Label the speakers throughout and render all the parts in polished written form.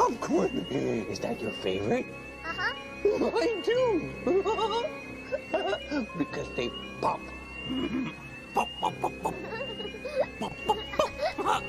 Speaker 1: popcorn. Is that your favorite?
Speaker 2: Uh-huh.
Speaker 1: Mine too. Because they pop. Pop, pop, pop, pop. Pop, pop, pop.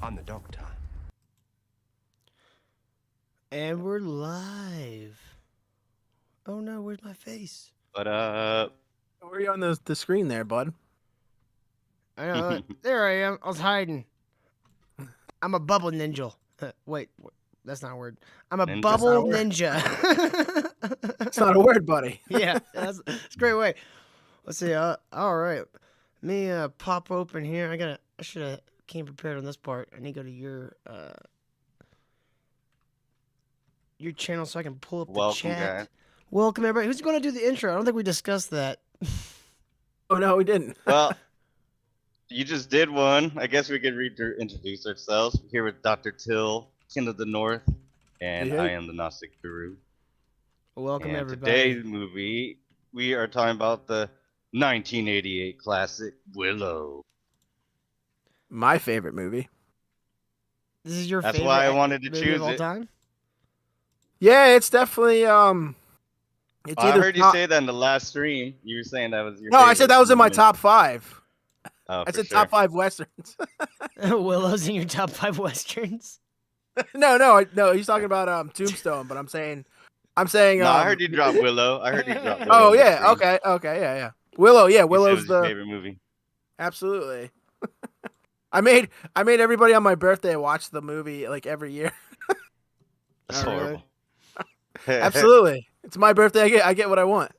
Speaker 3: I'm the Doctor.
Speaker 4: And we're live. Oh no, where's my face?
Speaker 5: What up?
Speaker 6: Where are you on the screen there, bud?
Speaker 4: I know. There I am. I was hiding. I'm a bubble ninja. Wait, that's not a word. I'm a
Speaker 5: Ninja?
Speaker 4: bubble
Speaker 6: That's
Speaker 4: ninja.
Speaker 6: It's not a word, buddy.
Speaker 4: Yeah, that's a great way. Let's see. All right. Let me pop open here. I should have came prepared on this part. I need to go to your channel so I can pull up the
Speaker 5: Welcome,
Speaker 4: chat.
Speaker 5: guys.
Speaker 4: Welcome everybody. Who's going to do the intro? I don't think we discussed that.
Speaker 6: Oh no, we didn't.
Speaker 5: Well, you just did one. I guess we could introduce ourselves. We're here with Dr. Til, King of the North, and
Speaker 6: Hey.
Speaker 5: I am the Gnostic Guru.
Speaker 4: Welcome
Speaker 5: And
Speaker 4: everybody.
Speaker 5: today's movie, we are talking about the 1988 classic Willow.
Speaker 6: My favorite movie.
Speaker 4: This is your
Speaker 5: That's
Speaker 4: favorite
Speaker 5: why I wanted to
Speaker 4: movie
Speaker 5: choose
Speaker 4: of all
Speaker 5: it.
Speaker 4: time?
Speaker 6: Yeah, it's definitely It's
Speaker 5: I
Speaker 6: either
Speaker 5: heard you
Speaker 6: top-
Speaker 5: say that in the last stream. You were saying that was your
Speaker 6: No, I said
Speaker 5: favorite
Speaker 6: that was in my
Speaker 5: movie.
Speaker 6: top 5.
Speaker 5: Oh,
Speaker 6: I
Speaker 5: for
Speaker 6: said
Speaker 5: sure.
Speaker 6: top 5 westerns.
Speaker 4: Willow's in your top 5 westerns.
Speaker 6: no. He's talking about Tombstone, but I'm saying.
Speaker 5: No, I heard you drop Willow. I heard you drop Willow.
Speaker 6: Oh
Speaker 5: in the
Speaker 6: yeah,
Speaker 5: stream.
Speaker 6: okay, yeah. Willow, yeah,
Speaker 5: You said it
Speaker 6: Willow's
Speaker 5: was your
Speaker 6: the
Speaker 5: favorite movie.
Speaker 6: absolutely. I made everybody on my birthday watch the movie like every year.
Speaker 5: That's
Speaker 4: Oh, really?
Speaker 5: horrible.
Speaker 6: Absolutely, it's my birthday. I get what I want.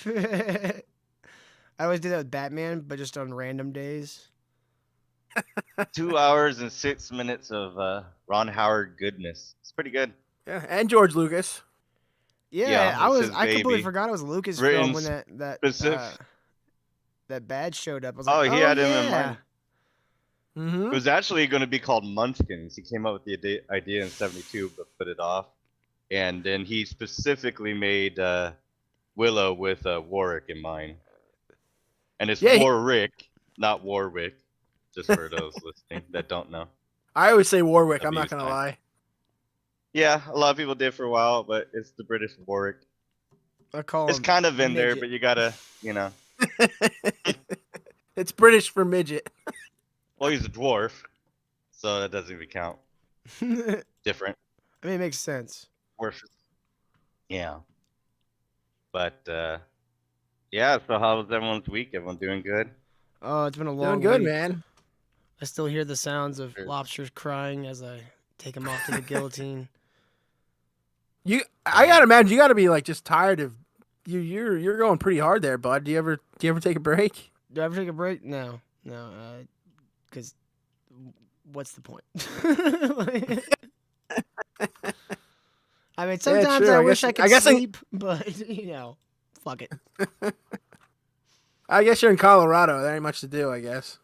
Speaker 4: I always do that with Batman, but just on random days.
Speaker 5: 2 hours and 6 minutes of Ron Howard goodness. It's pretty good.
Speaker 6: Yeah, and George Lucas.
Speaker 4: Yeah,
Speaker 5: Yeah, it's his
Speaker 4: I completely
Speaker 5: baby.
Speaker 4: forgot it was Lucasfilm
Speaker 5: Written
Speaker 4: when that
Speaker 5: specific-
Speaker 4: that bad showed up. I was
Speaker 5: Oh,
Speaker 4: like,
Speaker 5: he had him in
Speaker 4: yeah.
Speaker 5: mind.
Speaker 6: Mm-hmm.
Speaker 5: It was actually going to be called Munchkins. He came up with the idea in '72, but put it off. And then he specifically made Willow with Warwick in mind. And it's
Speaker 6: Yeah,
Speaker 5: Warwick, not Warwick, just for those listening that don't know.
Speaker 6: I always say Warwick. I'm
Speaker 5: W
Speaker 6: not gonna
Speaker 5: sign.
Speaker 6: lie.
Speaker 5: Yeah, a lot of people did for a while, but it's the British Warwick.
Speaker 4: I call
Speaker 5: It's
Speaker 4: him
Speaker 5: kind of in there,
Speaker 4: midget.
Speaker 5: but you gotta, you know.
Speaker 6: It's British for midget.
Speaker 5: Well, he's a dwarf, so that doesn't even count.
Speaker 4: I mean,
Speaker 5: Different.
Speaker 4: it makes sense.
Speaker 5: Dwarf. Yeah. But yeah. So how was everyone's week? Everyone doing good?
Speaker 4: Oh, it's been a long
Speaker 6: Doing good,
Speaker 4: week.
Speaker 6: man.
Speaker 4: I still hear the sounds of
Speaker 5: Sure.
Speaker 4: lobsters crying as I take them off to the guillotine.
Speaker 6: I gotta imagine you gotta be like just tired of you. You're going pretty hard there, bud. Do you ever take a break?
Speaker 4: Do I ever take a break? No, because what's the point? I mean, sometimes
Speaker 6: true.
Speaker 4: I
Speaker 6: I
Speaker 4: wish
Speaker 6: guess-
Speaker 4: I could
Speaker 6: I guess I-
Speaker 4: sleep, but fuck it.
Speaker 6: I guess you're in Colorado. There ain't much to do, I guess.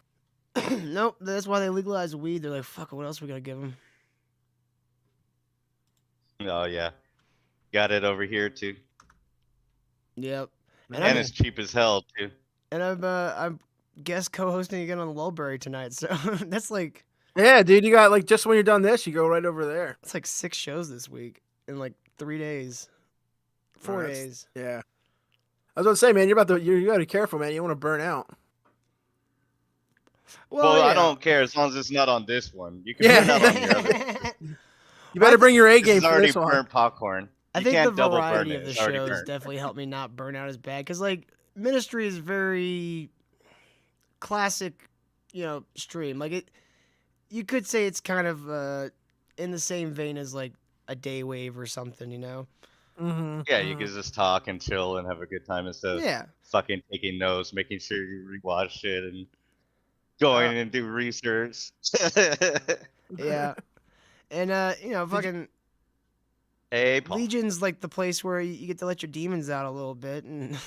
Speaker 4: Nope, that's why they legalized weed. They're like, fuck it, what else we gonna give them?
Speaker 5: Oh yeah. Got it over here too,
Speaker 4: Yep. And
Speaker 5: and
Speaker 4: I'm,
Speaker 5: it's cheap as hell too.
Speaker 4: and I'm guest co-hosting again on the Lowberry tonight, so that's like
Speaker 6: Yeah, dude. You got like just when you're done this, you go right over there.
Speaker 4: it's like 6 shows this week in like 3 days, 4
Speaker 6: that's-
Speaker 4: days.
Speaker 6: Yeah. I was about to say, man, you gotta be careful, man. You don't want to burn out.
Speaker 5: Well,
Speaker 4: yeah.
Speaker 5: I don't care as long as it's not on this one. You can put that on your other.
Speaker 6: You better bring your A
Speaker 5: This
Speaker 6: game
Speaker 5: is
Speaker 6: for
Speaker 5: already
Speaker 6: this one.
Speaker 5: burnt popcorn.
Speaker 4: I
Speaker 5: You
Speaker 4: think
Speaker 5: can't
Speaker 4: the
Speaker 5: double burn
Speaker 4: variety
Speaker 5: it.
Speaker 4: of the
Speaker 5: It's already
Speaker 4: shows
Speaker 5: burnt.
Speaker 4: definitely helped me not burn out as bad. Because, like, Ministry is very classic, stream. Like it, you could say it's kind of in the same vein as like a day wave or something,
Speaker 6: Mm-hmm.
Speaker 5: Yeah, you can just talk and chill and have a good time instead of
Speaker 4: Yeah.
Speaker 5: fucking taking notes, making sure you rewatch it and going and do research.
Speaker 4: Yeah. And fucking
Speaker 5: Hey, Paul.
Speaker 4: Legion's like the place where you get to let your demons out a little bit and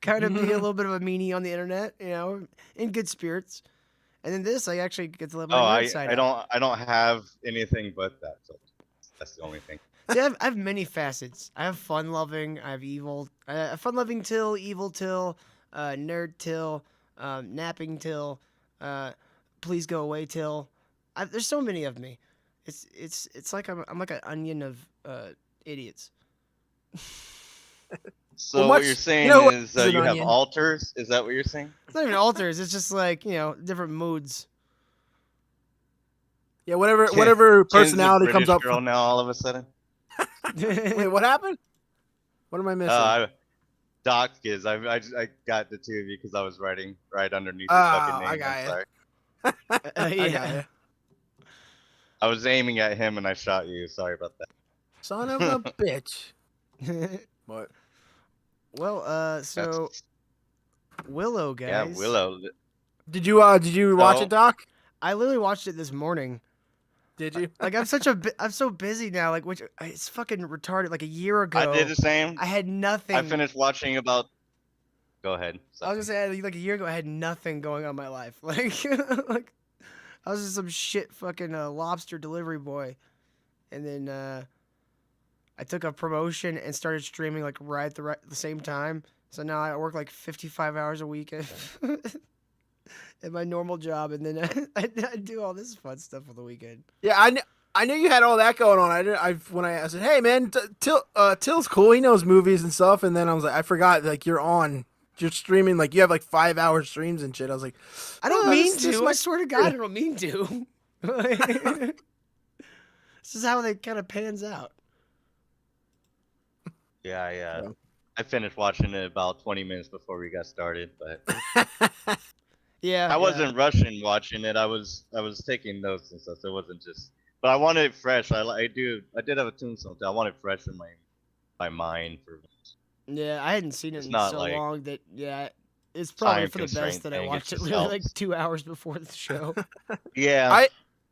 Speaker 4: kind of be a little bit of a meanie on the internet, in good spirits. And then this, I actually get to let my nerd side out.
Speaker 5: I don't have anything but that. So that's the only thing.
Speaker 4: See, I have many facets. I have fun-loving. I have evil. Fun-loving Til, evil Til, nerd Til, napping Til, please go away Til. There's so many of me. It's like I'm like an onion of idiots.
Speaker 5: So what you're saying is you have alters? Is that what you're saying?
Speaker 4: It's not even alters. It's just like different moods.
Speaker 6: Yeah, whatever personality
Speaker 5: British
Speaker 6: comes up.
Speaker 5: Girl now all of a sudden.
Speaker 6: Wait, what happened? What am I missing?
Speaker 5: Doc is. I got the two of you because I was writing right underneath your fucking name.
Speaker 6: I got
Speaker 5: I'm
Speaker 6: you.
Speaker 5: sorry.
Speaker 6: I got you.
Speaker 5: I was aiming at him and I shot you. Sorry about that.
Speaker 6: Son of a bitch. What?
Speaker 4: Well, so Willow, guys.
Speaker 5: Yeah, Willow.
Speaker 6: Did you watch it, Doc?
Speaker 4: I literally watched it this morning.
Speaker 6: Did you?
Speaker 4: Like I'm so busy now. Like it's fucking retarded. Like a year ago,
Speaker 5: I did the same.
Speaker 4: I had nothing.
Speaker 5: I finished watching about. Go ahead.
Speaker 4: I was gonna say like a year ago, I had nothing going on in my life. Like, like I was just some shit fucking lobster delivery boy, and then I took a promotion and started streaming like right at the same time. So now I work like 55 hours a week at my normal job, and then I do all this fun stuff on the weekend.
Speaker 6: Yeah, I knew you had all that going on. I said, hey man, Til's cool. He knows movies and stuff. And then I was like, I forgot like you're streaming, like you have like 5-hour streams and shit. I was like,
Speaker 4: I don't mean to. I swear to God, I don't mean to. This is how they kind of pans out.
Speaker 5: Yeah. I finished watching it about 20 minutes before we got started, but
Speaker 4: Yeah,
Speaker 5: I wasn't rushing watching it. I was taking notes and stuff, so it wasn't just. But I wanted it fresh. I did have a tombstone. I wanted it fresh in my mind for.
Speaker 4: Yeah, I hadn't seen it in
Speaker 5: not
Speaker 4: so
Speaker 5: like
Speaker 4: long that it's probably for the best
Speaker 5: time-constrained
Speaker 4: that I
Speaker 5: thing,
Speaker 4: watched
Speaker 5: it
Speaker 4: it
Speaker 5: just
Speaker 4: literally like
Speaker 5: helps.
Speaker 4: 2 hours before the show.
Speaker 5: Yeah.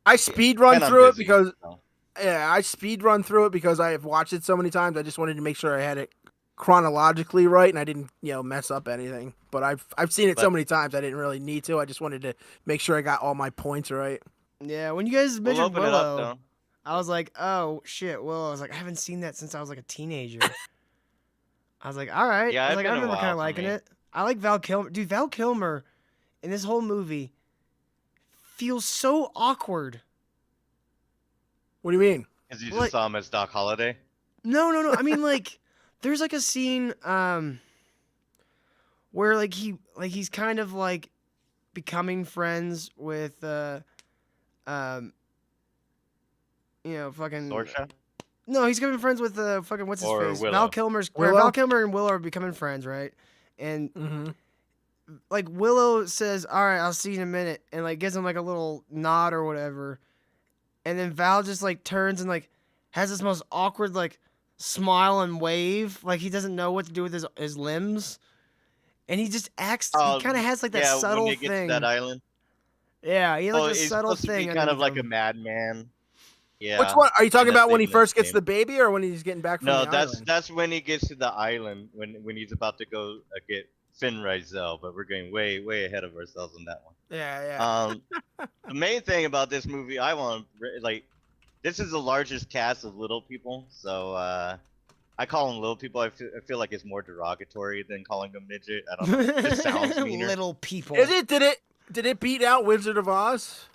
Speaker 6: I speed run
Speaker 5: And I'm
Speaker 6: through it
Speaker 5: busy,
Speaker 6: because
Speaker 5: so.
Speaker 6: I speed run through it because I have watched it so many times. I just wanted to make sure I had it chronologically right and I didn't mess up anything. But I've seen it so many times I didn't really need to. I just wanted to make sure I got all my points right.
Speaker 4: Yeah, when you guys
Speaker 5: We'll
Speaker 4: mentioned
Speaker 5: open it up,
Speaker 4: Willow,
Speaker 5: though.
Speaker 4: I was like, oh shit, Willow. I was like, I haven't seen that since I was like a teenager. I was like, all right.
Speaker 5: Yeah,
Speaker 4: I was
Speaker 5: it's
Speaker 4: like, I
Speaker 5: been a
Speaker 4: remember kind
Speaker 5: while
Speaker 4: of
Speaker 5: for
Speaker 4: liking
Speaker 5: me.
Speaker 4: it. I like Val Kilmer. Dude, Val Kilmer in this whole movie feels so awkward.
Speaker 6: What do you mean?
Speaker 5: Because you
Speaker 4: Like-
Speaker 5: just saw him as Doc Holliday.
Speaker 4: No. I mean, like, there's like a scene where like he's kind of like becoming friends with fucking
Speaker 5: Sorsha?
Speaker 4: No, he's becoming friends with fucking what's his
Speaker 5: Or
Speaker 4: face?
Speaker 5: Willow.
Speaker 6: Willow?
Speaker 4: Val Kilmer and Willow are becoming friends, right? And
Speaker 6: Mm-hmm.
Speaker 4: like Willow says, "All right, I'll see you in a minute," and like gives him like a little nod or whatever. And then Val just like turns and like has this most awkward like smile and wave, like he doesn't know what to do with his limbs, and he just acts. He kind of has like that subtle
Speaker 5: when you get
Speaker 4: thing.
Speaker 5: to that island.
Speaker 4: Yeah, he has like a
Speaker 5: he's
Speaker 4: subtle
Speaker 5: supposed to
Speaker 4: thing.
Speaker 5: be kind of
Speaker 4: underneath
Speaker 5: like a
Speaker 4: him.
Speaker 5: madman. Yeah.
Speaker 6: Which one are you talking
Speaker 5: And that's
Speaker 6: about? When he
Speaker 5: even
Speaker 6: first
Speaker 5: his
Speaker 6: gets
Speaker 5: name.
Speaker 6: the baby, or when he's getting back from
Speaker 5: No,
Speaker 6: the
Speaker 5: that's
Speaker 6: island?
Speaker 5: that's when he gets to the island when he's about to go get Finn Rizal, but we're going way ahead of ourselves on that one.
Speaker 6: Yeah.
Speaker 5: The main thing about this movie, I want like, this is the largest cast of little people, so I call them little people. I feel like it's more derogatory than calling them midget. I don't know. It just sounds meaner.
Speaker 4: Little people.
Speaker 6: Is it? Did it beat out Wizard of Oz?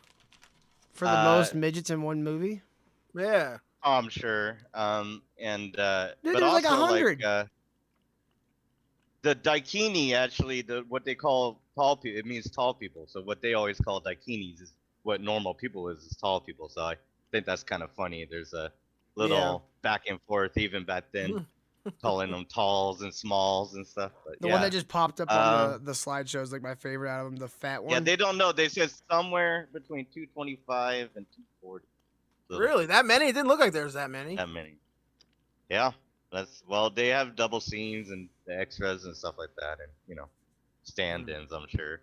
Speaker 4: For the most midgets in one movie?
Speaker 6: Yeah.
Speaker 5: I'm sure. Dude,
Speaker 4: Dude,
Speaker 5: but
Speaker 4: there's like
Speaker 5: also
Speaker 4: 100.
Speaker 5: The daikini actually, what they call tall people, it means tall people. So what they always call daikinis is what normal people is tall people. So I think that's kind of funny. There's a little back and forth even back then. calling them talls and smalls and stuff. But
Speaker 4: The
Speaker 5: yeah.
Speaker 4: one that just popped up on the slideshow is like my favorite out of them. The fat one.
Speaker 5: Yeah, they don't know. They said somewhere between 225 and 240. So
Speaker 6: Really? That many? It didn't look like there was that many.
Speaker 5: that many. Yeah, well, they have double scenes and the extras and stuff like that, and stand-ins. I'm sure.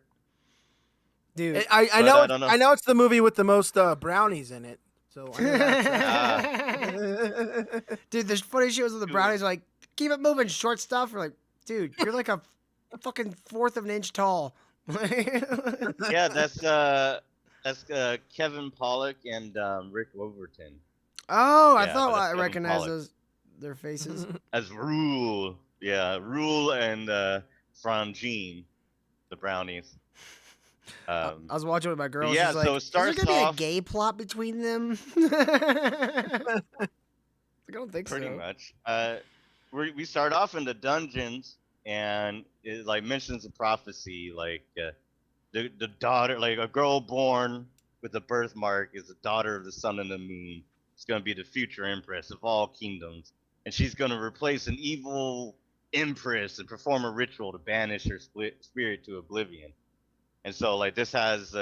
Speaker 4: Dude.
Speaker 6: I
Speaker 5: But
Speaker 6: know.
Speaker 5: I don't know.
Speaker 6: I know it's the movie with the most brownies in it. So I know that's,
Speaker 4: Dude, there's funny shows with the brownies like, keep it moving, short stuff. We're like, dude, you're like a fucking fourth of an inch tall.
Speaker 5: Yeah, that's Kevin Pollak and Rick Overton
Speaker 4: Oh, I
Speaker 5: Yeah,
Speaker 4: thought
Speaker 5: that's
Speaker 4: I
Speaker 5: Kevin
Speaker 4: recognized
Speaker 5: Pollak.
Speaker 4: their faces.
Speaker 5: as Rule. Yeah, Rule and Frangine, the brownies.
Speaker 4: I was watching with my girls.
Speaker 5: yeah,
Speaker 4: she's like,
Speaker 5: so it
Speaker 4: is there
Speaker 5: starts
Speaker 4: gonna be a
Speaker 5: off-
Speaker 4: gay plot between them? I don't think
Speaker 5: Pretty
Speaker 4: so.
Speaker 5: much. We start off in the dungeons, and it like mentions a prophecy, like the daughter, like a girl born with a birthmark is the daughter of the sun and the moon. It's gonna be the future empress of all kingdoms, and she's gonna replace an evil empress and perform a ritual to banish her spirit to oblivion. And so, like, this has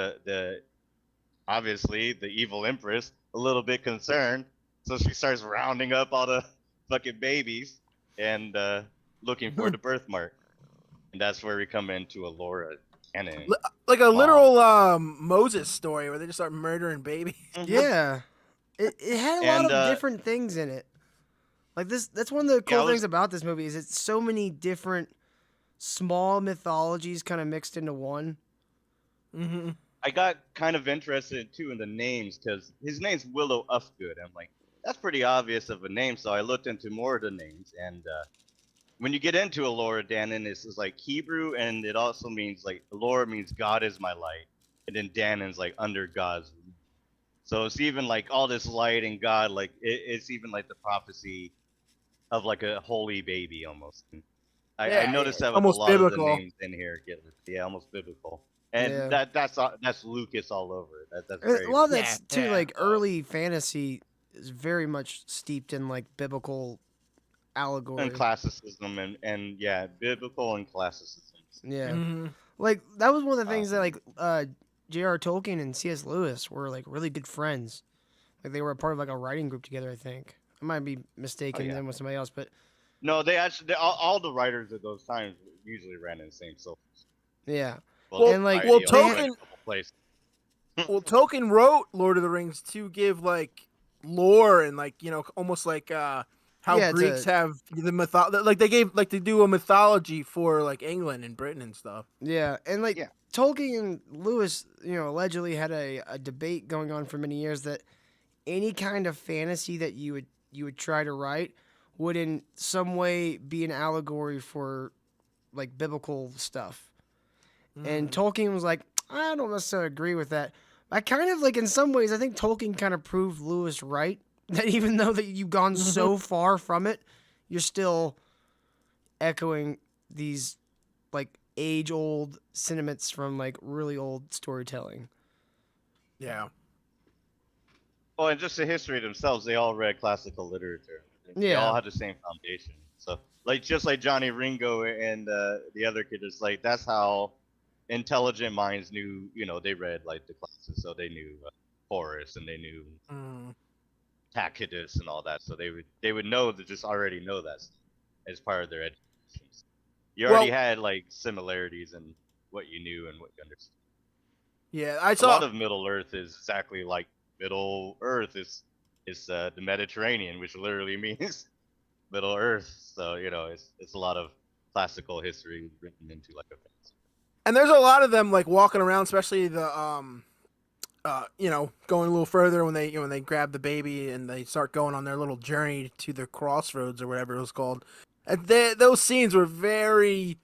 Speaker 5: obviously the evil empress a little bit concerned, so she starts rounding up all the fucking babies and looking for the birthmark, and that's where we come into Alora canon.
Speaker 6: like a literal Moses story where they just start murdering babies.
Speaker 4: Yeah, it had a lot
Speaker 5: And,
Speaker 4: of different things in it. Like this, that's one of the cool
Speaker 5: I was-
Speaker 4: things about this movie is it's so many different small mythologies kind of mixed into one.
Speaker 6: Mm-hmm.
Speaker 5: I got kind of interested too in the names because his name's Willow Ufgood. I'm like, that's pretty obvious of a name, so I looked into more of the names. And when you get into Alora Danon, it's like Hebrew, and it also means like Alora means God is my light, and then Danon's like under God's rule. So it's even like all this light and God, like it's even like the prophecy of like a holy baby almost. I
Speaker 6: Yeah,
Speaker 5: noticed that with
Speaker 6: almost
Speaker 5: a lot
Speaker 6: biblical.
Speaker 5: of the names in here, almost biblical. And
Speaker 4: Yeah.
Speaker 5: that's Lucas all over it. That's very
Speaker 4: A lot of that's too
Speaker 6: yeah.
Speaker 4: like early fantasy is very much steeped in like biblical allegory.
Speaker 5: and classicism and yeah, biblical and classicism.
Speaker 4: Yeah.
Speaker 6: Mm-hmm.
Speaker 4: Like that was one of the things that like J.R. Tolkien and C.S. Lewis were like really good friends. Like they were a part of like a writing group together, I think. I might be mistaken
Speaker 5: yeah.
Speaker 4: them with somebody else, but
Speaker 5: No, they actually all the writers at those times usually ran in the same circles.
Speaker 4: yeah.
Speaker 6: Well,
Speaker 4: and, like,
Speaker 6: well,
Speaker 5: they all had a
Speaker 6: Tolkien-
Speaker 5: couple places.
Speaker 6: Well, Tolkien wrote Lord of the Rings to give like lore and like almost like how
Speaker 4: Yeah,
Speaker 6: Greeks have the like they do a mythology for like England and Britain and stuff.
Speaker 4: Yeah, and like
Speaker 5: Yeah.
Speaker 4: Tolkien and Lewis, allegedly had a debate going on for many years that any kind of fantasy that you would try to write would in some way be an allegory for like biblical stuff. And Tolkien was like, I don't necessarily agree with that. I kind of like in some ways I think Tolkien kind of proved Lewis right that even though that you've gone so far from it, you're still echoing these like age-old sentiments from like really old storytelling.
Speaker 6: Yeah.
Speaker 5: Well, and just the history themselves, they all read classical literature. They
Speaker 4: Yeah.
Speaker 5: all had the same foundation. So, like, just like Johnny Ringo and the other kid, it's like that's how intelligent minds knew. They read like the classes, so they knew Horace and they knew
Speaker 6: Mm.
Speaker 5: Tacitus and all that. So they would know to just already know that stuff as part of their education. You already had like similarities in what you knew and what you understood.
Speaker 6: Yeah, I
Speaker 5: A
Speaker 6: saw.
Speaker 5: lot of Middle Earth is exactly like Middle Earth is the Mediterranean, which literally means Middle Earth. So it's a lot of classical history written into like a fantasy.
Speaker 6: And there's a lot of them like walking around, especially the going a little further when they grab the baby and they start going on their little journey to the crossroads or whatever it was called. And those scenes were very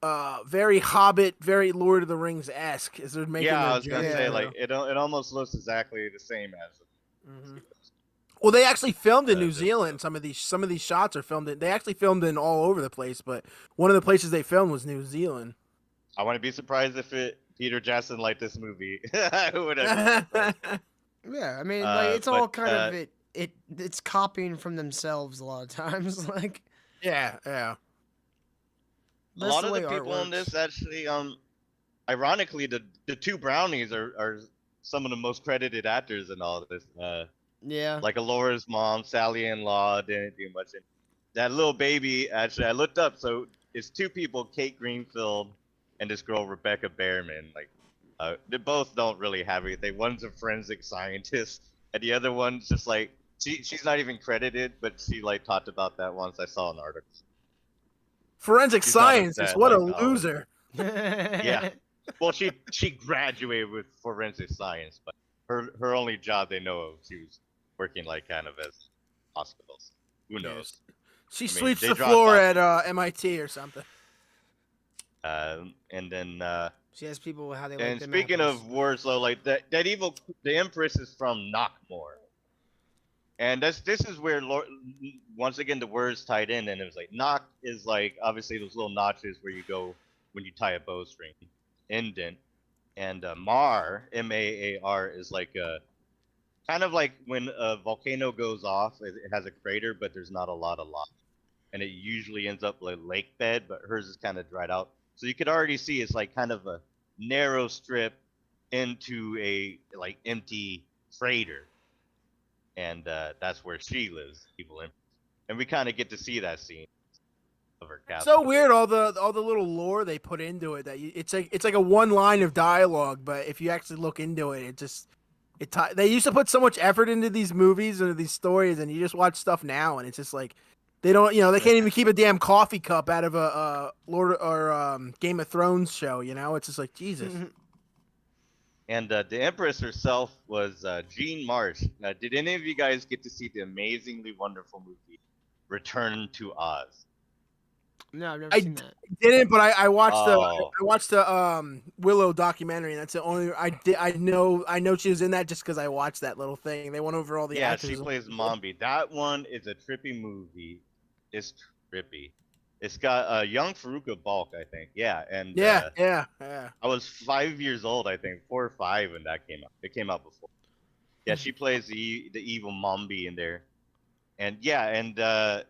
Speaker 6: Hobbit, very Lord of the Rings esque as they're making.
Speaker 5: Yeah,
Speaker 6: their
Speaker 5: I was gonna
Speaker 6: journey
Speaker 5: say
Speaker 6: through.
Speaker 5: like it almost looks exactly the same as.
Speaker 6: Mhm. Well, they actually filmed in New
Speaker 5: the-
Speaker 6: Zealand. Some of these shots are filmed in. They actually filmed in all over the place, but one of the places they filmed was New Zealand.
Speaker 5: I wouldn't be surprised if Peter Jackson liked this movie. Whatever.
Speaker 4: Yeah, I mean, like it's all
Speaker 5: but,
Speaker 4: kind of it's copying from themselves a lot of times. Like
Speaker 6: Yeah, yeah.
Speaker 5: A
Speaker 4: That's
Speaker 5: lot
Speaker 4: the
Speaker 5: of
Speaker 4: way
Speaker 5: the
Speaker 4: art
Speaker 5: people in
Speaker 4: works.
Speaker 5: this actually, ironically, the two brownies are some of the most credited actors in all of this.
Speaker 4: Yeah.
Speaker 5: Like Alora's mom, Sally in Law, didn't do much. And that little baby, actually, I looked up. So it's two people, Kate Greenfield and this girl Rebecca Behrman. Like, they both don't really have anything. One's a forensic scientist, and the other one's just like she's not even credited, but she like talked about that once. I saw an article.
Speaker 6: Forensic
Speaker 5: She's not
Speaker 6: scientist.
Speaker 5: upset,
Speaker 6: What a
Speaker 5: like, oh,
Speaker 6: loser.
Speaker 5: yeah. Well, she graduated with forensic science, but her only job they know of, she was working like kind of as hospitals. Who knows?
Speaker 6: She
Speaker 5: I mean,
Speaker 6: sweeps
Speaker 5: they
Speaker 6: the
Speaker 5: dropped
Speaker 6: floor
Speaker 5: off.
Speaker 6: at MIT or something.
Speaker 5: And then
Speaker 4: She has people how they like
Speaker 5: and
Speaker 4: them
Speaker 5: speaking
Speaker 4: apples.
Speaker 5: of words, though, like that evil, the Empress is from Knockmore, and this is where once again the words tied in, and it was like knock is like obviously those little notches where you go when you tie a bowstring, indent, and Mar Maar is like a kind of like when a volcano goes off, it has a crater, but there's not a lot of lava, and it usually ends up like lake bed, but hers is kind of dried out. So you could already see it's like kind of a narrow strip into a like empty crater, and that's where she lives, evil Empress. And we kind of get to see that scene of her castle.
Speaker 6: So weird, all the little lore they put into it. It's like a one line of dialogue, but if you actually look into it, they used to put so much effort into these movies or these stories, and you just watch stuff now, and it's just like they don't, they can't even keep a damn coffee cup out of a Lord or Game of Thrones show. It's just like Jesus.
Speaker 5: And the Empress herself was Jean Marsh. Now, did any of you guys get to see the amazingly wonderful movie Return to Oz?
Speaker 4: No, I've never
Speaker 6: I
Speaker 4: seen that.
Speaker 6: didn't, but I watched
Speaker 5: Oh.
Speaker 6: I watched the Willow documentary, and that's the only I know she was in that just because I watched that little thing. They went over all the
Speaker 5: Yeah,
Speaker 6: actors.
Speaker 5: she plays Mombi. That one is a trippy movie. It's trippy. It's got young Faruqa Balk, I think. Yeah, and
Speaker 6: Yeah.
Speaker 5: I was 5 years old, I think, 4 or 5 when that came out. It came out before. Yeah, she plays the evil Mombi in there, and yeah, and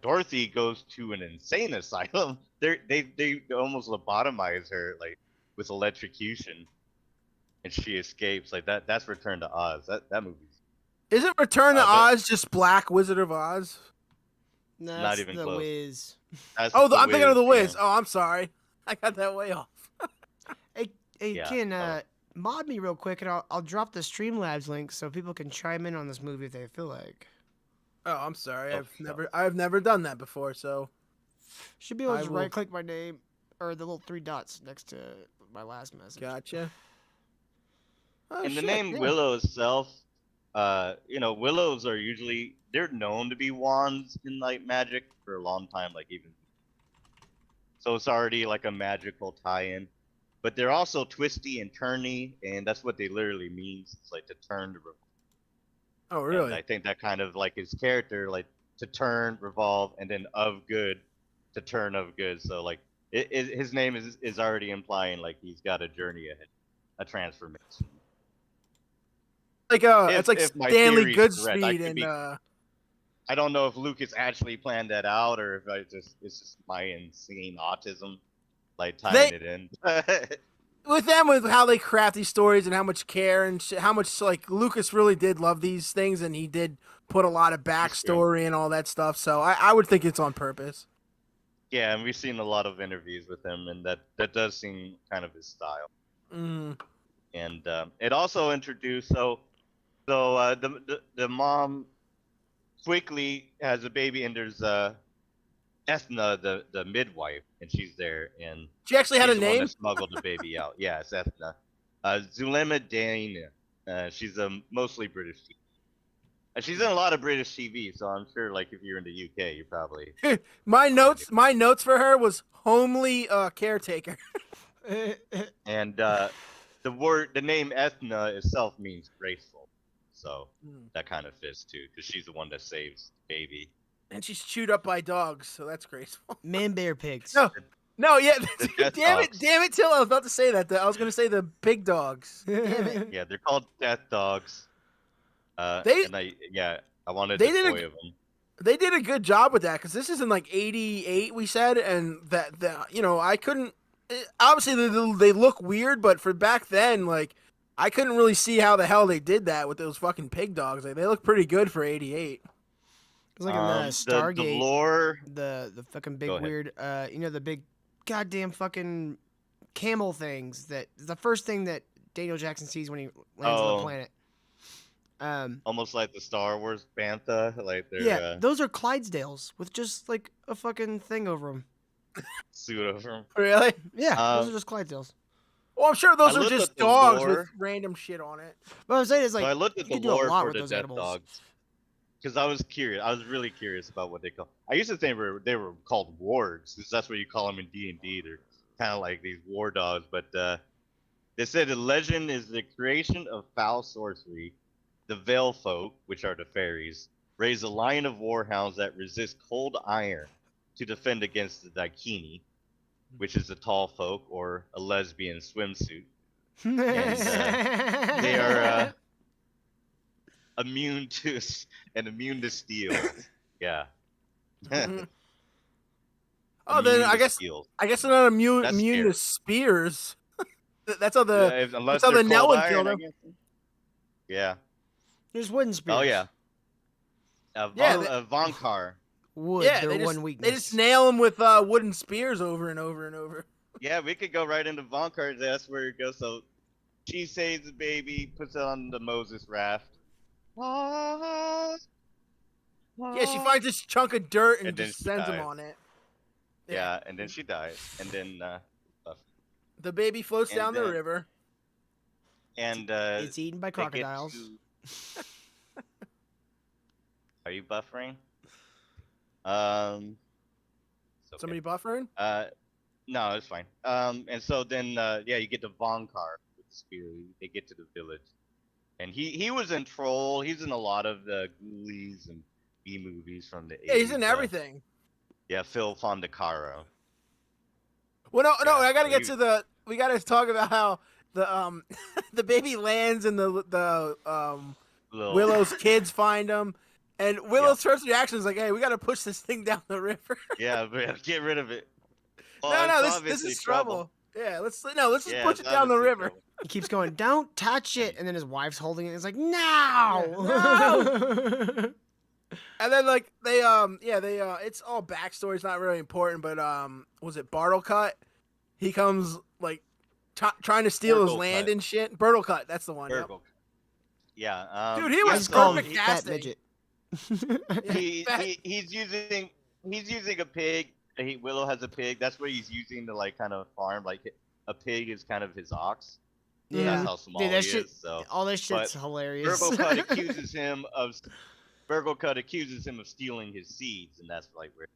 Speaker 5: Dorothy goes to an insane asylum. They almost lobotomize her like with electrocution, and she escapes. Like that's Return to Oz. That movie's
Speaker 6: Isn't Return to
Speaker 5: but-
Speaker 6: Oz just Black Wizard of Oz?
Speaker 4: No,
Speaker 5: Not
Speaker 4: that's
Speaker 5: even
Speaker 4: the
Speaker 5: close.
Speaker 4: Wiz.
Speaker 5: that's
Speaker 6: Oh,
Speaker 5: The
Speaker 6: I'm thinking of The Wiz.
Speaker 5: yeah.
Speaker 6: Oh, I'm sorry. I got that way off.
Speaker 4: Hey,
Speaker 5: Yeah,
Speaker 4: Ken, mod me real quick, and I'll drop the Streamlabs link so people can chime in on this movie if they feel like.
Speaker 6: Oh, I'm sorry.
Speaker 5: Oh, no.
Speaker 6: I've never done that before. So
Speaker 4: Should be able to
Speaker 6: I
Speaker 4: just
Speaker 6: will-
Speaker 4: right click my name or the little 3 dots next to my last message.
Speaker 6: gotcha. Oh,
Speaker 5: And the
Speaker 6: shit,
Speaker 5: name
Speaker 6: yeah.
Speaker 5: Willow itself, willows are usually they're known to be wands in like magic for a long time, like even. So it's already like a magical tie-in, but they're also twisty and turny, and that's what they literally means. It's like to turn to revolve.
Speaker 6: Oh,
Speaker 5: And
Speaker 6: really?
Speaker 5: I think that kind of like his character, like to turn, revolve, and then of good, to turn of good. So like his name is already implying like he's got a journey ahead, a transformation.
Speaker 6: Like it's like
Speaker 5: if my
Speaker 6: Stanley
Speaker 5: theory's correct, I
Speaker 6: Goodspeed
Speaker 5: could
Speaker 6: and
Speaker 5: be- I don't know if Lucas actually planned that out or if it's just my insane autism, like tying it in.
Speaker 6: with them, with how they craft these stories and how much care and how much like Lucas really did love these things, and he did put a lot of backstory and all that stuff. So I would think it's on purpose.
Speaker 5: Yeah, and we've seen a lot of interviews with him, and that does seem kind of his style.
Speaker 6: Mm.
Speaker 5: And it also introduced the mom quickly has a baby, and there's Ethna, the midwife, and she's there, and
Speaker 6: She actually had a
Speaker 5: she's the one
Speaker 6: name.
Speaker 5: that smuggled the baby out. Yeah, it's Ethna. Zulema Dane. She's a mostly British TV. She's in a lot of British TV, so I'm sure, like, if you're in the UK, you probably.
Speaker 6: My notes for her was homely caretaker.
Speaker 5: And the name Ethna itself means graceful, so that kind of fits too, because she's the one that saves the baby.
Speaker 6: And she's chewed up by dogs, so that's graceful.
Speaker 4: Man bear pigs.
Speaker 6: No. No, yeah.
Speaker 5: The death
Speaker 6: damn
Speaker 5: dogs.
Speaker 6: it, Till. I was about to say that. I was going to say the big dogs. Damn it.
Speaker 5: Yeah, they're called death dogs.
Speaker 6: They-
Speaker 5: and I wanted
Speaker 6: they
Speaker 5: the
Speaker 6: did a-
Speaker 5: toy of them.
Speaker 6: They did a good job with that because this is in like '88, we said, and I couldn't. Obviously, they look weird, but for back then, like I couldn't really see how the hell they did that with those fucking pig dogs. Like they look pretty good for '88.
Speaker 4: It's like in the Stargate,
Speaker 5: the lore.
Speaker 4: the fucking big
Speaker 5: Go ahead.
Speaker 4: weird, the big goddamn fucking camel things. That the first thing that Daniel Jackson sees when he lands on the planet.
Speaker 5: Almost like the Star Wars bantha, like they're
Speaker 4: Yeah, those are Clydesdales with just like a fucking thing over them.
Speaker 5: suit over 'em.
Speaker 6: Really?
Speaker 4: Yeah, those are just Clydesdales.
Speaker 6: Well, I'm sure those
Speaker 5: I
Speaker 6: are
Speaker 5: looked
Speaker 6: just
Speaker 5: up the
Speaker 6: dogs with
Speaker 5: lore.
Speaker 6: random shit on it.
Speaker 4: But what I'm saying is like
Speaker 5: So I looked at
Speaker 4: you
Speaker 5: the
Speaker 4: can do a
Speaker 5: lore
Speaker 4: lot
Speaker 5: for
Speaker 4: with
Speaker 5: the
Speaker 4: those
Speaker 5: death
Speaker 4: animals.
Speaker 5: dogs because I was curious. I was really curious about what they call. I used to think they were called wargs because that's what you call them in D&D. They're kind of like these war dogs, but they said the legend is the creation of foul sorcery. The Veil folk, which are the fairies, raise a line of warhounds that resist cold iron to defend against the Daikini, which is a tall folk or a lesbian swimsuit. They are immune to steel. Yeah.
Speaker 6: Oh, then
Speaker 5: Immune
Speaker 6: I
Speaker 5: to
Speaker 6: guess
Speaker 5: steel.
Speaker 6: they're not immune
Speaker 5: That's
Speaker 6: to
Speaker 5: scary.
Speaker 6: spears. That's how
Speaker 5: Unless
Speaker 6: that's how
Speaker 5: they're
Speaker 6: the
Speaker 5: cold
Speaker 6: Nellen
Speaker 5: iron,
Speaker 6: killed
Speaker 5: I
Speaker 6: him.
Speaker 5: guess. Yeah.
Speaker 4: There's wooden spears.
Speaker 5: Oh yeah.
Speaker 6: Yeah,
Speaker 4: Wood,
Speaker 6: Yeah,
Speaker 4: their
Speaker 6: they
Speaker 4: one
Speaker 6: just,
Speaker 4: weakness.
Speaker 6: they just nail them with wooden spears over and over and over.
Speaker 5: Yeah, we could go right into Von Car's. That's where it goes. So she saves the baby, puts it on the Moses raft.
Speaker 6: Yeah, she finds this chunk of dirt and
Speaker 5: And then
Speaker 6: just
Speaker 5: she
Speaker 6: sends him
Speaker 5: dies.
Speaker 6: on it.
Speaker 5: Yeah, and then she dies, and then
Speaker 6: The baby floats
Speaker 5: And
Speaker 6: down the
Speaker 5: then-
Speaker 6: river.
Speaker 5: and
Speaker 4: It's eaten by
Speaker 5: they get
Speaker 4: crocodiles.
Speaker 5: to- Are you buffering? It's okay.
Speaker 6: Somebody buffering?
Speaker 5: No, it's fine. And so then you get to Vonkar with the spear. They get to the village, and he was in Troll. He's in a lot of the Ghoulies and B movies from the 80s.
Speaker 6: Yeah, he's in everything.
Speaker 5: Yeah, Phil Fondacaro.
Speaker 6: Well, no,
Speaker 5: Yeah,
Speaker 6: I gotta
Speaker 5: so
Speaker 6: get to the. We gotta talk about how the the baby lands and the Willow's kids find him, and Willow's first reaction is like, "Hey, we gotta push this thing down the river."
Speaker 5: Yeah, but get rid of it. Oh,
Speaker 6: no,
Speaker 5: it's
Speaker 6: this
Speaker 5: obviously
Speaker 6: is trouble. Yeah, let's just
Speaker 5: Yeah,
Speaker 6: push
Speaker 5: it's
Speaker 6: it down the
Speaker 5: obviously
Speaker 6: river.
Speaker 5: trouble.
Speaker 4: He keeps going, "Don't touch it," and then his wife's holding it. And it's like, "No!"
Speaker 6: Yeah, And then like they it's all backstory. It's not really important, but was it Bartlecut? He comes like trying to steal his land
Speaker 5: Burglecut.
Speaker 6: and shit. Bartlecut, that's the one. Yep.
Speaker 5: Burgle. Yeah.
Speaker 6: Dude, he
Speaker 5: yeah,
Speaker 6: was
Speaker 4: I just call him
Speaker 6: perfect
Speaker 4: fat
Speaker 6: casting.
Speaker 4: midget.
Speaker 5: he's using a pig. Willow has a pig. That's what he's using to like kind of farm. Like a pig is kind of his ox.
Speaker 4: Yeah.
Speaker 5: That's how small
Speaker 4: Dude, that
Speaker 5: he
Speaker 4: shit,
Speaker 5: is. So
Speaker 4: all this shit's
Speaker 5: but
Speaker 4: hilarious.
Speaker 5: Burglecut accuses him of stealing his seeds, and that's like where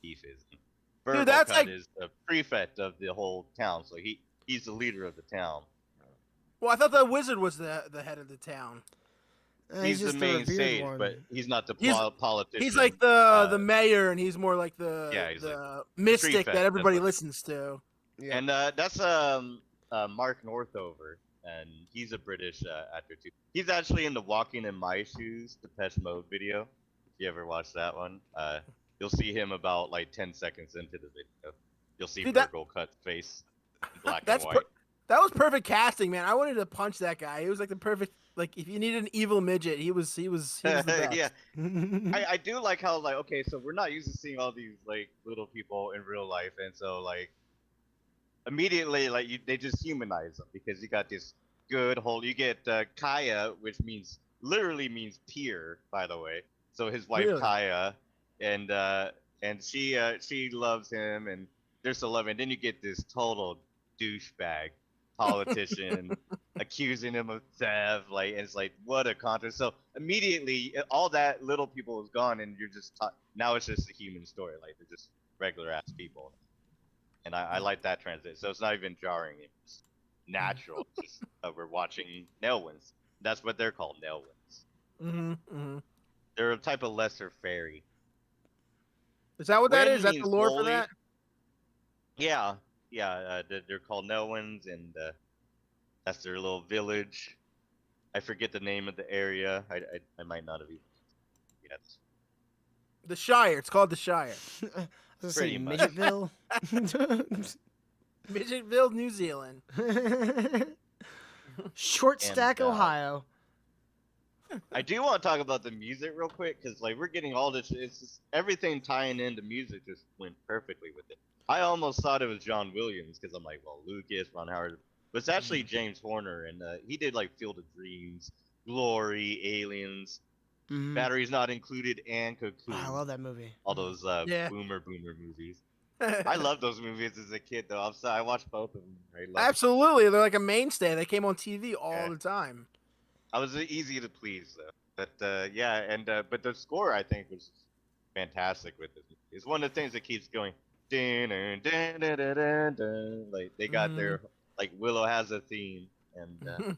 Speaker 5: beef is.
Speaker 6: Dude, that's
Speaker 5: Burglecut
Speaker 6: like-
Speaker 5: is the prefect of the whole town, so he's the leader of the town.
Speaker 6: Well, I thought the wizard was the head of the town.
Speaker 5: He's the
Speaker 4: just
Speaker 5: main
Speaker 4: revered
Speaker 5: sage,
Speaker 4: one.
Speaker 5: but he's not the
Speaker 6: He's-
Speaker 5: politician.
Speaker 6: He's like the mayor, and he's more like the
Speaker 5: he's like
Speaker 6: the mystic
Speaker 5: prefect,
Speaker 6: that everybody
Speaker 5: that's what-
Speaker 6: listens to.
Speaker 4: Yeah.
Speaker 5: And that's Mark Northover, and he's a British actor too. He's actually in the Walking in My Shoes, Depeche Mode video. If you ever watched that one, you'll see him about like 10 seconds into the video. You'll see
Speaker 6: Dude, that-
Speaker 5: Burglecut's face in black
Speaker 6: That's
Speaker 5: and white.
Speaker 6: That was perfect casting, man. I wanted to punch that guy. He was like the perfect. Like if you needed an evil midget, he was the best.
Speaker 5: Yeah, I do like how like okay, so we're not used to seeing all these like little people in real life, and so like immediately like they just humanize them because you got this good whole. You get Kaya, which literally means peer, by the way. So his wife
Speaker 6: Really?
Speaker 5: Kaya, and she loves him, and there's a love, and then you get this total douchebag politician accusing him of theft, like, and it's like what a contrast. So immediately all that little people is gone, and you're just now it's just a human story, like they're just regular ass people, and I like that transition. So it's not even jarring, it's natural. Just we're watching Nelwyns. That's what they're called, Nelwyns.
Speaker 6: Mm-hmm.
Speaker 5: They're a type of lesser fairy.
Speaker 6: Is that what that
Speaker 5: Wen
Speaker 6: is? Is that the
Speaker 5: means
Speaker 6: lore for
Speaker 5: holy.
Speaker 6: that?
Speaker 5: Yeah, they're called Nelwyns, and that's their little village. I forget the name of the area. I might not have even yet.
Speaker 6: The Shire. It's called the Shire.
Speaker 4: I was
Speaker 5: Pretty
Speaker 4: gonna
Speaker 5: much.
Speaker 4: say Midgetville.
Speaker 6: Midgetville, New Zealand.
Speaker 4: Short
Speaker 5: And,
Speaker 4: Stack, Ohio.
Speaker 5: I do want to talk about the music real quick because like we're getting all this. It's just, everything tying into music just went perfectly with it. I almost thought it was John Williams because I'm like, well, Lucas, Ron Howard, but it's actually James Horner, and he did like Field of Dreams, Glory, Aliens,
Speaker 4: Mhm.
Speaker 5: Batteries Not Included, and Cocoon.
Speaker 4: Oh, I love that movie.
Speaker 5: all those
Speaker 6: Yeah.
Speaker 5: boomer movies. I love those movies as a kid though. I'm sorry, I watched both of them. I love them.
Speaker 6: Absolutely, they're like a mainstay. They came on TV all
Speaker 5: Yeah.
Speaker 6: the time.
Speaker 5: I was easy to please though. But yeah, and but the score I think was fantastic with it. It's one of the things that keeps going. Dun, dun, dun, dun, dun, dun, dun. Like they got their like Willow has a theme, and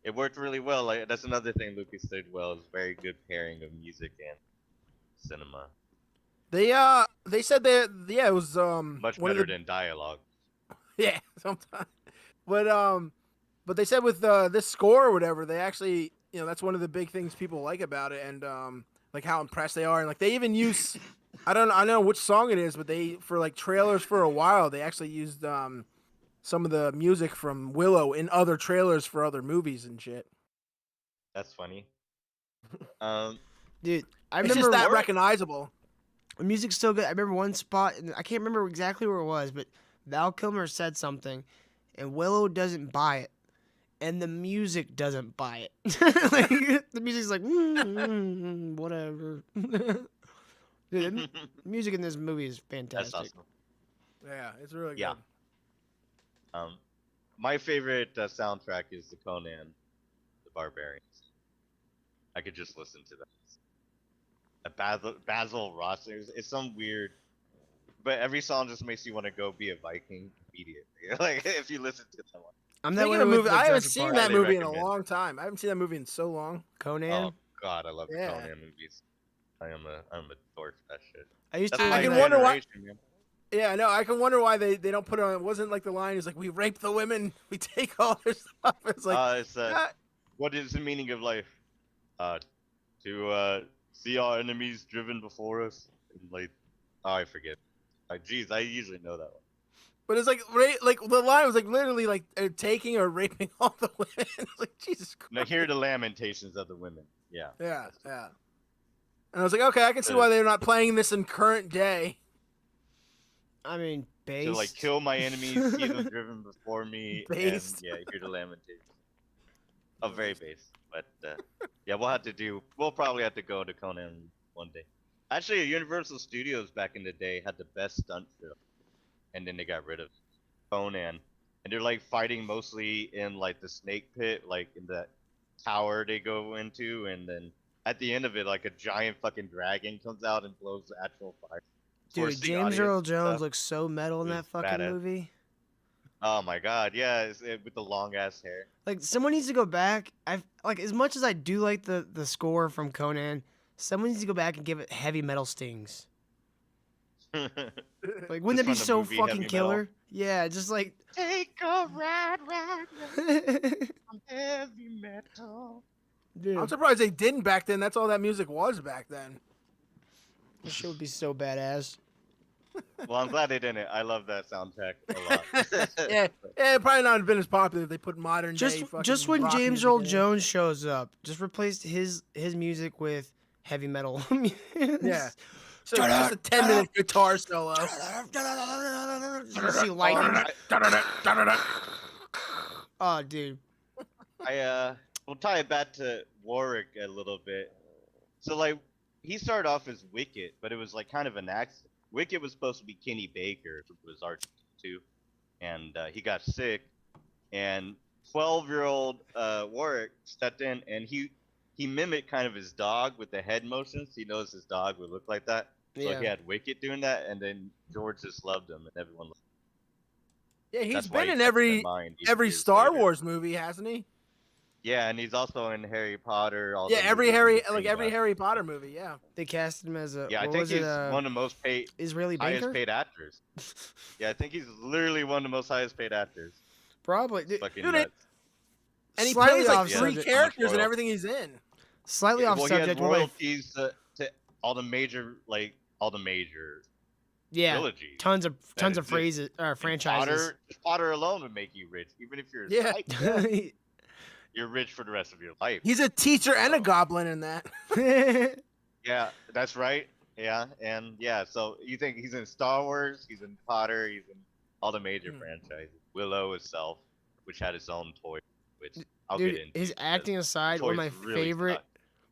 Speaker 5: it worked really well. Like that's another thing Lucas did well. Is very good pairing of music and cinema.
Speaker 6: They said that it was
Speaker 5: Much
Speaker 6: one of
Speaker 5: better
Speaker 6: the-
Speaker 5: than dialogue.
Speaker 6: Yeah, sometimes. But they said with this score or whatever, they actually, that's one of the big things people like about it, and like how impressed they are, and like they even use, I don't know which song it is, but they for like trailers for a while they actually used some of the music from Willow in other trailers for other movies and shit.
Speaker 5: That's funny.
Speaker 4: Dude, I
Speaker 6: It's
Speaker 4: remember
Speaker 6: just that
Speaker 5: Warwick-
Speaker 6: recognizable.
Speaker 4: the music's so good. I remember one spot, and I can't remember exactly where it was, but Val Kilmer said something, and Willow doesn't buy it, and the music doesn't buy it. Like, the music's like, whatever. Dude, the music in this movie is
Speaker 5: That's
Speaker 4: fantastic.
Speaker 5: awesome.
Speaker 6: Yeah, it's really
Speaker 5: Yeah.
Speaker 6: good.
Speaker 5: My favorite soundtrack is the Conan, the Barbarians. I could just listen to that. Basil Ross. It's some weird, but every song just makes you want to go be a Viking immediately. Like if you listen to that one.
Speaker 4: I'm that
Speaker 6: Speaking
Speaker 4: way
Speaker 6: of
Speaker 4: with
Speaker 6: movie,
Speaker 4: the
Speaker 6: I haven't
Speaker 4: Jurassic
Speaker 6: seen
Speaker 4: Park.
Speaker 6: that
Speaker 5: Highly
Speaker 6: movie in a
Speaker 5: recommend.
Speaker 6: long time. I haven't seen that movie in so long.
Speaker 4: Conan.
Speaker 5: Oh God, I love the
Speaker 6: Yeah.
Speaker 5: Conan movies. I'm a dork for that shit.
Speaker 4: I used
Speaker 5: That's
Speaker 4: to.
Speaker 5: my
Speaker 6: I can wonder why-
Speaker 5: generation, man.
Speaker 6: Yeah, I know. I can wonder why they don't put it on. It wasn't like the line is like, we rape the women, we take all their stuff. It's like,
Speaker 5: It's
Speaker 6: ah,
Speaker 5: what is the meaning of life? To see our enemies driven before us. And like, I forget. Jeez, I usually know that one.
Speaker 6: but it's like, like the line was like literally like taking or raping all the women. It's like, Jesus Christ.
Speaker 5: Now hear the lamentations of the women. Yeah.
Speaker 6: Yeah. And I was like, okay, I can see why they're not playing this in current day.
Speaker 4: I mean, based.
Speaker 5: To like kill my enemies, see them driven before me,
Speaker 6: Based.
Speaker 5: and yeah, hear the lamentations. Oh, very base. But yeah, we'll probably have to go to Conan one day. Actually, Universal Studios back in the day had the best stunt film, and then they got rid of Conan. And they're like fighting mostly in like the snake pit, like in that tower they go into, and then at the end of it, like a giant fucking dragon comes out and blows the actual fire.
Speaker 4: Dude,
Speaker 5: Force the
Speaker 4: James
Speaker 5: audience
Speaker 4: Earl
Speaker 5: and
Speaker 4: Jones
Speaker 5: stuff.
Speaker 4: looks so metal in
Speaker 5: It
Speaker 4: that
Speaker 5: was
Speaker 4: fucking
Speaker 5: badass.
Speaker 4: movie.
Speaker 5: Oh my god, yeah, with the long ass hair.
Speaker 4: Like, someone needs to go back. I've like, as much as I do like the score from Conan, someone needs to go back and give it heavy metal stings. Like, wouldn't that be
Speaker 5: from the
Speaker 4: so
Speaker 5: movie
Speaker 4: fucking
Speaker 5: Heavy
Speaker 4: killer?
Speaker 5: Metal?
Speaker 4: Yeah, just like.
Speaker 5: Take a ride on heavy metal.
Speaker 4: Dude,
Speaker 6: I'm surprised they didn't back then. That's all that music was back then.
Speaker 4: this shit would be so badass.
Speaker 5: Well, I'm glad they didn't. I love that soundtrack a lot.
Speaker 6: Yeah, it probably not have been as popular if they put modern
Speaker 4: Just
Speaker 6: day fucking
Speaker 4: just when
Speaker 6: rock
Speaker 4: James
Speaker 6: music
Speaker 4: Earl
Speaker 6: in it.
Speaker 4: Jones shows up, just replace his music with heavy metal.
Speaker 6: Yeah. So just a 10-minute guitar solo.
Speaker 4: You see lightning. Oh, dude.
Speaker 5: We'll tie it back to Warwick a little bit. So like, he started off as Wicket, but it was like kind of an accident. Wicket was supposed to be Kenny Baker, who was R2, and he got sick, and 12-year-old Warwick stepped in, and he mimicked kind of his dog with the head motions. He knows his dog would look like that. So
Speaker 4: Yeah.
Speaker 5: he had Wicket doing that, and then George just loved him, and everyone loved him.
Speaker 6: Yeah, he's
Speaker 5: That's why
Speaker 6: been
Speaker 5: he
Speaker 6: in
Speaker 5: kept him
Speaker 6: every
Speaker 5: mind
Speaker 6: every
Speaker 5: years
Speaker 6: Star
Speaker 5: later.
Speaker 6: Wars movie, hasn't he?
Speaker 5: Yeah, and he's also in Harry Potter. All
Speaker 6: Yeah,
Speaker 5: the
Speaker 6: every
Speaker 5: movies
Speaker 6: Harry
Speaker 5: and things
Speaker 6: every
Speaker 5: like that.
Speaker 6: Harry Potter movie. Yeah.
Speaker 4: They cast him as a.
Speaker 5: Yeah, I
Speaker 4: what
Speaker 5: think
Speaker 4: was
Speaker 5: he's
Speaker 4: it,
Speaker 5: one of the most
Speaker 4: Israeli
Speaker 5: highest
Speaker 4: Baker?
Speaker 5: paid actors. Yeah, I think he's literally one of the most highest paid actors.
Speaker 4: Probably. Dude,
Speaker 5: Fucking
Speaker 6: Dude, it-
Speaker 5: nuts.
Speaker 6: And he
Speaker 4: Slightly
Speaker 6: plays like
Speaker 4: off
Speaker 6: three
Speaker 4: subject.
Speaker 6: characters in
Speaker 5: Royal.
Speaker 6: everything he's in.
Speaker 4: Slightly off
Speaker 5: Well,
Speaker 4: subject.
Speaker 5: he has
Speaker 4: one of my
Speaker 5: royalties to all the major
Speaker 4: Yeah,
Speaker 5: trilogies.
Speaker 4: tons of
Speaker 5: exist.
Speaker 4: phrases or franchises.
Speaker 5: Potter alone would make you rich, even if you're a
Speaker 6: Yeah.
Speaker 5: psych, you're rich for the rest of your life.
Speaker 6: He's a teacher and a goblin in that.
Speaker 5: Yeah, that's right. Yeah, and yeah, so you think he's in Star Wars, he's in Potter, he's in all the major franchises. Willow itself, which had its own toy, which I'll
Speaker 4: Dude,
Speaker 5: get into.
Speaker 4: his acting aside, one of my
Speaker 5: toys really
Speaker 4: favorite
Speaker 5: suck.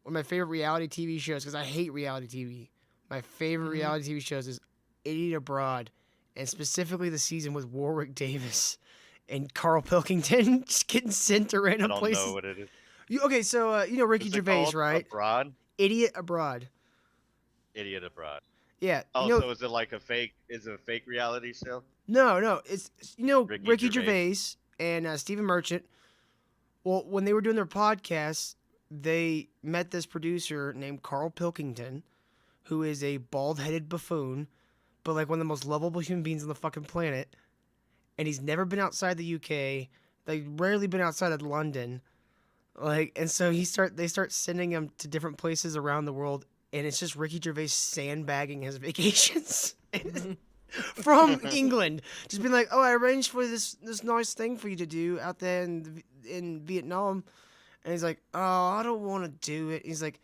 Speaker 4: one of my favorite reality TV shows, because I hate reality TV. My favorite reality TV shows is Idiot Abroad, and specifically the season with Warwick Davis and Carl Pilkington just getting sent to
Speaker 5: I
Speaker 4: random
Speaker 5: don't
Speaker 4: places.
Speaker 5: know what it is.
Speaker 4: Okay, so you know Ricky
Speaker 5: Is it
Speaker 4: Gervais,
Speaker 5: called
Speaker 4: right?
Speaker 5: Abroad?
Speaker 4: Idiot Abroad.
Speaker 5: Idiot Abroad.
Speaker 4: Yeah.
Speaker 5: Oh,
Speaker 4: you know,
Speaker 5: so is it like a fake? Is it a fake reality show?
Speaker 4: no, it's Ricky
Speaker 5: Ricky
Speaker 4: Gervais and Stephen Merchant. Well, when they were doing their podcast, they met this producer named Carl Pilkington, who is a bald-headed buffoon, but like one of the most lovable human beings on the fucking planet. And he's never been outside the UK. Like rarely been outside of London. Like, and so they start sending him to different places around the world, and it's just Ricky Gervais sandbagging his vacations from England. Just being like, oh, I arranged for this nice thing for you to do out there in Vietnam. And he's like, oh, I don't want to do it. He's like,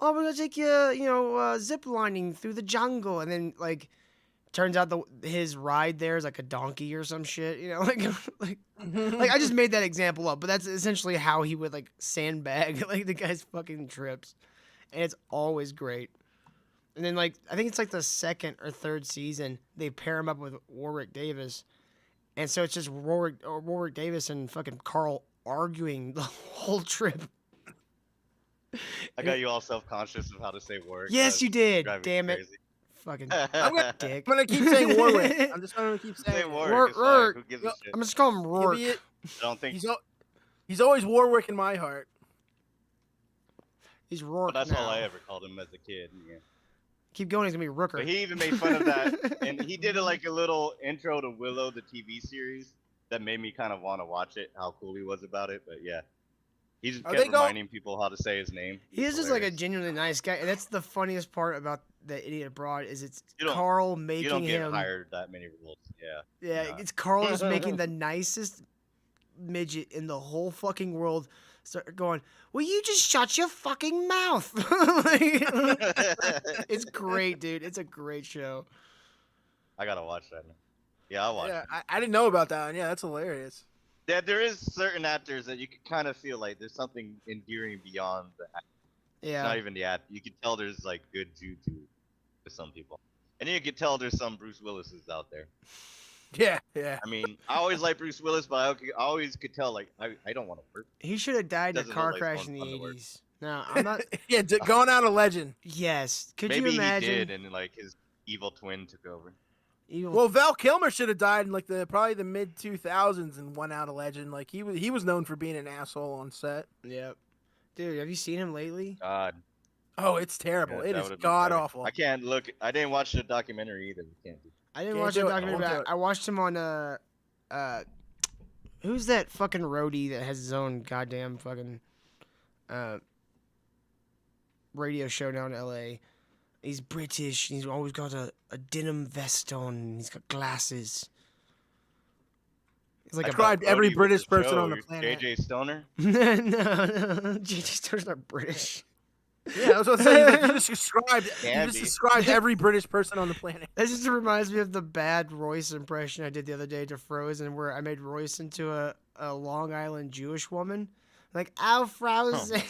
Speaker 4: oh, we're going to take you, zip lining through the jungle. And then, like, turns out his ride there is like a donkey or some shit, like I just made that example up, but that's essentially how he would like sandbag like the guy's fucking trips, and it's always great. And then like I think it's like the second or third season they pair him up with Warwick Davis, and so it's just Warwick Davis and fucking Carl arguing the whole trip.
Speaker 5: I got you all self-conscious of how to say words.
Speaker 4: Yes, you did.
Speaker 5: Driving
Speaker 4: Damn it.
Speaker 5: crazy.
Speaker 4: Fucking
Speaker 6: I'm
Speaker 4: dick.
Speaker 6: gonna keep saying Warwick. I'm just gonna keep saying
Speaker 5: Say
Speaker 6: it.
Speaker 5: Warwick. It's fine.
Speaker 4: Rourke.
Speaker 5: Who gives a shit?
Speaker 4: I'm just calling him Rourke.
Speaker 6: Idiot.
Speaker 5: I don't think.
Speaker 6: He's always Warwick in my heart.
Speaker 4: He's Rourke
Speaker 5: That's
Speaker 4: now.
Speaker 5: all I ever called him as a kid. Yeah.
Speaker 4: Keep going, he's gonna be Rooker.
Speaker 5: But he even made fun of that, and he did like a little intro to Willow, the TV series, that made me kind of want to watch it. How cool he was about it, but yeah, he just kept reminding people how to say his name.
Speaker 4: He is just like a genuinely nice guy, and that's the funniest part about the Idiot Abroad is it's Carl making him.
Speaker 5: You don't get hired that many roles. Yeah.
Speaker 4: Yeah, it's Carl just making the nicest midget in the whole fucking world start going, will you just shut your fucking mouth? It's great, dude. It's a great show.
Speaker 5: I gotta watch that. Yeah, I'll watch it.
Speaker 6: I didn't know about that one. Yeah, that's hilarious.
Speaker 5: Yeah, there is certain actors that you can kind of feel like there's something endearing beyond the act.
Speaker 4: Yeah.
Speaker 5: Not even the act. You can tell there's like good juju to some people. And you can tell there's some Bruce Willises out there.
Speaker 6: Yeah.
Speaker 5: I mean, I always like Bruce Willis, but I always could tell, like, I don't want to work.
Speaker 4: He should have died in a
Speaker 5: Doesn't
Speaker 4: car
Speaker 5: look like
Speaker 4: crash in the
Speaker 5: fun to work.
Speaker 4: 80s. No, I'm not.
Speaker 6: Yeah, going out a legend.
Speaker 4: Yes. Could
Speaker 5: Maybe
Speaker 4: you imagine?
Speaker 5: he did, and like his evil twin took over.
Speaker 6: Well, Val Kilmer should have died in like probably the mid 2000s and went out a legend. Like he was known for being an asshole on set.
Speaker 4: Yep. Dude, have you seen him lately?
Speaker 5: God.
Speaker 6: Oh, it's terrible.
Speaker 5: Yeah,
Speaker 6: it
Speaker 5: that
Speaker 6: is
Speaker 5: would've been
Speaker 6: god
Speaker 5: better.
Speaker 6: awful.
Speaker 5: I can't look. I didn't watch the documentary either. We can't do.
Speaker 4: I didn't
Speaker 6: Can't
Speaker 4: watch the
Speaker 6: do it.
Speaker 4: documentary,
Speaker 6: Won't do
Speaker 4: but
Speaker 6: it.
Speaker 4: I watched him on who's that fucking roadie that has his own goddamn fucking radio show down in LA. He's British, and he's always got a denim vest on, and he's got glasses. He's like
Speaker 6: I described every
Speaker 5: Brody
Speaker 6: British
Speaker 5: with the
Speaker 6: person
Speaker 5: show,
Speaker 6: on the planet.
Speaker 5: JJ Stoner.
Speaker 4: no, J.J. Stoner's not British.
Speaker 6: Yeah, I was about to say you just
Speaker 5: Andy.
Speaker 6: described every British person on the planet.
Speaker 4: That just reminds me of the bad Royce impression I did the other day to Frozen, where I made Royce into a Long Island Jewish woman. Like, oh, Frozen.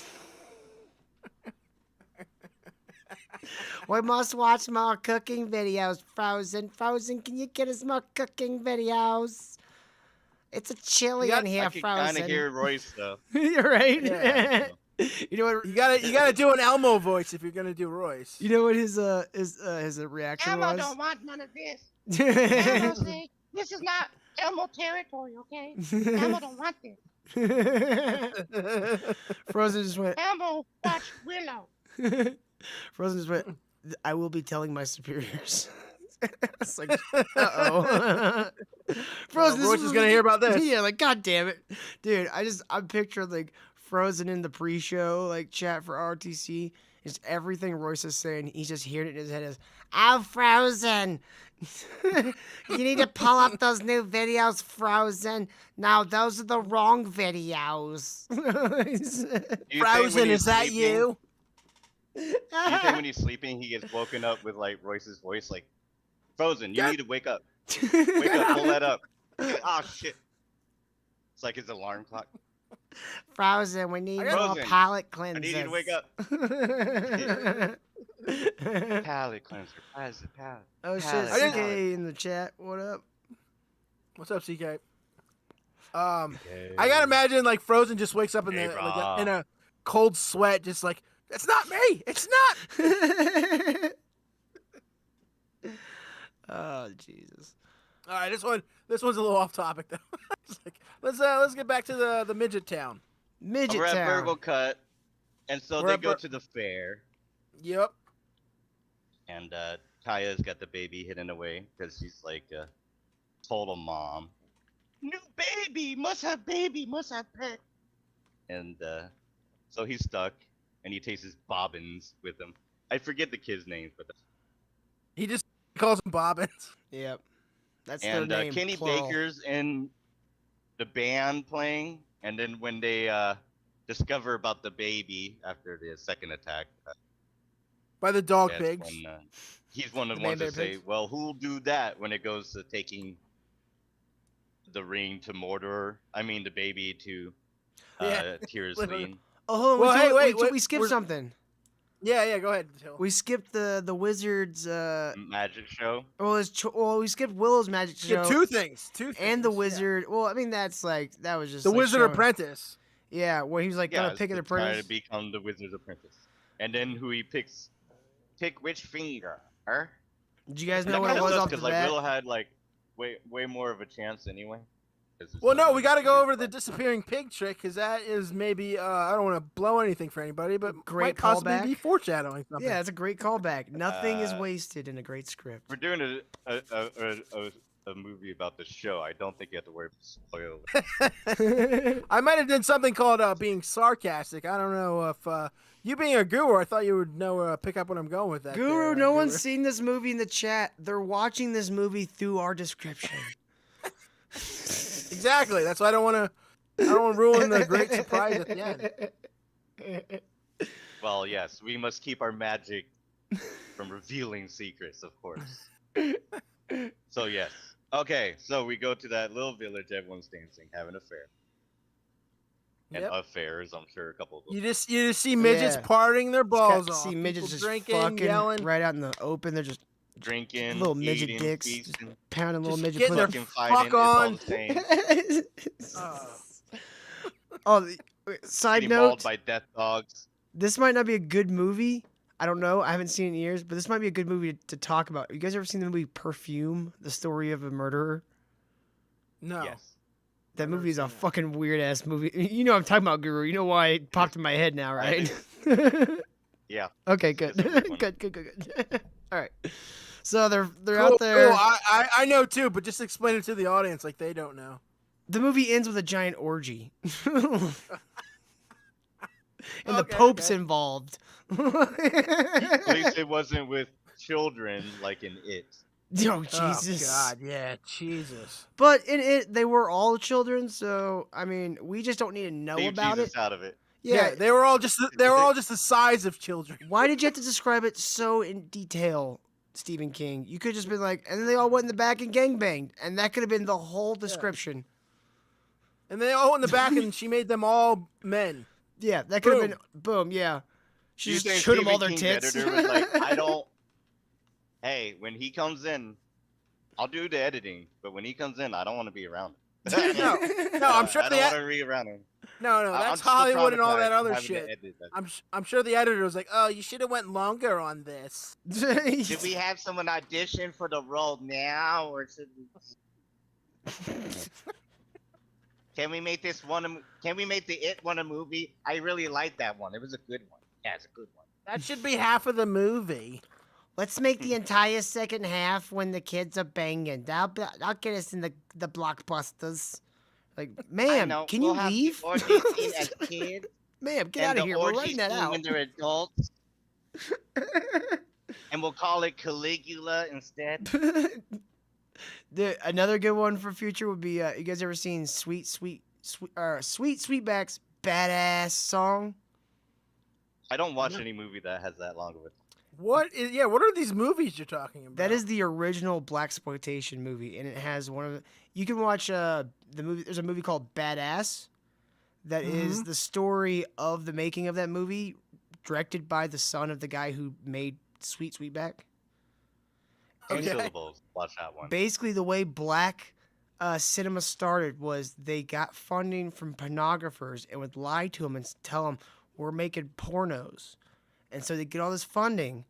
Speaker 4: We must watch more cooking videos, Frozen. Frozen, can you get us more cooking videos? It's a chilly in here,
Speaker 5: I can
Speaker 4: Frozen.
Speaker 5: kind of hear Royce though.
Speaker 4: You're right.
Speaker 6: Yeah.
Speaker 4: You know what?
Speaker 6: You gotta do an Elmo voice if you're gonna do Royce.
Speaker 4: You know what his reaction
Speaker 2: Elmo
Speaker 4: was?
Speaker 2: don't want none of this. Elmo say, this is not Elmo territory, okay? Elmo don't want this.
Speaker 4: Frozen just went.
Speaker 2: Elmo watch Willow.
Speaker 4: Frozen just went. I will be telling my superiors. It's like, uh-oh. Frozen,
Speaker 6: Royce is gonna hear about this.
Speaker 4: Yeah, like, god damn it, dude. I'm picturing like Frozen in the pre-show like chat for RTC, Just everything Royce is saying, he's just hearing it in his head as, "I'm frozen. You need to pull up those new videos, Frozen. No, those are the wrong videos."
Speaker 5: Do you think when
Speaker 6: Frozen,
Speaker 5: he's
Speaker 6: is that
Speaker 5: sleeping-
Speaker 6: you?
Speaker 5: Do you think when he's sleeping, he gets woken up with like Royce's voice, like, "Frozen, you need to wake up. Wake up, pull that up." Oh shit! It's like his alarm clock.
Speaker 4: Frozen, we need more
Speaker 5: Frozen,
Speaker 4: palate
Speaker 5: I
Speaker 4: cleansers.
Speaker 5: need you to wake up. Palate cleanser. Palate.
Speaker 4: Oh shit,
Speaker 5: Palate.
Speaker 4: CK in the chat. What up?
Speaker 6: What's up, CK? I gotta imagine like Frozen just wakes up in
Speaker 5: Hey,
Speaker 6: the
Speaker 5: brah.
Speaker 6: in a cold sweat, just like, it's not me. It's not.
Speaker 4: Oh Jesus.
Speaker 6: All right, this one's a little off topic though. It's like, let's get back to the midget town.
Speaker 4: Midget
Speaker 5: We're at
Speaker 4: Town.
Speaker 5: Burgle Cut, and so
Speaker 6: We're
Speaker 5: they
Speaker 6: at
Speaker 5: go
Speaker 6: Bur-
Speaker 5: to the fair,
Speaker 6: Yep.
Speaker 5: and Kaya's got the baby hidden away because she's like a total mom. New baby, must have pet. And so he's stuck, and he takes his bobbins with him. I forget the kid's name, but
Speaker 6: He just calls them bobbins.
Speaker 4: Yep. That's
Speaker 5: and
Speaker 4: their name.
Speaker 5: Kenny
Speaker 4: plural.
Speaker 5: Baker's in the band playing, and then when they discover about the baby after the second attack,
Speaker 6: By the dog
Speaker 5: that's
Speaker 6: pigs.
Speaker 5: when, he's one of
Speaker 4: The
Speaker 5: the ones
Speaker 4: man
Speaker 5: that
Speaker 4: bear
Speaker 5: say,
Speaker 4: pigs?
Speaker 5: "Well, who'll do that when it goes to taking the ring to Mordor? I mean, the baby to
Speaker 6: Yeah,
Speaker 5: Tears
Speaker 6: literally.
Speaker 5: Lean."
Speaker 4: Oh,
Speaker 6: Well, hey, wait,
Speaker 4: we
Speaker 6: wait,
Speaker 4: skipped
Speaker 6: we're-
Speaker 4: something.
Speaker 6: Yeah, go ahead. Till.
Speaker 4: We skipped the wizards.
Speaker 5: Magic show.
Speaker 4: We skipped Willow's magic show.
Speaker 6: Yeah, two things.
Speaker 4: and the
Speaker 6: yeah.
Speaker 4: wizard. Well, I mean that's like that was just
Speaker 6: The
Speaker 4: like,
Speaker 6: Wizard
Speaker 4: showing-
Speaker 6: Apprentice.
Speaker 4: Yeah, where he was like
Speaker 5: Yeah,
Speaker 4: gonna pick an
Speaker 5: to try
Speaker 4: apprentice.
Speaker 5: to become the wizard's apprentice, and then who he picks? Pick which finger? Her?
Speaker 4: Did you guys know
Speaker 5: That
Speaker 4: what it
Speaker 5: kinda
Speaker 4: was
Speaker 5: sucks
Speaker 4: off the
Speaker 5: 'cause, like
Speaker 4: bat?
Speaker 5: Willow had like way more of a chance anyway. 'Cause it's
Speaker 6: Well, no,
Speaker 5: so
Speaker 6: we got to
Speaker 5: many
Speaker 6: go
Speaker 5: weird
Speaker 6: over the
Speaker 5: parts.
Speaker 6: disappearing pig trick because that is maybe I don't want to blow anything for anybody, but
Speaker 4: Great
Speaker 6: might possibly
Speaker 4: callback.
Speaker 6: be foreshadowing something.
Speaker 4: Yeah, it's a great callback. Nothing is
Speaker 5: Uh,
Speaker 4: wasted in a great script.
Speaker 5: We're doing a movie about the show. I don't think you have to worry about spoilers.
Speaker 6: I might have done something called being sarcastic. I don't know if you being a guru, I thought you would know pick up what I'm going with that.
Speaker 4: Guru,
Speaker 6: there,
Speaker 4: no
Speaker 6: Guru.
Speaker 4: one's seen this movie in the chat. They're watching this movie through our description.
Speaker 6: Exactly. That's why I don't want to ruin the great surprise at the end.
Speaker 5: Well, yes, we must keep our magic from revealing secrets, of course. So yes. Okay, so we go to that little village. Everyone's dancing, having a fair. And
Speaker 6: Yep.
Speaker 5: affairs, I'm sure a couple of them.
Speaker 6: You just see midgets
Speaker 4: Yeah.
Speaker 6: partying their balls off.
Speaker 4: See midgets
Speaker 6: People
Speaker 4: just
Speaker 6: drinking,
Speaker 4: fucking
Speaker 6: yelling.
Speaker 4: right out in the open. They're just
Speaker 5: Drinking,
Speaker 4: little midget
Speaker 5: eating,
Speaker 4: dicks, just
Speaker 5: feasting,
Speaker 4: pounding little
Speaker 6: Just
Speaker 4: midget
Speaker 6: getting their
Speaker 4: pussy.
Speaker 5: fucking fighting. It's all
Speaker 6: on.
Speaker 5: the same.
Speaker 6: Uh,
Speaker 4: Side
Speaker 5: Getting mauled
Speaker 4: note:
Speaker 5: by death dogs.
Speaker 4: this might not be a good movie. I don't know. I haven't seen it in years, but this might be a good movie to talk about. You guys ever seen the movie Perfume? The story of a murderer.
Speaker 6: no.
Speaker 5: Yes.
Speaker 4: That
Speaker 6: Never
Speaker 4: movie is a
Speaker 6: seen it.
Speaker 4: fucking weird ass movie. You know what I'm talking about, Guru. You know why it popped in my head now,
Speaker 5: I
Speaker 4: right?
Speaker 5: Yeah.
Speaker 4: Okay, good.
Speaker 5: It's a weird one.
Speaker 4: good. All right. So they're
Speaker 6: Cool,
Speaker 4: out there.
Speaker 6: cool. I know too, but just explain it to the audience like they don't know.
Speaker 4: The movie ends with a giant orgy. And the
Speaker 6: Okay,
Speaker 4: Pope's
Speaker 6: okay.
Speaker 4: involved.
Speaker 5: At least it wasn't with children like in It.
Speaker 4: Oh, Jesus.
Speaker 6: Oh God, yeah, Jesus.
Speaker 4: But in it, they were all children, so, I mean, we just don't need to know
Speaker 5: Leave
Speaker 4: about
Speaker 5: Jesus
Speaker 4: it.
Speaker 5: out of it.
Speaker 6: Yeah, they were all just the size of children.
Speaker 4: Why did you have to describe it so in detail, Stephen King? You could have just been like, and then they all went in the back and gangbanged, and that could have been the whole description.
Speaker 6: And they all in the back, and she made them all men.
Speaker 4: Yeah, that could have
Speaker 6: Boom.
Speaker 4: been, boom, yeah. She
Speaker 5: You
Speaker 4: just
Speaker 5: think
Speaker 4: showed them all
Speaker 5: Stephen
Speaker 4: their
Speaker 5: King's
Speaker 4: tits.
Speaker 5: editor was like, I don't. Hey, when he comes in, I'll do the editing, but when he comes in, I don't want to be around him.
Speaker 6: No, I'm sure
Speaker 5: I
Speaker 6: the
Speaker 5: don't want to be around him.
Speaker 6: no,
Speaker 5: I'm
Speaker 6: that's
Speaker 5: still
Speaker 6: Hollywood and all
Speaker 5: traumatized
Speaker 6: that
Speaker 5: from
Speaker 6: other
Speaker 5: having to
Speaker 6: shit.
Speaker 5: edit that.
Speaker 6: I'm sure the editor was like, oh, you should have went longer on this.
Speaker 5: Should we have someone audition for the role now, or should we? Can we make this one? Can we make the It one a movie? I really like that one. It was a good one. Yeah, it's a good one.
Speaker 6: That should be half of the movie.
Speaker 4: Let's make the entire second half when the kids are banging. I'll get us in the blockbusters. Like, ma'am, can you leave?
Speaker 5: Auditioning as kids
Speaker 4: Ma'am, get
Speaker 5: and
Speaker 4: out of
Speaker 5: the
Speaker 4: here. We're
Speaker 5: orgy
Speaker 4: writing that
Speaker 5: scene
Speaker 4: out.
Speaker 5: when they're adults. And we'll call it Caligula instead.
Speaker 4: Another good one for future would be you guys ever seen Sweetback's Badass Song?
Speaker 5: I don't watch any movie that has that long of a.
Speaker 6: What are these movies you're talking about?
Speaker 4: That is the original blaxploitation movie, and it has one of the. You can watch the movie. There's a movie called Badass, that is the story of the making of that movie, directed by the son of the guy who made Sweetback.
Speaker 5: Two syllables. Watch that one.
Speaker 4: Basically, the way black cinema started was they got funding from pornographers and would lie to them and tell them, we're making pornos. And so they get all this funding,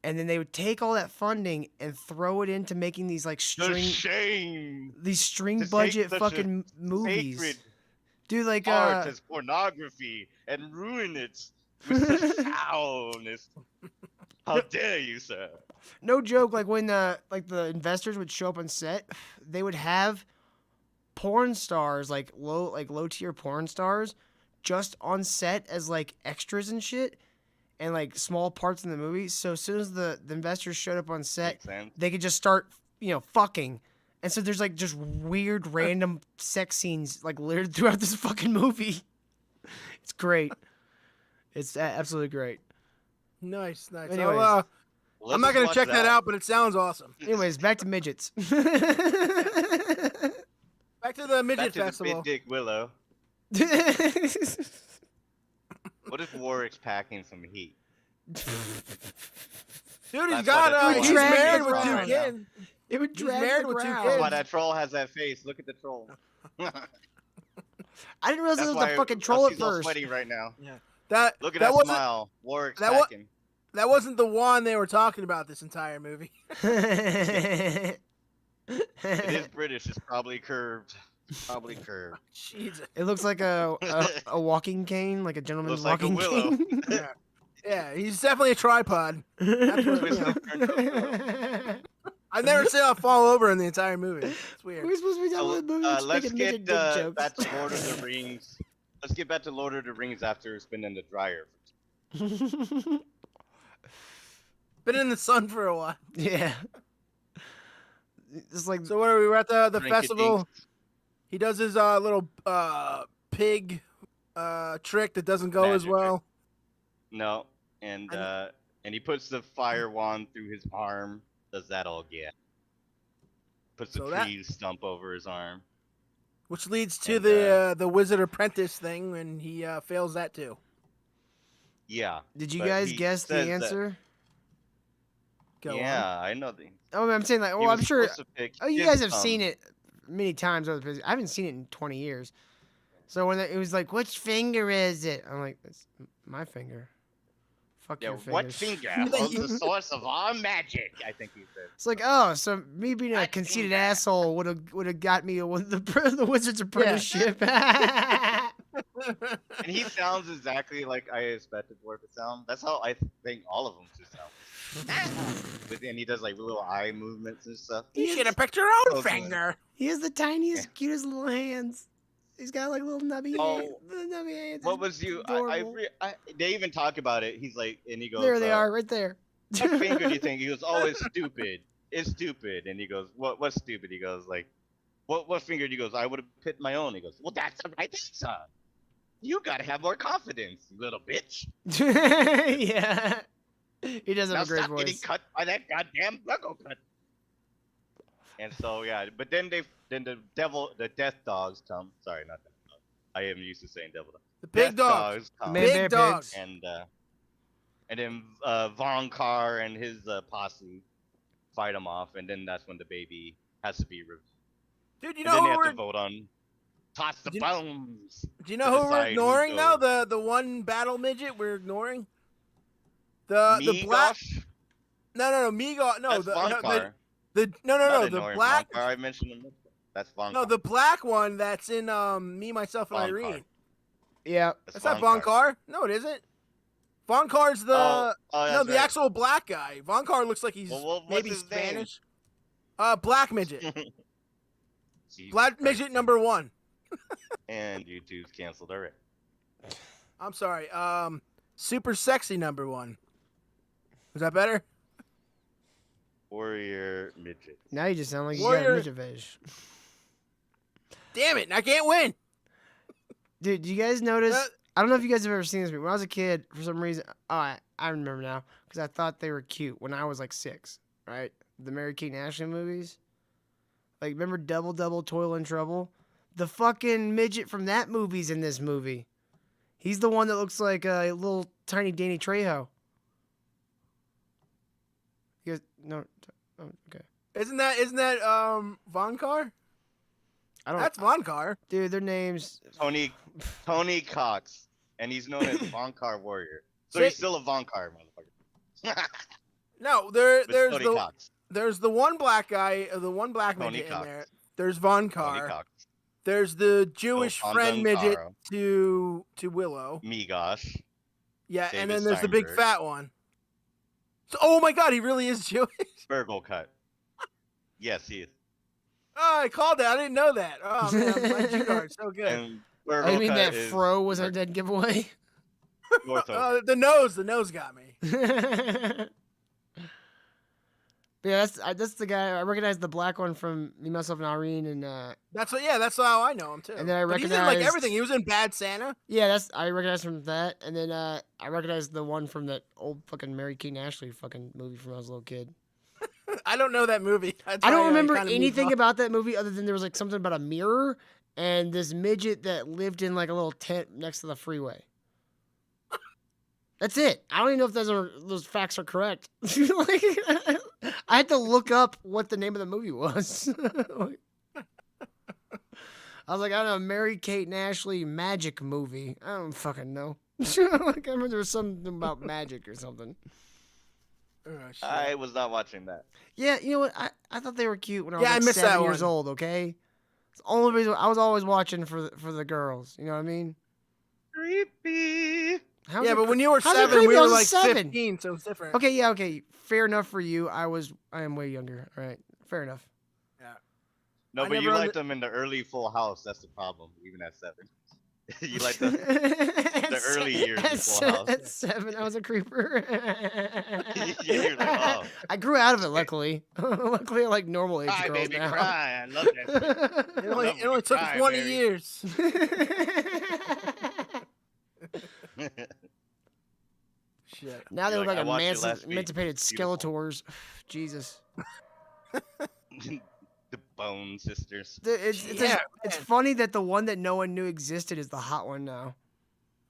Speaker 4: and then they would take all that funding and throw it into making these like these string budget fucking movies.
Speaker 5: Sacred
Speaker 4: Dude, like
Speaker 5: art as pornography and ruin it with such foulness. How dare you, sir?
Speaker 4: No joke, like when the investors would show up on set, they would have porn stars, like low tier porn stars, just on set as like extras and shit, and like small parts in the movie. So as soon as the investors showed up on set, they could just start, fucking. And so there's like just weird random sex scenes like littered throughout this fucking movie. It's great. It's absolutely great.
Speaker 6: Nice.
Speaker 4: Anyways.
Speaker 6: I'm not gonna check that out, but it sounds awesome.
Speaker 4: Anyways, back to midgets.
Speaker 6: Back to the midget festival.
Speaker 5: The big dick Willow. What if Warwick's packing some heat?
Speaker 6: Dude,
Speaker 5: he's
Speaker 6: married with two
Speaker 5: right
Speaker 6: kids.
Speaker 4: It would
Speaker 6: He's
Speaker 4: drag
Speaker 6: married
Speaker 4: the
Speaker 6: with two
Speaker 4: ground.
Speaker 6: kids.
Speaker 5: That's why that troll has that face. Look at the troll.
Speaker 4: I didn't realize
Speaker 5: That's
Speaker 4: it was the fucking troll at
Speaker 5: she's all
Speaker 4: first.
Speaker 5: sweaty right now.
Speaker 6: Look
Speaker 5: Look at that smile. Warwick's packing.
Speaker 6: That wasn't the one they were talking about this entire movie.
Speaker 5: It is British. It's probably curved.
Speaker 6: Jesus.
Speaker 4: It looks like a walking cane, like a gentleman's
Speaker 5: Looks like a
Speaker 4: walking
Speaker 5: willow.
Speaker 4: cane.
Speaker 6: Yeah, he's definitely a tripod. That's what,
Speaker 5: Twisted turned to a willow.
Speaker 6: I've never seen him fall over in the entire movie. It's weird.
Speaker 4: We're supposed to be talking about the movie. Just
Speaker 5: Let's
Speaker 4: making
Speaker 5: get
Speaker 4: midget dick jokes.
Speaker 5: back to Lord of the Rings. Let's get back to Lord of the Rings after it's been in the dryer.
Speaker 6: Been in the sun for a while.
Speaker 4: Yeah. It's like
Speaker 6: So what are we? We're at the
Speaker 5: Drink it,
Speaker 6: festival.
Speaker 5: dinks.
Speaker 6: He does his little pig trick that doesn't go as
Speaker 5: Magic
Speaker 6: well.
Speaker 5: No, and he puts the fire wand through his arm. Does that all get? Puts the
Speaker 6: So that-
Speaker 5: tree stump over his arm.
Speaker 6: Which leads to
Speaker 5: And,
Speaker 6: the wizard apprentice thing, and he fails that too.
Speaker 5: Yeah.
Speaker 4: did you
Speaker 5: but
Speaker 4: guys
Speaker 5: he
Speaker 4: guess the
Speaker 5: says that-
Speaker 4: answer?
Speaker 6: Go
Speaker 5: yeah, I know.
Speaker 4: Oh, I'm saying like,
Speaker 5: He
Speaker 4: well, I'm
Speaker 5: was
Speaker 4: sure.
Speaker 5: supposed to pick
Speaker 4: Oh, you
Speaker 5: his
Speaker 4: guys have
Speaker 5: thumb.
Speaker 4: seen it many times. I haven't seen it in 20 years. So when it was like, which finger is it? I'm like, it's my finger. Fuck
Speaker 5: Yeah,
Speaker 4: your fingers.
Speaker 5: what finger holds the source of all magic? I think he said.
Speaker 4: It's like, oh, so me being a
Speaker 5: What
Speaker 4: conceited
Speaker 5: finger? asshole
Speaker 4: asshole would have got me the wizard's apprenticeship.
Speaker 5: And he sounds exactly like I expected Warwick to sound. That's how I think all of them should sound. And he does like little eye movements and stuff.
Speaker 6: You should have picked your own
Speaker 5: Okay.
Speaker 6: finger.
Speaker 4: He has the tiniest, cutest little hands. He's got like little nubby
Speaker 5: Oh,
Speaker 4: hands. Little nubby hands.
Speaker 5: What was you?
Speaker 4: Adorable.
Speaker 5: They even talk about it. He's like, and he goes,
Speaker 4: There they are, right there.
Speaker 5: What finger do you think? He goes, oh, it's stupid. It's stupid. And he goes, what's stupid? He goes, like, what finger? He goes, I would have picked my own. He goes, well, that's the right answer. You gotta have more confidence, you little bitch.
Speaker 4: Yeah. He does have
Speaker 5: Now
Speaker 4: a great
Speaker 5: stop getting
Speaker 4: voice.
Speaker 5: cut by that goddamn Lego cut. And so yeah, but then the death dogs come. Sorry, not death dogs. I am used to saying devil dogs.
Speaker 6: The big
Speaker 5: Death
Speaker 6: dogs.
Speaker 5: come.
Speaker 4: Man,
Speaker 6: Big
Speaker 4: bear
Speaker 6: dogs.
Speaker 4: pigs.
Speaker 5: And then Von Carr and his posse fight him off, and then that's when the baby has to be revealed.
Speaker 6: Dude, you
Speaker 5: And then
Speaker 6: know
Speaker 5: they
Speaker 6: who
Speaker 5: have
Speaker 6: we're
Speaker 5: to vote on toss the
Speaker 6: Do-
Speaker 5: bones.
Speaker 6: do you know who we're
Speaker 5: decide who
Speaker 6: ignoring though?
Speaker 5: goes.
Speaker 6: The one battle midget we're ignoring. The black.
Speaker 5: Megosh?
Speaker 6: No, Migo. No,
Speaker 5: That's Von Carr.
Speaker 6: no,
Speaker 5: Not
Speaker 6: the
Speaker 5: ignoring
Speaker 6: black.
Speaker 5: Von Carr, I mentioned him. That's Von
Speaker 6: No,
Speaker 5: Carr.
Speaker 6: the black one that's in Me, Myself, and
Speaker 5: Von
Speaker 6: Irene.
Speaker 5: Carr.
Speaker 4: Yeah.
Speaker 6: That's not Von Carr. No, it isn't. Von Carr's the
Speaker 5: Oh,
Speaker 6: no,
Speaker 5: that's
Speaker 6: the
Speaker 5: right.
Speaker 6: actual black guy. Von Carr looks like he's
Speaker 5: Well, what's
Speaker 6: maybe
Speaker 5: his name?
Speaker 6: Spanish. Black midget.
Speaker 5: Jesus
Speaker 6: Black
Speaker 5: Christ.
Speaker 6: midget number 1.
Speaker 5: And YouTube's canceled already.
Speaker 6: I'm sorry. Super sexy number 1. Is that better?
Speaker 5: Warrior midget.
Speaker 4: Now you just sound like you
Speaker 6: Warrior-
Speaker 4: got midget fish.
Speaker 6: Damn it! I can't win.
Speaker 4: Dude, do you guys notice?
Speaker 6: Uh,
Speaker 4: I don't know if you guys have ever seen this movie. When I was a kid, for some reason, I remember now because I thought they were cute when I was like 6. Right, the Mary Kate and Ashley movies. Like, remember Double Double Toil and Trouble? The fucking midget from that movie's in this movie. He's the one that looks like a little tiny Danny Trejo. You guys, no, oh, okay.
Speaker 6: Isn't that Von Carr?
Speaker 4: I don't.
Speaker 6: That's Von Carr.
Speaker 4: Dude, their names.
Speaker 5: Tony Cox, and he's known as Von Car Warrior. So
Speaker 6: See-
Speaker 5: he's still a Von Car motherfucker.
Speaker 6: No,
Speaker 5: But
Speaker 6: there's
Speaker 5: Tony
Speaker 6: the
Speaker 5: Cox.
Speaker 6: there's the one black guy, the one black
Speaker 5: Tony
Speaker 6: midget in
Speaker 5: Cox.
Speaker 6: there. There's Von
Speaker 5: Tony
Speaker 6: Carr.
Speaker 5: Cox.
Speaker 6: There's the Jewish
Speaker 5: Oh,
Speaker 6: friend
Speaker 5: Anton
Speaker 6: midget
Speaker 5: Caro.
Speaker 6: to Willow.
Speaker 5: Me gosh.
Speaker 6: Yeah, and
Speaker 5: David
Speaker 6: then there's the big
Speaker 5: Steinberg.
Speaker 6: fat one. So, oh my God, he really is Jewish.
Speaker 5: Burgle cut. Yes, he is.
Speaker 6: Oh, I called that. I didn't know that. Oh man, my Jew card so good.
Speaker 5: And
Speaker 4: Oh,
Speaker 5: Burgle
Speaker 4: you mean
Speaker 5: cut
Speaker 4: that
Speaker 5: is
Speaker 4: fro was a dead giveaway?
Speaker 5: ortho.
Speaker 6: The nose got me.
Speaker 4: But yeah, that's the guy. I recognize the black one from Me, Myself, and Irene, and
Speaker 6: That's how I know him too.
Speaker 4: And then I
Speaker 6: But he's in like
Speaker 4: recognized-
Speaker 6: everything. He was in Bad Santa.
Speaker 4: yeah, I recognize from that. And then I recognize the one from that old fucking Mary Kate and Ashley fucking movie from when I was a little kid.
Speaker 6: I don't know that movie. That's
Speaker 4: I
Speaker 6: why
Speaker 4: don't remember
Speaker 6: kinda moved
Speaker 4: anything
Speaker 6: on.
Speaker 4: about that movie other than there was like something about a mirror and this midget that lived in like a little tent next to the freeway. That's it. I don't even know if those facts are correct. Like, I had to look up what the name of the movie was. Like, I was like, I don't know, Mary Kate and Ashley magic movie. I don't fucking know. Like, I remember there was something about magic or something.
Speaker 6: Oh, shit.
Speaker 5: I was not watching that.
Speaker 4: Yeah, you know what? I thought they were cute when I was
Speaker 6: Yeah, I
Speaker 4: like
Speaker 6: missed
Speaker 4: 7
Speaker 6: that
Speaker 4: years
Speaker 6: one.
Speaker 4: old. Okay, it's the only reason I was always watching for the girls. You know what I mean?
Speaker 5: Creepy.
Speaker 4: How's
Speaker 6: Yeah,
Speaker 4: it
Speaker 6: but
Speaker 4: cre-
Speaker 6: when you were
Speaker 4: how's it
Speaker 6: 7,
Speaker 4: creepy?
Speaker 6: we
Speaker 4: I
Speaker 6: were
Speaker 4: was
Speaker 6: like
Speaker 4: 7.
Speaker 6: 15, so it's different.
Speaker 4: Okay, yeah, okay, fair enough for you. I am way younger. All right, fair enough.
Speaker 5: No,
Speaker 6: I
Speaker 5: but you
Speaker 6: never
Speaker 5: liked them in the early Full House. That's the problem. Even at 7, you like the
Speaker 4: the
Speaker 5: early years of Full House.
Speaker 4: At 7, I was a creeper.
Speaker 5: Yeah, you're like, oh.
Speaker 4: I grew out of it, luckily. Luckily, I like normal age
Speaker 5: Cry,
Speaker 4: girls
Speaker 5: baby,
Speaker 4: now.
Speaker 5: cry. I love that.
Speaker 6: It only,
Speaker 5: Love when
Speaker 6: it only
Speaker 5: you
Speaker 6: took
Speaker 5: cry,
Speaker 6: 20
Speaker 5: Mary.
Speaker 6: years. Shit.
Speaker 4: Now they
Speaker 5: You're
Speaker 4: look
Speaker 5: like,
Speaker 4: like
Speaker 5: "I watched it last week.
Speaker 4: emancipated
Speaker 5: Beautiful."
Speaker 4: Skeletors. Jesus.
Speaker 5: The Bone Sisters.
Speaker 4: It's funny that the one that no one knew existed is the hot one now.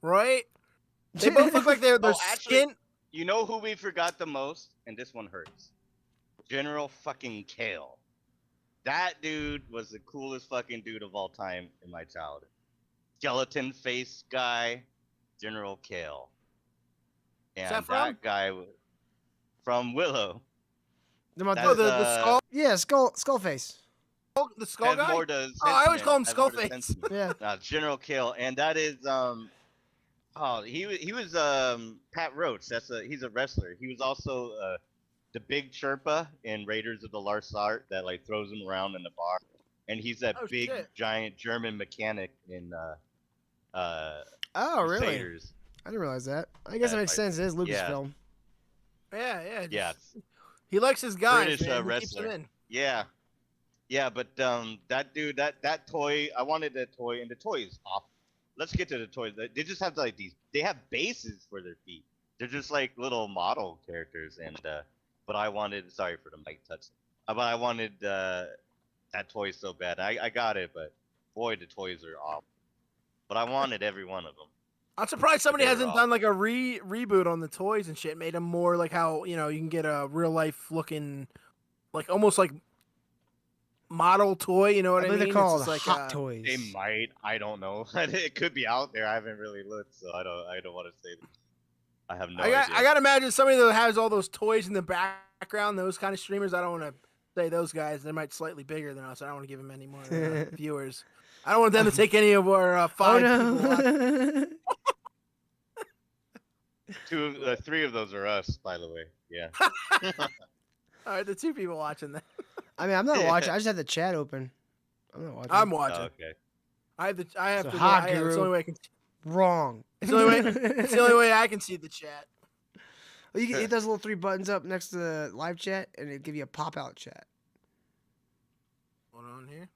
Speaker 6: Right? They both look like their
Speaker 5: Oh, actually-
Speaker 6: skin.
Speaker 5: You know who we forgot the most? And this one hurts. General fucking Kale. That dude was the coolest fucking dude of all time in my childhood. Skeleton face guy, General Kale. And
Speaker 6: that
Speaker 5: that
Speaker 6: from?
Speaker 5: guy was from Willow.
Speaker 4: The
Speaker 5: That's,
Speaker 6: Oh, the skull,
Speaker 4: yeah, skull face.
Speaker 6: the skull
Speaker 5: Has
Speaker 6: guy.
Speaker 5: more to
Speaker 6: Oh, I always call him
Speaker 5: sentiment, has more to
Speaker 6: Skullface.
Speaker 5: sentiment.
Speaker 4: Yeah.
Speaker 5: General Kale, and that is he was Pat Roach. He's a wrestler. He was also the big Sherpa in Raiders of the Lost Ark that like throws him around in the bar, and he's that
Speaker 6: Oh,
Speaker 5: big
Speaker 6: shit.
Speaker 5: giant German mechanic in
Speaker 4: Oh, really?
Speaker 5: Crusaders.
Speaker 4: I didn't realize that. I guess
Speaker 5: Yeah,
Speaker 4: it makes
Speaker 5: like-
Speaker 4: sense. It is Lucasfilm.
Speaker 6: Yeah.
Speaker 5: Yeah,
Speaker 6: He likes his guys.
Speaker 5: British,
Speaker 6: man. He keeps
Speaker 5: wrestler.
Speaker 6: them in.
Speaker 5: yeah, but that dude, that toy, I wanted that toy, and the toy is awful. Let's get to the toys. They just have like they have bases for their feet. They're just like little model characters, and but I wanted, sorry for the mic touch, but I wanted that toy so bad. I got it, but boy, the toys are awful. But I wanted every one of them.
Speaker 6: I'm surprised somebody
Speaker 5: They're
Speaker 6: hasn't
Speaker 5: off.
Speaker 6: done like a reboot on the toys and shit. Made them more like how you can get a real life looking, like almost like model toy. You know what
Speaker 4: I
Speaker 6: I
Speaker 4: believe
Speaker 6: mean?
Speaker 4: they're called
Speaker 6: It's just
Speaker 4: Hot Toys.
Speaker 5: They might, I don't know. It could be out there. I haven't really looked, so I don't want to say. I have no idea.
Speaker 6: I gotta imagine somebody that has all those toys in the background. Those kind of streamers. I don't want to say those guys. They might slightly bigger than us. I don't want to give them any more viewers. I don't want them to take any of our 5 people. Out.
Speaker 5: Oh, 3 of those are us, by the way. Yeah.
Speaker 6: All right, the 2 people watching that.
Speaker 4: I mean, I'm not watching. I just had the chat open. I'm not watching.
Speaker 6: I'm
Speaker 5: Oh,
Speaker 6: watching.
Speaker 5: okay.
Speaker 6: I have
Speaker 4: So
Speaker 6: to.
Speaker 4: hot
Speaker 6: It's the
Speaker 4: guru.
Speaker 6: only way I can.
Speaker 4: Wrong.
Speaker 6: It's the only way. It's the only way I can see the chat.
Speaker 4: Well, you can hit those little 3 buttons up next to the live chat, and it'll give you a pop-out chat.
Speaker 6: Hold on here.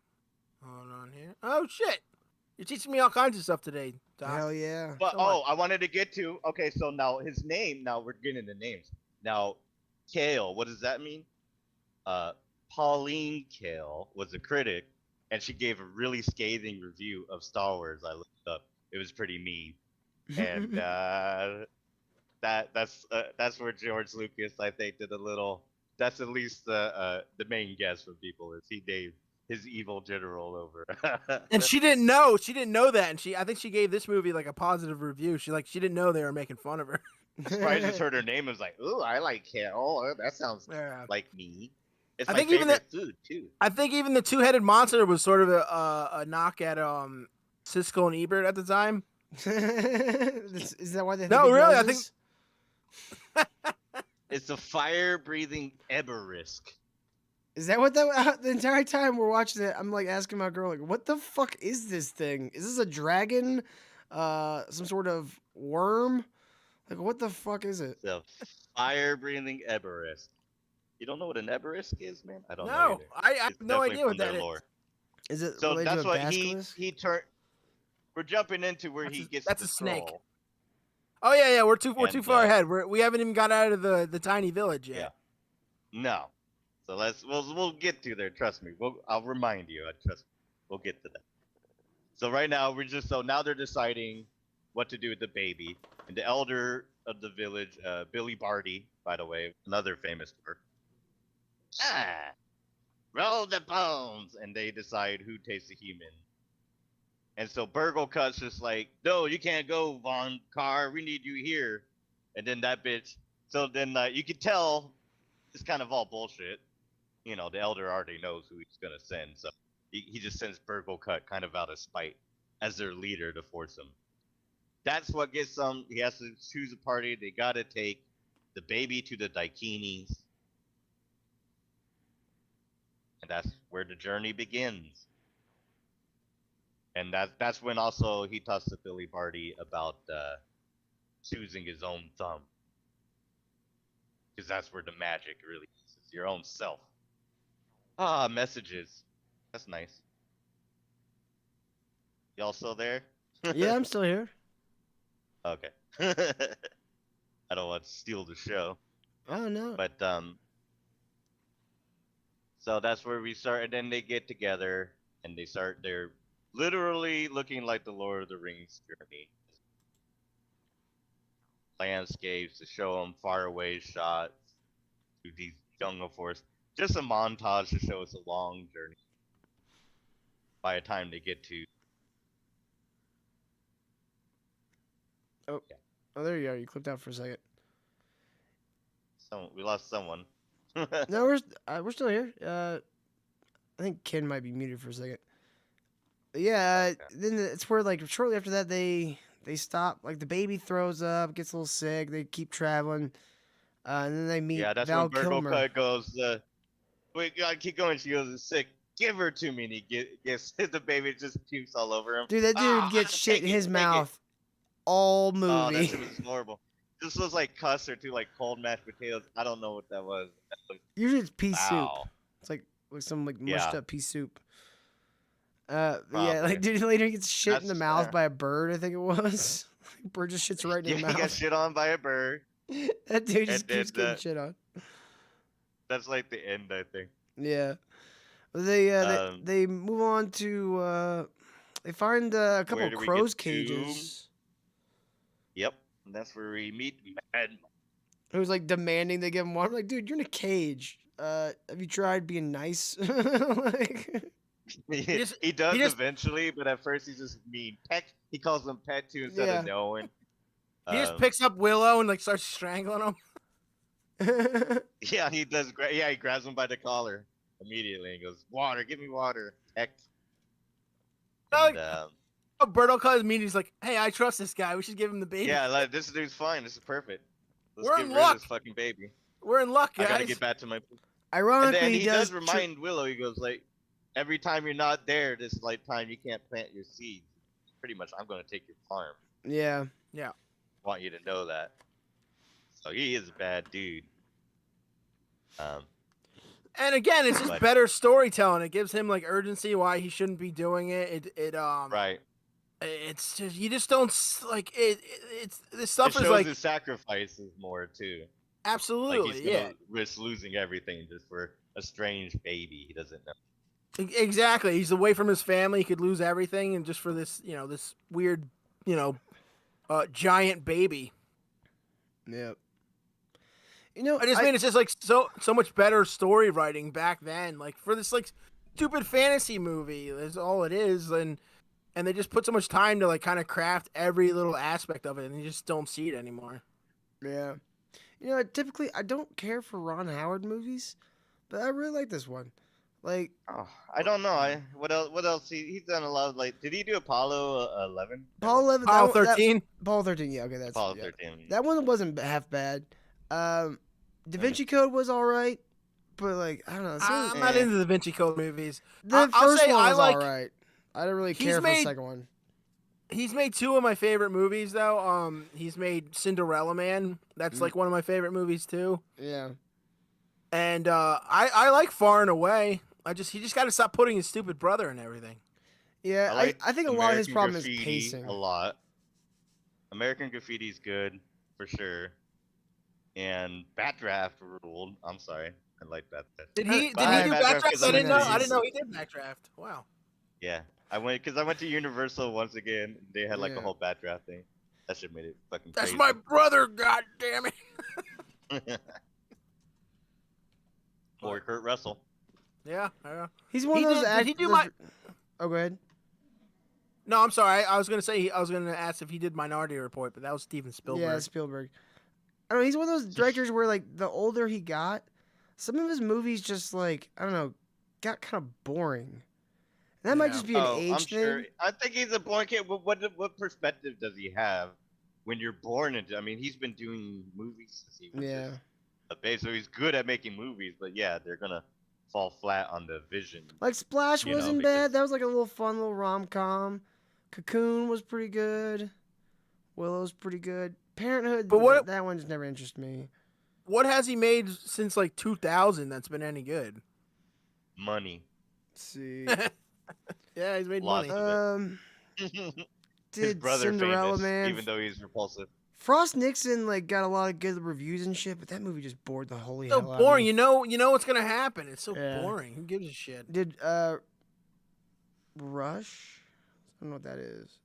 Speaker 6: Hold on here. Oh shit! You're teaching me all kinds of stuff today, Doc.
Speaker 4: Hell yeah.
Speaker 5: But
Speaker 6: So what?
Speaker 5: I wanted to get to. Okay, so now his name. Now we're getting the names. Now, Kale. What does that mean? Pauline Kael was a critic, and she gave a really scathing review of Star Wars. I looked it up. It was pretty mean, and that's where George Lucas, I think, did a little. That's at least the main guess for people is he gave his evil general over.
Speaker 6: And she didn't know. She didn't know that, and I think she gave this movie like a positive review. She didn't know they were making fun of her.
Speaker 5: I just heard her name and was like, "Ooh, I like Kale. Oh, that sounds
Speaker 6: Yeah.
Speaker 5: like me." It's
Speaker 6: I
Speaker 5: my
Speaker 6: think even
Speaker 5: favorite food too.
Speaker 6: I think even the two-headed monster was sort of a knock at Siskel and Ebert at the time.
Speaker 4: Is that why they?
Speaker 6: No, really, I
Speaker 4: think.
Speaker 5: It's a fire-breathing eberisk.
Speaker 4: Is that what the entire time we're watching it? I'm like asking my girl, like, what the fuck is this thing? Is this a dragon? Some sort of worm? Like, what the fuck is it?
Speaker 5: It's a fire-breathing eberisk. You don't know what an eberisk is, man? I don't know.
Speaker 6: No,
Speaker 5: Either.
Speaker 6: I have
Speaker 5: It's
Speaker 6: no
Speaker 5: definitely
Speaker 6: idea what
Speaker 5: from their
Speaker 6: that is.
Speaker 5: lore.
Speaker 4: Is it
Speaker 5: So
Speaker 4: related
Speaker 5: that's
Speaker 4: to a
Speaker 5: what
Speaker 4: basilisk?
Speaker 5: he turned. We're jumping into where he gets.
Speaker 6: That's
Speaker 5: the
Speaker 6: a snake.
Speaker 5: troll.
Speaker 6: Oh yeah, we're too
Speaker 5: And,
Speaker 6: far ahead. We haven't even got out of the tiny village yet.
Speaker 5: Yeah. No. So we'll get to there. Trust me. I'll remind you. Trust me. We'll get to that. So right now now they're deciding what to do with the baby, and the elder of the village, Billy Barty, by the way, another famous dwarf. Roll the bones, and they decide who takes the human. And so Burglecut's just like, no, you can't go, Von Carr. We need you here. And then that bitch. So then you can tell it's kind of all bullshit. You know, the elder already knows who he's gonna send, so he just sends Burglecut kind of out of spite as their leader to force him. That's what gets him. He has to choose a party. They gotta take the baby to the Daikinis. And that's where the journey begins. And that's when also he talks to Billy Barty about choosing his own thumb. Because that's where the magic really is. It's your own self. Ah, messages. That's nice. Y'all still there?
Speaker 4: Yeah, I'm still here.
Speaker 5: Okay. I don't want to steal the show.
Speaker 4: Oh no.
Speaker 5: But so that's where we start, and then they get together and they're literally looking like the Lord of the Rings journey. Landscapes to show them faraway shots to these jungle forests. Just a montage to show us a long journey. By the time they get to.
Speaker 4: Oh, there you are. You clipped out for a second.
Speaker 5: We lost someone.
Speaker 4: No, we're still here. I think Ken might be muted for a second. But yeah, then it's where like shortly after that they stop. Like the baby throws up, gets a little sick. They keep traveling, and then they meet
Speaker 5: Yeah, that's
Speaker 4: Val
Speaker 5: when
Speaker 4: Kilmer.
Speaker 5: Burglecut goes. Wait, God, keep going. She goes, sick. Give her to me, and he gets the baby just pukes all over him.
Speaker 4: Dude, that dude gets shit in his mouth all movie.
Speaker 5: Oh, that shit was horrible. This was like custard too, like cold mashed potatoes. I don't know what that was.
Speaker 4: Usually it's pea soup.
Speaker 5: Wow.
Speaker 4: It's like some like mushed
Speaker 5: Yeah.
Speaker 4: up pea soup. Yeah,
Speaker 5: Probably.
Speaker 4: like dude later he gets shit in the
Speaker 5: That's
Speaker 4: mouth
Speaker 5: fair.
Speaker 4: by a bird. I think it was. Bird just shits right in
Speaker 5: Yeah,
Speaker 4: his
Speaker 5: he got
Speaker 4: mouth.
Speaker 5: shit on by a bird.
Speaker 4: That dude just
Speaker 5: And
Speaker 4: keeps
Speaker 5: then,
Speaker 4: getting shit on.
Speaker 5: That's like the end, I think.
Speaker 4: Yeah. They move on to they find a couple
Speaker 5: Where
Speaker 4: of
Speaker 5: do we
Speaker 4: crows
Speaker 5: get to?
Speaker 4: cages.
Speaker 5: Yep, and that's where we meet Mad.
Speaker 4: Who's like demanding they give him water. I'm like, dude, you're in a cage. Have you tried being nice? Like,
Speaker 5: He does
Speaker 6: just-
Speaker 5: eventually, but at first he's just mean. Pet. He calls him Pet too instead
Speaker 4: Yeah.
Speaker 5: of knowing.
Speaker 6: He just picks up Willow and like starts strangling him.
Speaker 5: Yeah, he does. Yeah, he grabs him by the collar immediately and goes, "Water, give me water." Heck.
Speaker 6: Oh,
Speaker 5: And,
Speaker 6: Oh, Berto calls me and he's like, "Hey, I trust this guy. We should give him the baby."
Speaker 5: yeah, like this dude's fine. This is perfect. Let's
Speaker 6: We're
Speaker 5: get
Speaker 6: in
Speaker 5: rid of
Speaker 6: luck.
Speaker 5: this fucking baby.
Speaker 6: We're in luck,
Speaker 5: I gotta
Speaker 6: guys.
Speaker 5: get back to my. And
Speaker 4: Ironically,
Speaker 5: then he does
Speaker 4: tr-
Speaker 5: remind Willow. He goes like, "Every time you're not there, this is like time you can't plant your seeds. Pretty much, I'm gonna take your farm.
Speaker 4: Yeah.
Speaker 5: Want you to know that." So he is a bad dude.
Speaker 6: And again, it's just
Speaker 5: But-
Speaker 6: better storytelling. It gives him like urgency why he shouldn't be doing it.
Speaker 5: Right.
Speaker 6: It's just you just don't like it. It's this
Speaker 5: It
Speaker 6: stuff
Speaker 5: shows
Speaker 6: is like
Speaker 5: his sacrifices more too. Like
Speaker 6: absolutely
Speaker 5: he's gonna
Speaker 6: yeah.
Speaker 5: risk losing everything just for a strange baby he doesn't know.
Speaker 6: Exactly. He's away from his family. He could lose everything, and just for this, this weird, giant baby.
Speaker 4: Yep.
Speaker 6: I just mean it's just like so much better story writing back then. Like for this like stupid fantasy movie, that's all it is, and they just put so much time to like kind of craft every little aspect of it, and you just don't see it anymore.
Speaker 4: Yeah. Typically I don't care for Ron Howard movies, but I really like this one. Like,
Speaker 5: Oh, I don't know. What else? What else? He's done a lot of like. Did he do Apollo 11?
Speaker 4: Apollo 11.
Speaker 6: Apollo 13.
Speaker 4: Apollo 13. Yeah, okay, that's
Speaker 5: Apollo
Speaker 4: yeah.
Speaker 5: 13.
Speaker 4: That one wasn't half bad. Da Vinci Code was all right, but like I don't know.
Speaker 6: I'm not into the Da Vinci Code movies.
Speaker 4: The
Speaker 6: I'll
Speaker 4: first
Speaker 6: say
Speaker 4: one
Speaker 6: I
Speaker 4: was
Speaker 6: like-
Speaker 4: all right. I didn't really
Speaker 6: He's
Speaker 4: care for the
Speaker 6: made-
Speaker 4: second one.
Speaker 6: He's made two of my favorite movies though. He's made Cinderella Man. That's like one of my favorite movies too.
Speaker 4: Yeah.
Speaker 6: And I like Far and Away. He just got to stop putting his stupid brother in everything.
Speaker 4: Yeah,
Speaker 5: like
Speaker 4: I think a lot of his
Speaker 5: American
Speaker 4: problem is
Speaker 5: Graffiti
Speaker 4: pacing.
Speaker 5: A lot. American Graffiti's good for sure, and Backdraft ruled. I'm sorry, I like that.
Speaker 6: Did he do
Speaker 5: Bye,
Speaker 6: Backdraft?
Speaker 5: Backdraft,
Speaker 6: I didn't know. I
Speaker 4: because
Speaker 6: didn't know he did Backdraft. Wow.
Speaker 5: Yeah, I went to Universal once again. They had like
Speaker 4: Yeah.
Speaker 5: a whole Backdraft thing. That shit made it fucking
Speaker 6: That's
Speaker 5: crazy.
Speaker 6: my brother. God damn it.
Speaker 5: Or Kurt Russell.
Speaker 6: Yeah.
Speaker 4: He's one
Speaker 6: He
Speaker 4: of those
Speaker 6: did
Speaker 4: actors.
Speaker 6: he do my?
Speaker 4: Oh, go ahead.
Speaker 6: No, I'm sorry. I was gonna say I was gonna ask if he did Minority Report, but that was Steven Spielberg.
Speaker 4: Yeah, Spielberg. I don't know. He's one of those directors where like the older he got, some of his movies just like I don't know, got kind of boring. And that might
Speaker 6: Yeah.
Speaker 4: just be an age
Speaker 5: I'm
Speaker 4: thing.
Speaker 5: sure. I think he's a born kid. What perspective does he have when you're born into? I mean, he's been doing movies since he was
Speaker 4: Yeah.
Speaker 5: just a babe, so he's good at making movies. But yeah, they're gonna fall flat on the vision.
Speaker 4: Like Splash
Speaker 5: You know,
Speaker 4: wasn't
Speaker 5: because-
Speaker 4: bad. That was like a little fun little rom com. Cocoon was pretty good. Willow's pretty good. Parenthood,
Speaker 6: But what-
Speaker 4: that one just never interested me.
Speaker 6: What has he made since like 2000 that's been any good?
Speaker 5: Money.
Speaker 4: Let's see.
Speaker 6: Yeah, he's made
Speaker 5: Lots
Speaker 6: money.
Speaker 5: of His
Speaker 4: Did
Speaker 5: brother
Speaker 4: Cinderella
Speaker 5: famous,
Speaker 4: Man?
Speaker 5: even though he's repulsive.
Speaker 4: Frost Nixon like got a lot of good reviews and shit, but that movie just bored the holy
Speaker 6: So
Speaker 4: hell out of
Speaker 6: boring.
Speaker 4: me.
Speaker 6: You know what's gonna happen. It's so
Speaker 4: Yeah.
Speaker 6: boring. Who gives a shit?
Speaker 4: Did Rush? I don't know what that is.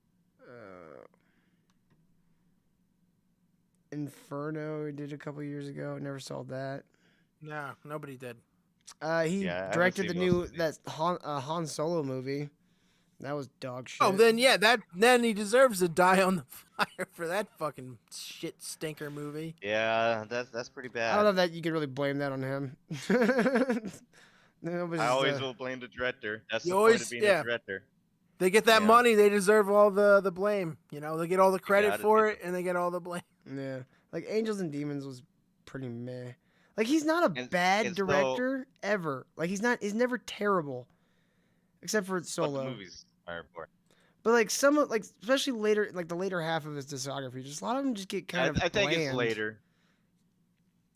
Speaker 4: Inferno he did a couple years ago. Never saw that.
Speaker 6: No, nobody did.
Speaker 4: He
Speaker 5: Yeah, I haven't
Speaker 4: directed the
Speaker 5: seen most
Speaker 4: new
Speaker 5: of these.
Speaker 4: that Han Solo movie. That was dog shit.
Speaker 6: Oh, then he deserves to die on the fire for that fucking shit stinker movie.
Speaker 5: Yeah, that's pretty
Speaker 4: I don't know
Speaker 5: bad.
Speaker 4: that you could really blame that on him.
Speaker 5: I always will blame the director. That's
Speaker 6: You
Speaker 5: the point
Speaker 6: always-
Speaker 5: of being
Speaker 6: yeah.
Speaker 5: a director.
Speaker 6: They get that
Speaker 5: Yeah.
Speaker 6: money, they deserve all the blame. They get all the credit
Speaker 5: gotta
Speaker 6: for
Speaker 5: do
Speaker 6: it, and they get all the blame.
Speaker 4: Yeah, like Angels and Demons was pretty meh. Like he's not a
Speaker 5: And-
Speaker 4: bad
Speaker 5: and so-
Speaker 4: director ever. Like he's never terrible, except for
Speaker 5: But the
Speaker 4: Solo.
Speaker 5: movies are important.
Speaker 4: But like some of like especially later, like the later half of his discography, just a lot of them just get kind of.
Speaker 5: I think it's
Speaker 4: bland.
Speaker 5: later.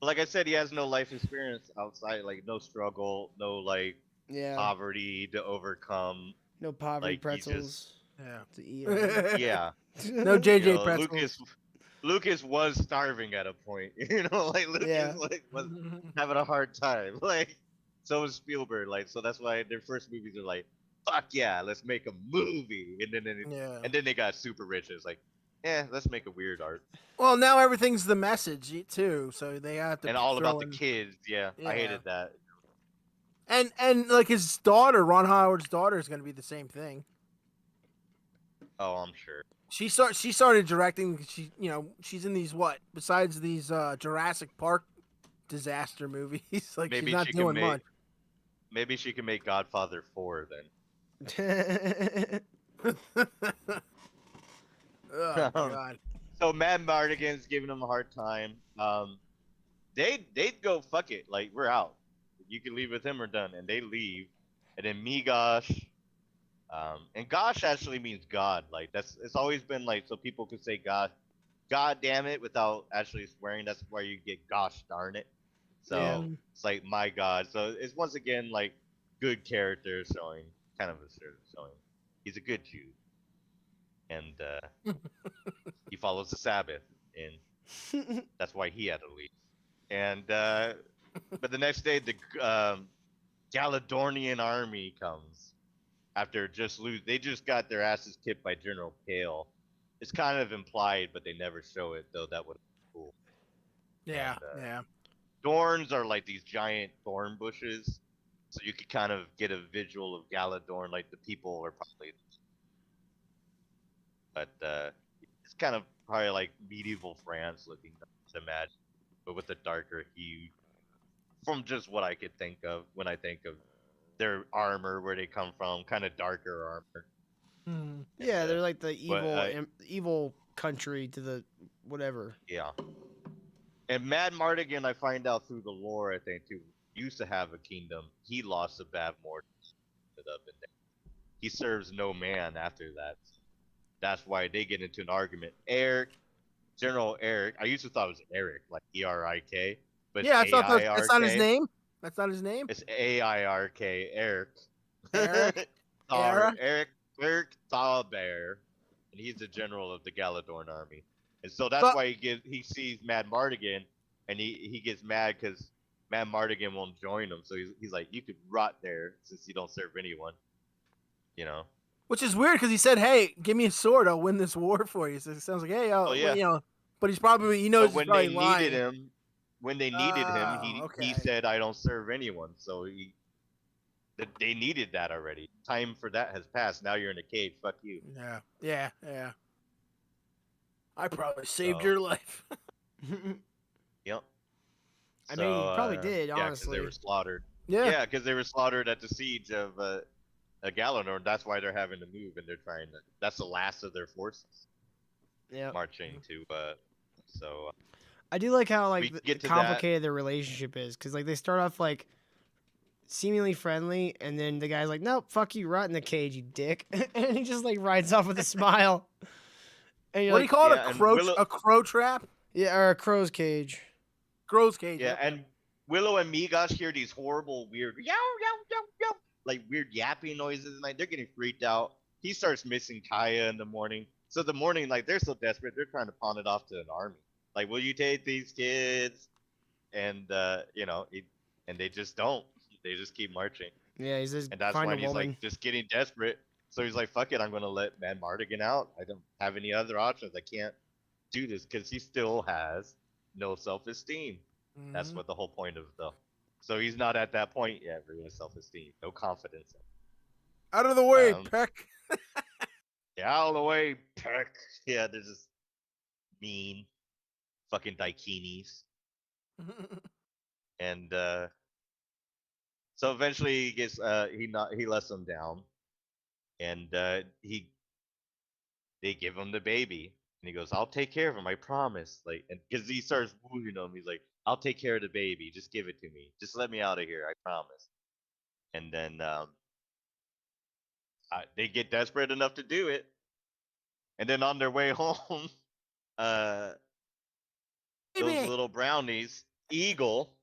Speaker 5: Like I said, he has no life experience outside, like no struggle, no like
Speaker 4: Yeah,
Speaker 5: poverty to overcome.
Speaker 4: no poverty
Speaker 5: like, he just-
Speaker 4: pretzels
Speaker 6: Yeah.
Speaker 4: to eat.
Speaker 5: Yeah,
Speaker 6: No
Speaker 5: you
Speaker 6: JJ
Speaker 5: know,
Speaker 6: pretzels.
Speaker 5: Lucas was starving at a point. Like Lucas
Speaker 4: Yeah.
Speaker 5: like was having a hard time. Like so was Spielberg. Like so that's why their first movies are like, fuck yeah, let's make a movie.
Speaker 6: Yeah.
Speaker 5: And then they got super rich. It's like, let's make a weird art.
Speaker 6: Well, now everything's the message too, so they have to
Speaker 5: And all
Speaker 6: throw
Speaker 5: about the
Speaker 6: in-
Speaker 5: kids. Yeah,
Speaker 6: Yeah.
Speaker 5: I hated that.
Speaker 6: And like his daughter, Ron Howard's daughter, is gonna be the same thing.
Speaker 5: Oh, I'm sure.
Speaker 6: She started directing. She's in these besides these Jurassic Park disaster movies. Like
Speaker 5: Maybe
Speaker 6: she's not
Speaker 5: she can
Speaker 6: doing
Speaker 5: make.
Speaker 6: much.
Speaker 5: Maybe she can make Godfather 4 then.
Speaker 6: Oh God.
Speaker 5: So Matt Mardigan's giving him a hard time. They'd go fuck it, like we're out. You can leave with him or done, and they leave. And then me, Gosh, and Gosh actually means God. Like it's always been like so people could say God, God damn it without actually swearing. That's where you get gosh darn it. So
Speaker 4: Yeah.
Speaker 5: it's like my God. So it's once again like good character showing, kind of a sort of showing. He's a good Jew, and he follows the Sabbath, and that's why he had to leave. And but the next day, the Galadornian army comes after just lose. They just got their asses kicked by General Kale. It's kind of implied, but they never show it, though. That would be cool.
Speaker 6: Yeah,
Speaker 5: And,
Speaker 6: yeah.
Speaker 5: Dorns are like these giant thorn bushes, so you could kind of get a visual of Galadorn. Like the people are probably, but it's kind of probably like medieval France looking to imagine, but with a darker hue. From just what I could think of when I think of their armor, where they come from, kind of darker armor.
Speaker 6: Hmm.
Speaker 4: Yeah, they're like the
Speaker 5: but,
Speaker 4: evil country to the whatever.
Speaker 5: Yeah. And Mad Mardigan, I find out through the lore, I think, too, used to have a kingdom. He lost to Bad Mort. He serves no man after that. That's why they get into an argument. General Eric, I used to thought it was Eric, like E-R-I-K. But
Speaker 6: Yeah, I thought
Speaker 5: A-I-R-K.
Speaker 6: that's not his name. That's not his name.
Speaker 5: It's A-I-R-K, Eric.
Speaker 6: Eric?
Speaker 5: Eric Thalbear, and he's the general of the Galadorn army. And so that's why he sees Mad Mardigan, and he gets mad because Mad Mardigan won't join him. So he's like, you could rot there since you don't serve anyone. You know.
Speaker 6: Which is weird because he said, "Hey, give me a sword. I'll win this war for you." So it sounds like, "Hey,
Speaker 5: yeah.
Speaker 6: you know." But he knows
Speaker 5: when
Speaker 6: he's probably
Speaker 5: they
Speaker 6: lying.
Speaker 5: needed him, he
Speaker 6: okay.
Speaker 5: said, "I don't serve anyone." So they needed that already. Time for that has passed. Now you're in a cave. Fuck you.
Speaker 6: Yeah. I probably saved your life.
Speaker 5: Yep.
Speaker 4: I mean, you probably did,
Speaker 5: Yeah, because
Speaker 4: honestly.
Speaker 5: they were slaughtered.
Speaker 6: Yeah.
Speaker 5: Yeah, because they were slaughtered at the siege of Galadorn. That's why they're having to move, and they're trying to. That's the last of their forces.
Speaker 4: Yeah.
Speaker 5: Marching to.
Speaker 4: I do like how
Speaker 5: We
Speaker 4: like
Speaker 5: get to
Speaker 4: complicated their relationship is, because like they start off like seemingly friendly, and then the guy's like, "Nope, fuck you, rot in the cage, you dick," and he just like rides off with a smile. And you're
Speaker 6: What do you call it?
Speaker 5: yeah,
Speaker 6: A crow trap?
Speaker 4: Yeah, or a crow's cage.
Speaker 6: Crow's cage.
Speaker 5: Yeah, and Willow and Migosh hear these horrible, weird, like weird yapping noises, and like they're getting freaked out. He starts missing Kaya in the morning. So the morning, like they're so desperate, they're trying to pawn it off to an army. Like, will you take these kids? And and they just don't. They just keep marching.
Speaker 4: Yeah, he's just
Speaker 5: And that's
Speaker 4: find
Speaker 5: when
Speaker 4: a
Speaker 5: he's
Speaker 4: woman.
Speaker 5: like just getting desperate. So he's like, fuck it, I'm gonna let Mad Mardigan out. I don't have any other options. I can't do this because he still has no self-esteem. That's what the whole point of the. So he's not at that point yet for his self-esteem, no confidence.
Speaker 6: Out of the way, Peck.
Speaker 5: Yeah, out of the way, Peck. Yeah, there's this mean fucking Daikinis. And so eventually he gets he lets them down, and they give him the baby, and he goes, "I'll take care of him, I promise." Like, and because he starts wooing him, he's like, "I'll take care of the baby. Just give it to me. Just let me out of here, I promise." And then they get desperate enough to do it, and then on their way home, those little brownies, Eagle.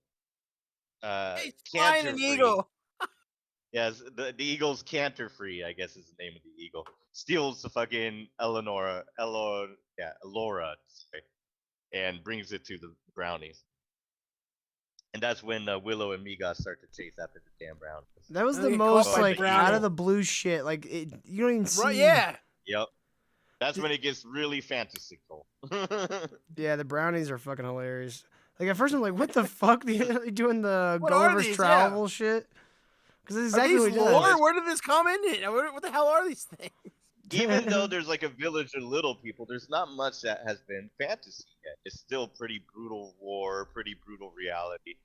Speaker 6: He's flying an eagle.
Speaker 5: Yes, the eagle's canter free, I guess is the name of the eagle. Steals the fucking Elora, sorry, and brings it to the brownies. And that's when Willow and Miga start to chase after the damn brownies.
Speaker 4: That was
Speaker 6: They
Speaker 4: the
Speaker 6: get
Speaker 4: most
Speaker 6: caught by
Speaker 4: like
Speaker 6: the
Speaker 4: out
Speaker 6: brownie.
Speaker 4: of the blue shit. Like you don't even see.
Speaker 6: Right? Yeah.
Speaker 5: Yep. That's when it gets really fantastical.
Speaker 4: Yeah, the brownies are fucking hilarious. Like at first I'm like, what the fuck? Are you doing the
Speaker 6: What are
Speaker 4: Gulliver's
Speaker 6: these?
Speaker 4: Travel
Speaker 6: Yeah.
Speaker 4: shit? Because that's
Speaker 6: Are
Speaker 4: exactly
Speaker 6: these
Speaker 4: what he does.
Speaker 6: lore? Where did this come in? What the hell are these things?
Speaker 5: Even though there's like a village of little people, there's not much that has been fantasy yet. It's still pretty brutal war, pretty brutal reality.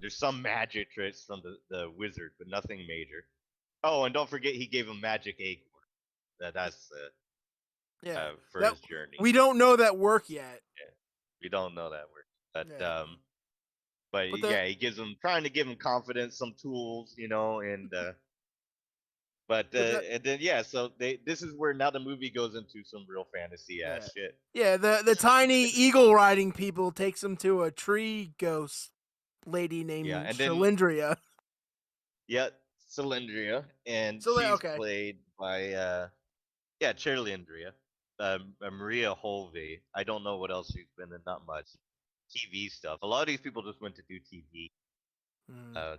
Speaker 5: There's some magic tricks from the wizard, but nothing major. Oh, and don't forget he gave him magic acorn. That's for his journey.
Speaker 6: We don't know that work yet.
Speaker 5: We don't know that word, but
Speaker 6: Yeah.
Speaker 5: but
Speaker 6: But
Speaker 5: yeah, he gives him trying to give him confidence, some tools, and But and then so this is where now the movie goes into some real fantasy ass shit.
Speaker 6: Yeah, the tiny eagle riding people takes them to a tree ghost lady named
Speaker 5: and then
Speaker 6: Cylindria.
Speaker 5: Cylindria, and
Speaker 6: So,
Speaker 5: she's
Speaker 6: okay.
Speaker 5: played by Cylindria, Maria Holvey. I don't know what else she's been in. Not much TV stuff. A lot of these people just went to do TV.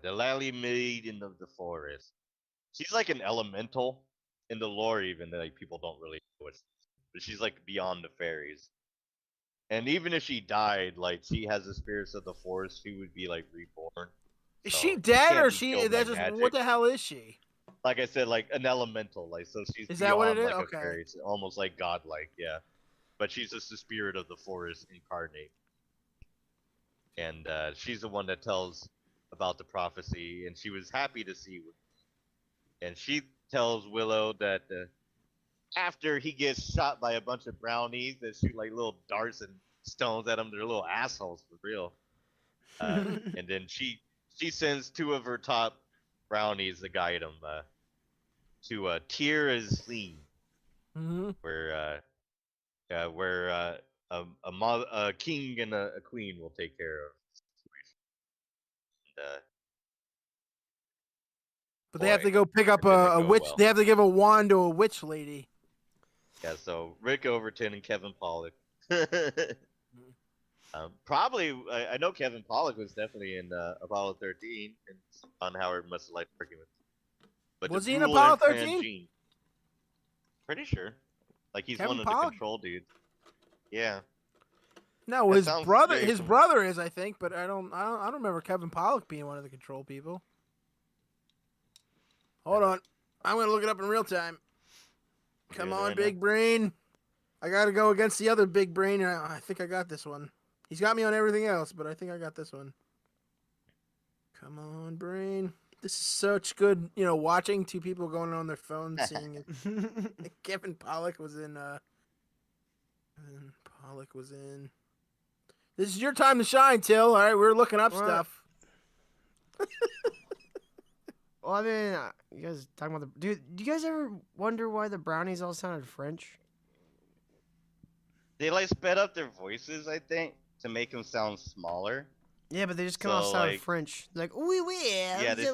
Speaker 5: The Lally Maiden of the Forest. She's like an elemental in the lore, even that like people don't really know it. But she's like beyond the fairies. And even if she died, like she has the spirits of the forest, she would be like reborn.
Speaker 6: Is
Speaker 5: So,
Speaker 6: she dead or
Speaker 5: be
Speaker 6: she?
Speaker 5: killed by
Speaker 6: That's just
Speaker 5: magic.
Speaker 6: what the hell is she?
Speaker 5: Like I said, like an elemental, like so she's
Speaker 6: Is that what it
Speaker 5: beyond,
Speaker 6: is?
Speaker 5: like
Speaker 6: Okay.
Speaker 5: a fairy, so almost like godlike, yeah. But she's just the spirit of the forest incarnate, and she's the one that tells about the prophecy, and she was happy to see, and she tells Willow that after he gets shot by a bunch of brownies that shoot like little darts and stones at him, they're little assholes for real. And then she sends two of her top brownies to guide him to Til, where a king and a queen will take care of the situation.
Speaker 6: But they have to go pick up a witch.
Speaker 5: Well.
Speaker 6: They have to give a wand to a witch lady.
Speaker 5: Yeah, so Rick Overton and Kevin Pollak. Probably, I know Kevin Pollak was definitely in Apollo 13, and Ron Howard must have liked working with him. But
Speaker 6: Was
Speaker 5: the
Speaker 6: he in
Speaker 5: ruler
Speaker 6: Apollo
Speaker 5: and
Speaker 6: 13?
Speaker 5: Gene, pretty sure. Like he's
Speaker 6: Kevin
Speaker 5: one of
Speaker 6: Pollak?
Speaker 5: the control dudes. Yeah.
Speaker 6: No,
Speaker 5: That
Speaker 6: his
Speaker 5: sounds
Speaker 6: brother.
Speaker 5: very
Speaker 6: His
Speaker 5: familiar.
Speaker 6: brother is, I think, but I don't remember Kevin Pollak being one of the control people. Hold on, I'm gonna look it up in real time. Come
Speaker 5: Doing it
Speaker 6: on,
Speaker 5: right
Speaker 6: big brain. I gotta go against the other big brain. And I think I got this one. He's got me on everything else, but I think I got this one. Come on, brain. This is such good, watching two people going on their phones, seeing it. Kevin Pollak was in. This is your time to shine, Till. All right, we're looking up
Speaker 4: What?
Speaker 6: stuff.
Speaker 4: Well, I mean, you guys talking about do you guys ever wonder why the brownies all sounded French?
Speaker 5: They like sped up their voices, I think, to make them sound smaller.
Speaker 4: Yeah, but they just come
Speaker 5: So,
Speaker 4: out sounding
Speaker 5: like-
Speaker 4: French. Like, oui, oui.
Speaker 5: Yeah, they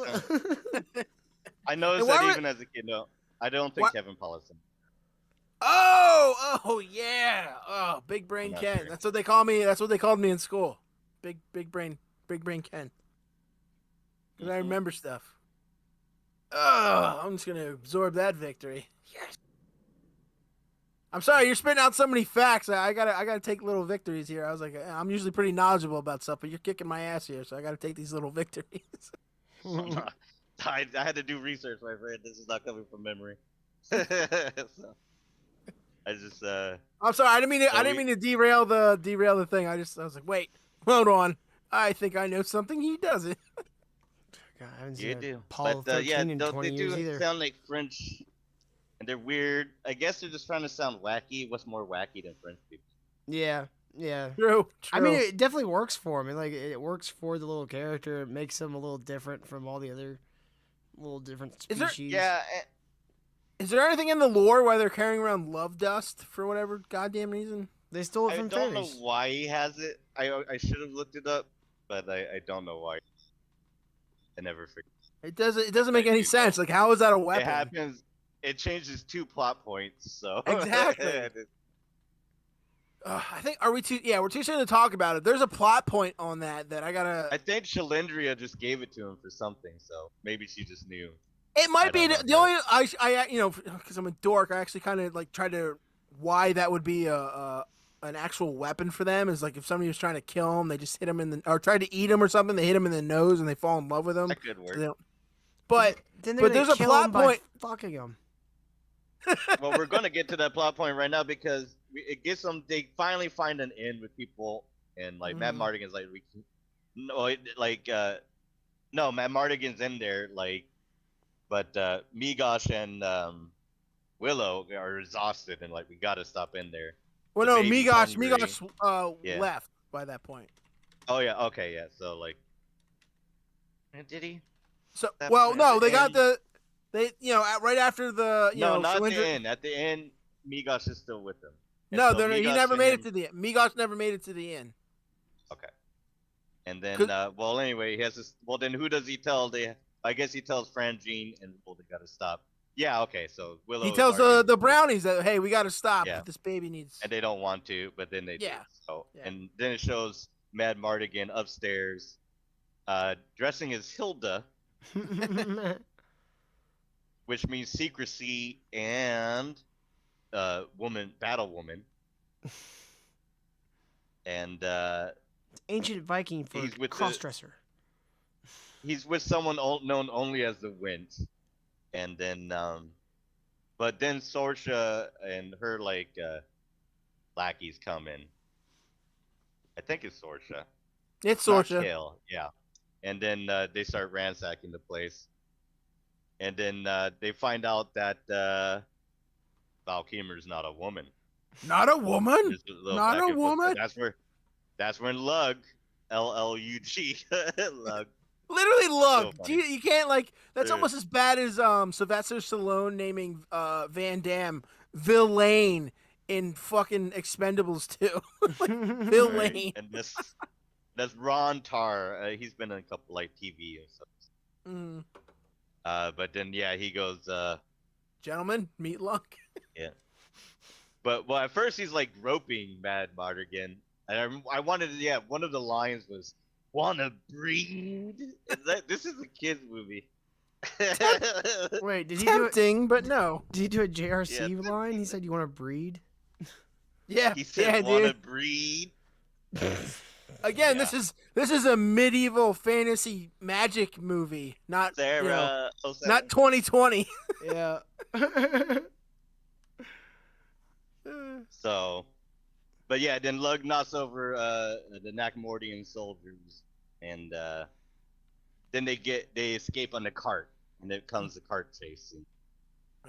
Speaker 5: I noticed
Speaker 6: And why
Speaker 5: that
Speaker 6: were-
Speaker 5: even as a kid. No, I don't think
Speaker 6: What?
Speaker 5: Kevin Pollak.
Speaker 6: Oh yeah. Oh, Big Brain
Speaker 5: I'm not
Speaker 6: Ken.
Speaker 5: sure.
Speaker 6: That's what they call me. That's what they called me in school. Big Brain Ken. Because I remember stuff. I'm just gonna absorb that victory. Yes. I'm sorry, you're spitting out so many facts. I gotta take little victories here. I was like, I'm usually pretty knowledgeable about stuff, but you're kicking my ass here, so I gotta take these little victories.
Speaker 5: I had to do research, my friend. This is not coming from memory. So, I just
Speaker 6: I'm sorry, I didn't
Speaker 5: So
Speaker 6: mean to derail the thing. I was like, wait, hold on. I think I know something he doesn't.
Speaker 4: God, I haven't
Speaker 5: you
Speaker 4: seen
Speaker 5: do.
Speaker 4: Apollo
Speaker 5: But
Speaker 4: 13 in
Speaker 5: they
Speaker 4: 20
Speaker 5: do
Speaker 4: years either.
Speaker 5: sound like French, and they're weird. I guess they're just trying to sound wacky. What's more wacky than French people?
Speaker 4: Yeah.
Speaker 6: True.
Speaker 4: I mean, it definitely works for him. It works for the little character. It makes him a little different from all the other little different
Speaker 6: Is there-
Speaker 4: species.
Speaker 5: Yeah,
Speaker 6: Is there anything in the lore why they're carrying around love dust for whatever goddamn reason?
Speaker 4: They stole it
Speaker 5: I
Speaker 4: from
Speaker 5: don't know
Speaker 4: fairies.
Speaker 5: why he has it. I should have looked it up, but I don't know why. I never figured.
Speaker 6: It doesn't make any sense. Like, how is that a weapon?
Speaker 5: It happens. It changes 2 plot points, so
Speaker 6: Exactly. I think we're too soon to talk about it. There's a plot point on that I gotta.
Speaker 5: I think Cylindria just gave it to him for something, so maybe she just knew.
Speaker 6: It might
Speaker 5: I
Speaker 6: be
Speaker 5: don't
Speaker 6: the
Speaker 5: know,
Speaker 6: only because I'm a dork. I actually kind of like tried to why that would be an actual weapon for them is like if somebody was trying to kill him, they just hit him or tried to eat him or something. They hit him in the nose and they fall in love with him.
Speaker 5: That could work.
Speaker 6: So they don't- But
Speaker 4: Then
Speaker 6: but there's a plot point.
Speaker 4: Fucking him.
Speaker 5: Well, we're gonna get to that plot point right now because it gets them. They finally find an end with people, and like Matt Mardigan's like, no, Matt Mardigan's in there, like, but Migosh and Willow are exhausted, and like we gotta stop in there.
Speaker 6: Well,
Speaker 5: The
Speaker 6: no,
Speaker 5: baby's
Speaker 6: Migosh
Speaker 5: hungry. Yeah.
Speaker 6: left by that point.
Speaker 5: Oh yeah, okay, yeah. So like, did he?
Speaker 6: So
Speaker 5: That
Speaker 6: well,
Speaker 5: point
Speaker 6: no,
Speaker 5: at
Speaker 6: they
Speaker 5: the
Speaker 6: got
Speaker 5: end.
Speaker 6: They, right after the,
Speaker 5: No, not at
Speaker 6: Cylinder-
Speaker 5: the end. At the end, Migos is still with them. And
Speaker 6: No,
Speaker 5: so
Speaker 6: he
Speaker 5: Migos
Speaker 6: never
Speaker 5: and
Speaker 6: made
Speaker 5: him-
Speaker 6: it to the end. Migos never made it to the end.
Speaker 5: Okay. And then,
Speaker 6: 'Cause-
Speaker 5: well, anyway, he has this. Well, then who does he tell? I guess he tells Frangine and well, they gotta stop. Yeah, okay. So Willow.
Speaker 6: He
Speaker 5: is
Speaker 6: tells
Speaker 5: arguing
Speaker 6: the
Speaker 5: with-
Speaker 6: brownies that, hey, we got to stop.
Speaker 5: Yeah.
Speaker 6: This baby needs.
Speaker 5: and they don't want to, but then they
Speaker 6: Yeah.
Speaker 5: do. So,
Speaker 6: Yeah.
Speaker 5: and then it shows Mad Mardigan upstairs, dressing as Hilda, which means secrecy and battle woman. And
Speaker 4: Ancient Viking for
Speaker 5: He's with the-
Speaker 4: crossdresser.
Speaker 5: he's with someone known only as the Wind. And then, but then Sorsha and her lackeys come in. I think it's Sorsha.
Speaker 6: It's
Speaker 5: Not
Speaker 6: Sorsha.
Speaker 5: Kale, yeah. And then they start ransacking the place. And then they find out that Valkymer's not a woman.
Speaker 6: Not a woman.
Speaker 5: There's a little
Speaker 6: Not
Speaker 5: back
Speaker 6: a
Speaker 5: and forth.
Speaker 6: woman?
Speaker 5: That's when Lug, L-L-U-G, Lug.
Speaker 6: Literally, look.
Speaker 5: So funny.
Speaker 6: You can't That's
Speaker 5: Yeah.
Speaker 6: almost as bad as Sylvester Stallone naming Van Damme Villain in fucking Expendables 2. Villain.
Speaker 5: And that's Ron Tar. He's been in a couple TV or something.
Speaker 6: Mm.
Speaker 5: But then he goes.
Speaker 6: Gentlemen, meet Luck.
Speaker 5: But well, at first he's groping Mad Mardigan, and I wanted to. One of the lines was, "Wanna breed?" This is a kids movie.
Speaker 4: Wait, did he do it?
Speaker 6: Tempting, but no.
Speaker 4: Did he do a JRC
Speaker 5: Yeah.
Speaker 4: line? He said, "You want to breed?"
Speaker 6: Yeah,
Speaker 5: He said,
Speaker 6: yeah,
Speaker 5: "Wanna
Speaker 6: dude.
Speaker 5: breed?"
Speaker 6: Again,
Speaker 5: Yeah.
Speaker 6: this is a medieval fantasy magic movie, not
Speaker 5: Sarah,
Speaker 6: not 2020.
Speaker 4: Yeah.
Speaker 5: So, but yeah, then Lug knocks over the Nakamordian soldiers, and then they escape on the cart, and it comes the cart chase.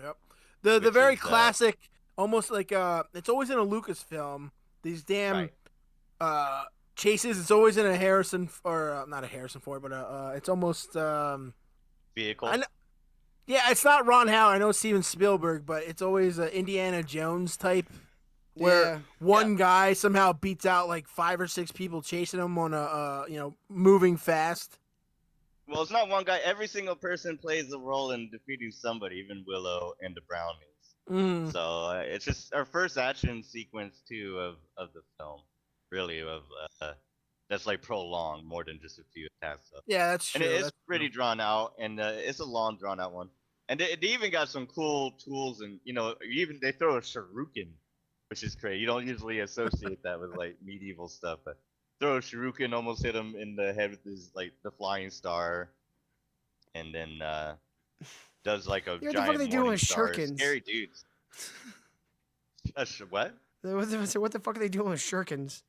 Speaker 6: Yep. The
Speaker 5: Which
Speaker 6: very
Speaker 5: is,
Speaker 6: classic, almost it's always in a Lucasfilm. These damn
Speaker 5: Right.
Speaker 6: chases. It's always in a Harrison or not a Harrison Ford, but it's almost
Speaker 5: Vehicle.
Speaker 6: I know- yeah, it's not Ron Howard. I know it's Steven Spielberg, but it's always Indiana Jones type, where
Speaker 4: Yeah.
Speaker 6: one guy somehow beats out 5 or 6 people chasing him on a moving fast.
Speaker 5: Well, it's not one guy. Every single person plays a role in defeating somebody, even Willow and the Brownies.
Speaker 6: Mm.
Speaker 5: So it's just our first action sequence too of the film, really that's prolonged more than just a few attacks. So.
Speaker 6: Yeah, that's true.
Speaker 5: And it's
Speaker 6: that's
Speaker 5: pretty
Speaker 6: true.
Speaker 5: drawn out, and it's a long drawn out one. And they even got some cool tools, and even they throw a shuriken, which is crazy. You don't usually associate that with medieval stuff, but throw a shuriken, almost hit him in the head with his the flying star, and then does a
Speaker 4: what the fuck
Speaker 5: giant
Speaker 4: are they doing
Speaker 5: morning
Speaker 4: with
Speaker 5: star.
Speaker 4: shurikens?
Speaker 5: Scary dudes. What?
Speaker 4: What the fuck are they doing with shurikens?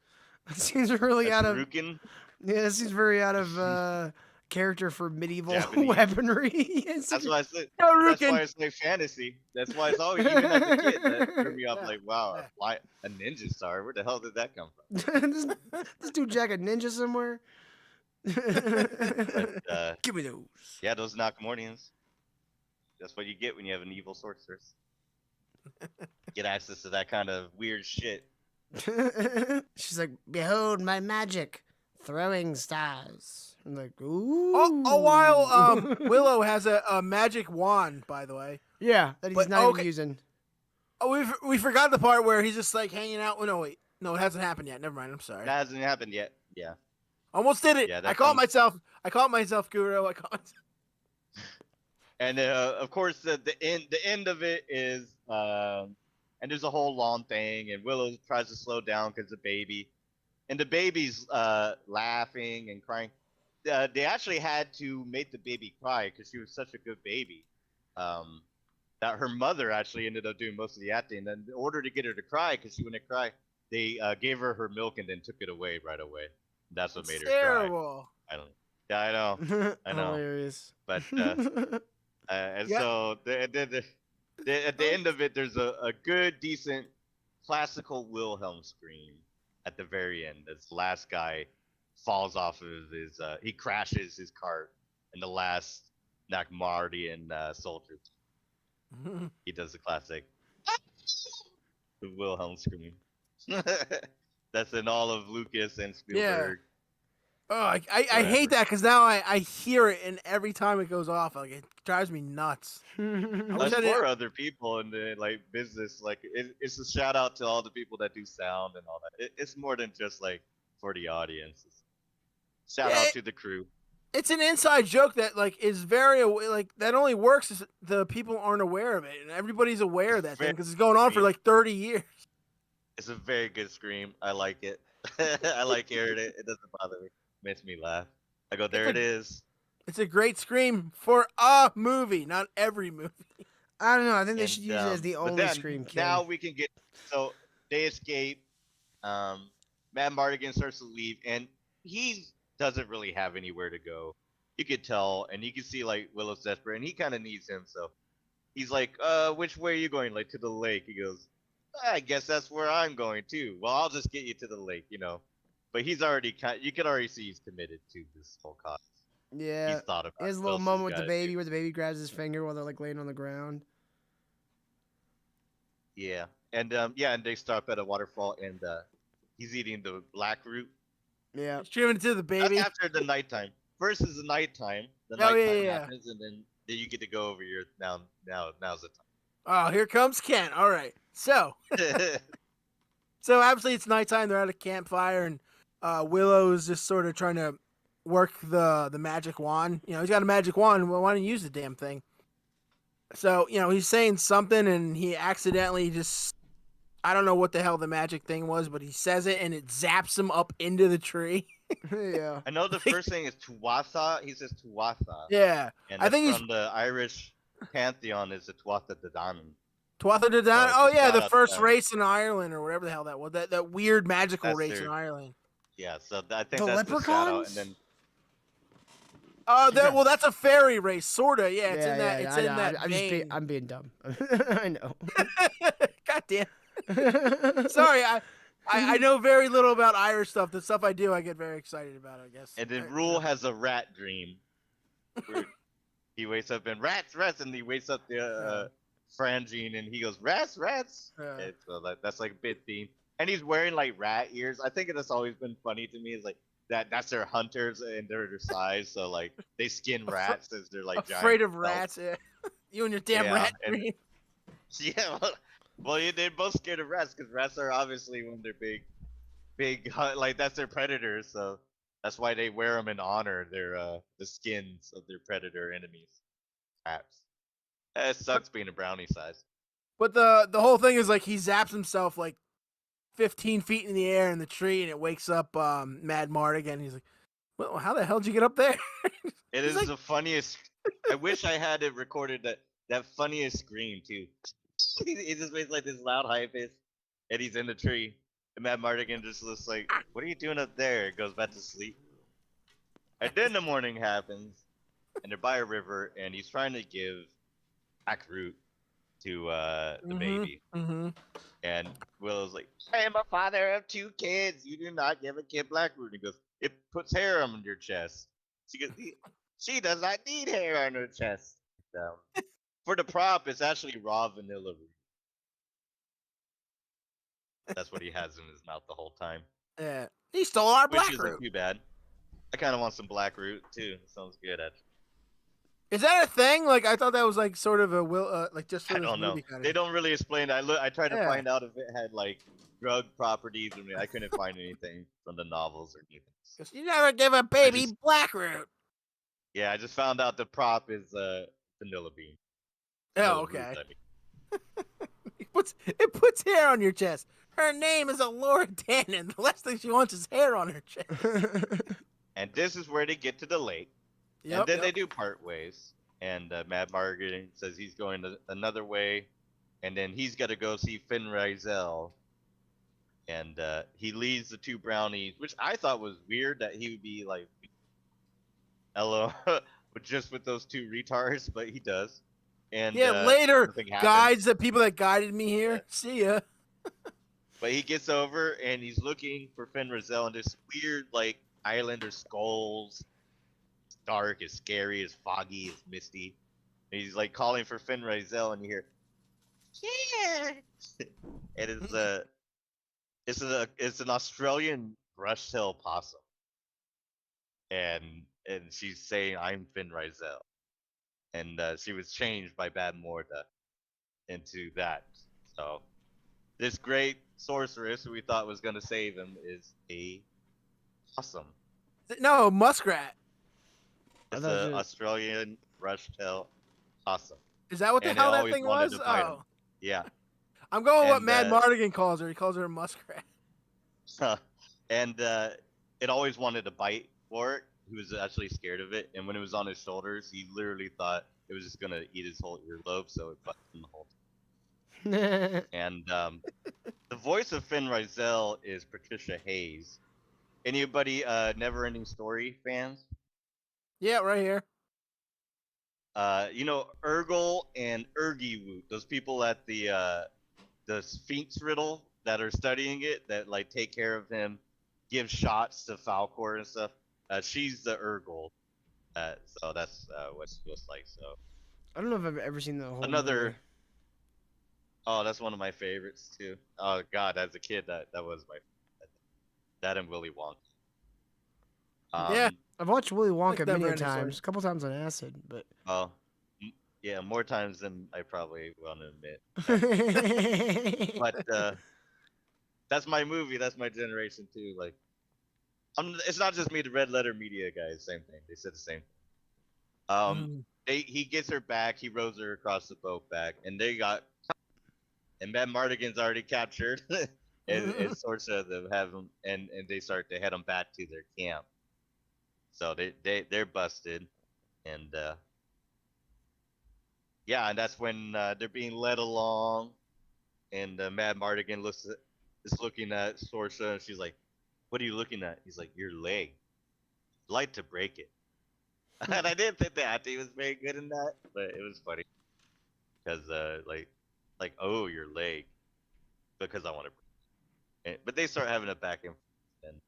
Speaker 4: That seems really
Speaker 5: A
Speaker 4: out of.
Speaker 5: shuriken?
Speaker 4: Yeah, it seems very out of character for medieval
Speaker 5: Japanese.
Speaker 4: weaponry. It's
Speaker 5: That's
Speaker 4: such
Speaker 5: why I said.
Speaker 6: Shuriken.
Speaker 5: That's why it's fantasy. That's why it's always even as a kid that threw me off.
Speaker 6: Yeah.
Speaker 5: Wow, a ninja star. Where the hell did that come from?
Speaker 4: this dude jack a ninja somewhere.
Speaker 5: But,
Speaker 4: Give me those.
Speaker 5: yeah, those Nakamordians. That's what you get when you have an evil sorceress. Get access to that kind of weird shit.
Speaker 4: She's like, "Behold my magic, throwing stars." I'm like, "Ooh."
Speaker 6: A while, Willow has a magic wand, by the way.
Speaker 4: Yeah, that he's
Speaker 6: But,
Speaker 4: not
Speaker 6: okay.
Speaker 4: even using.
Speaker 6: Oh, we forgot the part where he's just hanging out. Oh, no, wait, no, it hasn't happened yet. Never mind. I'm sorry.
Speaker 5: That hasn't happened yet. Yeah.
Speaker 6: Almost did it.
Speaker 5: Yeah, that
Speaker 6: I caught
Speaker 5: comes-
Speaker 6: myself, Guru.
Speaker 5: And of course, the end of it is, and there's a whole long thing, and Willow tries to slow down because the baby, and the baby's laughing and crying. They actually had to make the baby cry because she was such a good baby. That her mother actually ended up doing most of the acting. And in order to get her to cry, because she wouldn't cry, they gave her her milk and then took it away right away. That's what made her cry.
Speaker 6: Terrible.
Speaker 5: I don't. Yeah, I know. I know.
Speaker 4: Hilarious.
Speaker 5: But and
Speaker 6: Yeah.
Speaker 5: so at the end of it, there's a good, decent, classical Wilhelm scream at the very end. As the last guy falls off of his, he crashes his cart, and the last Marty and Soldier. He does the classic, the Wilhelm scream. That's in all of Lucas and Spielberg.
Speaker 6: Oh, I hate that because now I hear it, and every time it goes off, like it drives me nuts.
Speaker 5: There's for other people in the business. Like it's a shout out to all the people that do sound and all that. It's more than just like for the audience. Shout out to the crew.
Speaker 6: It's an inside joke that like is very like that only works if the people aren't aware of it, and everybody's aware of that thing because it's going on for like 30 years.
Speaker 5: It's a very good scream. I like it. I like hearing it. It doesn't bother me. It makes me laugh. I go, there it is.
Speaker 6: It's a great scream for a movie, not every movie.
Speaker 4: I don't know. I think they should use it as the only scream.
Speaker 5: Now we can get so they escape. Matt Mardigan starts to leave, and he doesn't really have anywhere to go. You could tell, and you can see like Willow's desperate, and he kind of needs him. So he's like, which way are you going? Like to the lake. He goes, I guess that's where I'm going too. Well, I'll just get you to the lake, you know. But he's already you can already see he's committed to this whole cause.
Speaker 4: Yeah.
Speaker 5: He's thought about
Speaker 4: his little moment with the baby where the baby grabs his finger while they're like laying on the ground.
Speaker 5: Yeah. And and they stop at a waterfall, and he's eating the black root.
Speaker 6: Yeah. He's giving it to the baby.
Speaker 5: After the nighttime. First is the nighttime. The nighttime happens, and then you get to go over your now's the time.
Speaker 6: Oh, here comes Ken. All right. So so obviously it's nighttime, they're at a campfire, and Willow's just sort of trying to work the magic wand. You know, he's got a magic wand. Well, why don't you use the damn thing? So, you know, he's saying something, and he accidentally just, I don't know what the hell the magic thing was, but he says it, and it zaps him up into the tree.
Speaker 4: Yeah.
Speaker 5: I know the first thing is Tuatha. He says Tuatha.
Speaker 6: Yeah.
Speaker 5: And
Speaker 6: I think
Speaker 5: from the Irish pantheon is the Tuatha De Danann.
Speaker 6: Tuatha De Danann?
Speaker 5: So
Speaker 6: oh, yeah, the first race in Ireland, or whatever the hell that was. That weird magical race in Ireland.
Speaker 5: Yeah, so I think
Speaker 4: the
Speaker 5: that's
Speaker 4: leprechauns?
Speaker 5: the shout out, and then
Speaker 6: well, that's a fairy race, sorta. Yeah, it's in that.
Speaker 4: Yeah,
Speaker 6: it's in that.
Speaker 4: I'm being dumb. I know.
Speaker 6: God damn. Sorry, I know very little about Irish stuff. The stuff I do, I get very excited about, I guess.
Speaker 5: And then Rule has a rat dream. Where he wakes up and rats, and he wakes up the Frangine, and he goes rats. So that's like a bit theme. And he's wearing like rat ears. I think that's always been funny to me. Is like that's their hunters and their size. So like they skin rats as they're like
Speaker 6: afraid
Speaker 5: giant
Speaker 6: of rats. Yeah. You and your damn rat dream.
Speaker 5: Yeah. Well, they're both scared of rats because rats are obviously one of their big like that's their predators. So that's why they wear them in honor. They're the skins of their predator enemies. Rats. It sucks being a brownie size.
Speaker 6: But the whole thing is like he zaps himself like 15 feet in the air in the tree, and it wakes up Mad Mardigan. He's like, well, how the hell did you get up there?
Speaker 5: It is like... the funniest. I wish I had it recorded that funniest scream too. He just makes like this loud high pitch, and he's in the tree. And Mad Mardigan just looks like, what are you doing up there? Goes back to sleep. And then the morning happens, and they're by a river, and he's trying to give black root to the baby. Mm-hmm. And Willow's like, I am a father of 2 kids. You do not give a kid black root. And he goes, it puts hair on your chest. She goes, she does not need hair on her chest. For the prop, it's actually raw vanilla root. That's what he has in his mouth the whole time.
Speaker 6: Yeah, he stole our black root.
Speaker 5: Which isn't too bad. I kind of want some black root too. It sounds good.
Speaker 6: Is that a thing? Like I thought that was like sort of a like just for
Speaker 5: I don't know. They don't really explain it. I tried to find out if it had like drug properties. I couldn't find anything from the novels or anything.
Speaker 6: Because you never give a baby black root.
Speaker 5: Yeah, I just found out the prop is vanilla bean.
Speaker 6: Oh, okay. It puts hair on your chest. Her name is Laura Dannon. The last thing she wants is hair on her chest.
Speaker 5: And this is where they get to the lake. Yep, and then they do part ways. And Mad Mardigan says he's going another way. And then he's got to go see Finn Rizal. And he leaves the 2 brownies, which I thought was weird that he would be like, hello, just with those 2 retards, but he does. And
Speaker 6: later guides the people that guided me here. Yeah. See ya.
Speaker 5: But he gets over and he's looking for Finn Rizal and this weird like island or skulls dark, it's scary, it's foggy, it's misty. And he's like calling for Finn Rizal, and you hear, yeah. And it's an Australian brush-tailed possum, and she's saying, "I'm Finn Rizal," and she was changed by Bad Morda into that. So this great sorceress who we thought was gonna save him is a possum.
Speaker 6: No, muskrat.
Speaker 4: I
Speaker 5: It's
Speaker 4: thought
Speaker 5: an
Speaker 4: you-
Speaker 5: Australian brush-tailed possum.
Speaker 6: Is that what the
Speaker 5: And
Speaker 6: hell
Speaker 5: it
Speaker 6: that
Speaker 5: always
Speaker 6: thing
Speaker 5: wanted
Speaker 6: was?
Speaker 5: to bite him.
Speaker 6: Oh,
Speaker 5: Yeah.
Speaker 6: I'm going with what
Speaker 5: And,
Speaker 6: Mad Mardigan calls her. He calls her a muskrat.
Speaker 5: And it always wanted to bite Warwick. He was actually scared of it, and when it was on his shoulders, he literally thought it was just gonna eat his whole earlobe, so it bit him the whole time. And the voice of Finn Rizal is Patricia Hayes. Anybody Neverending Story fans?
Speaker 6: Yeah, right here.
Speaker 5: You know Urgle and Urgiwoot, those people at the Sphinx riddle that are studying it, that like take care of him, give shots to Falcor and stuff. She's the Urgle. So that's what she looks like. So
Speaker 4: I don't know if I've ever seen the whole
Speaker 5: another.
Speaker 4: movie.
Speaker 5: Oh, that's one of my favorites too. Oh God, as a kid, that was my. That and Willy Wonka.
Speaker 6: Yeah.
Speaker 4: I've watched Willy Wonka
Speaker 6: Like
Speaker 4: many
Speaker 6: Neverending Story.
Speaker 4: times, a couple times on acid, but
Speaker 5: Oh, yeah, more times than I probably want to admit. But that's my movie. That's my generation too. Like, it's not just me. The Red Letter Media guys, same thing. They said the same thing. He gets her back. He rows her across the boat back, and and Matt Mardigan's already captured, and sorts of them have him, and they start to head him back to their camp. So they're busted, and yeah, and that's when they're being led along, and Mad Mardigan is looking at Sorsa, and she's like, "What are you looking at?" He's like, "Your leg. I'd like to break it." And I didn't think the acting was very good in that, but it was funny because like oh, your leg, because I want to break it. But they start having a back and forth, and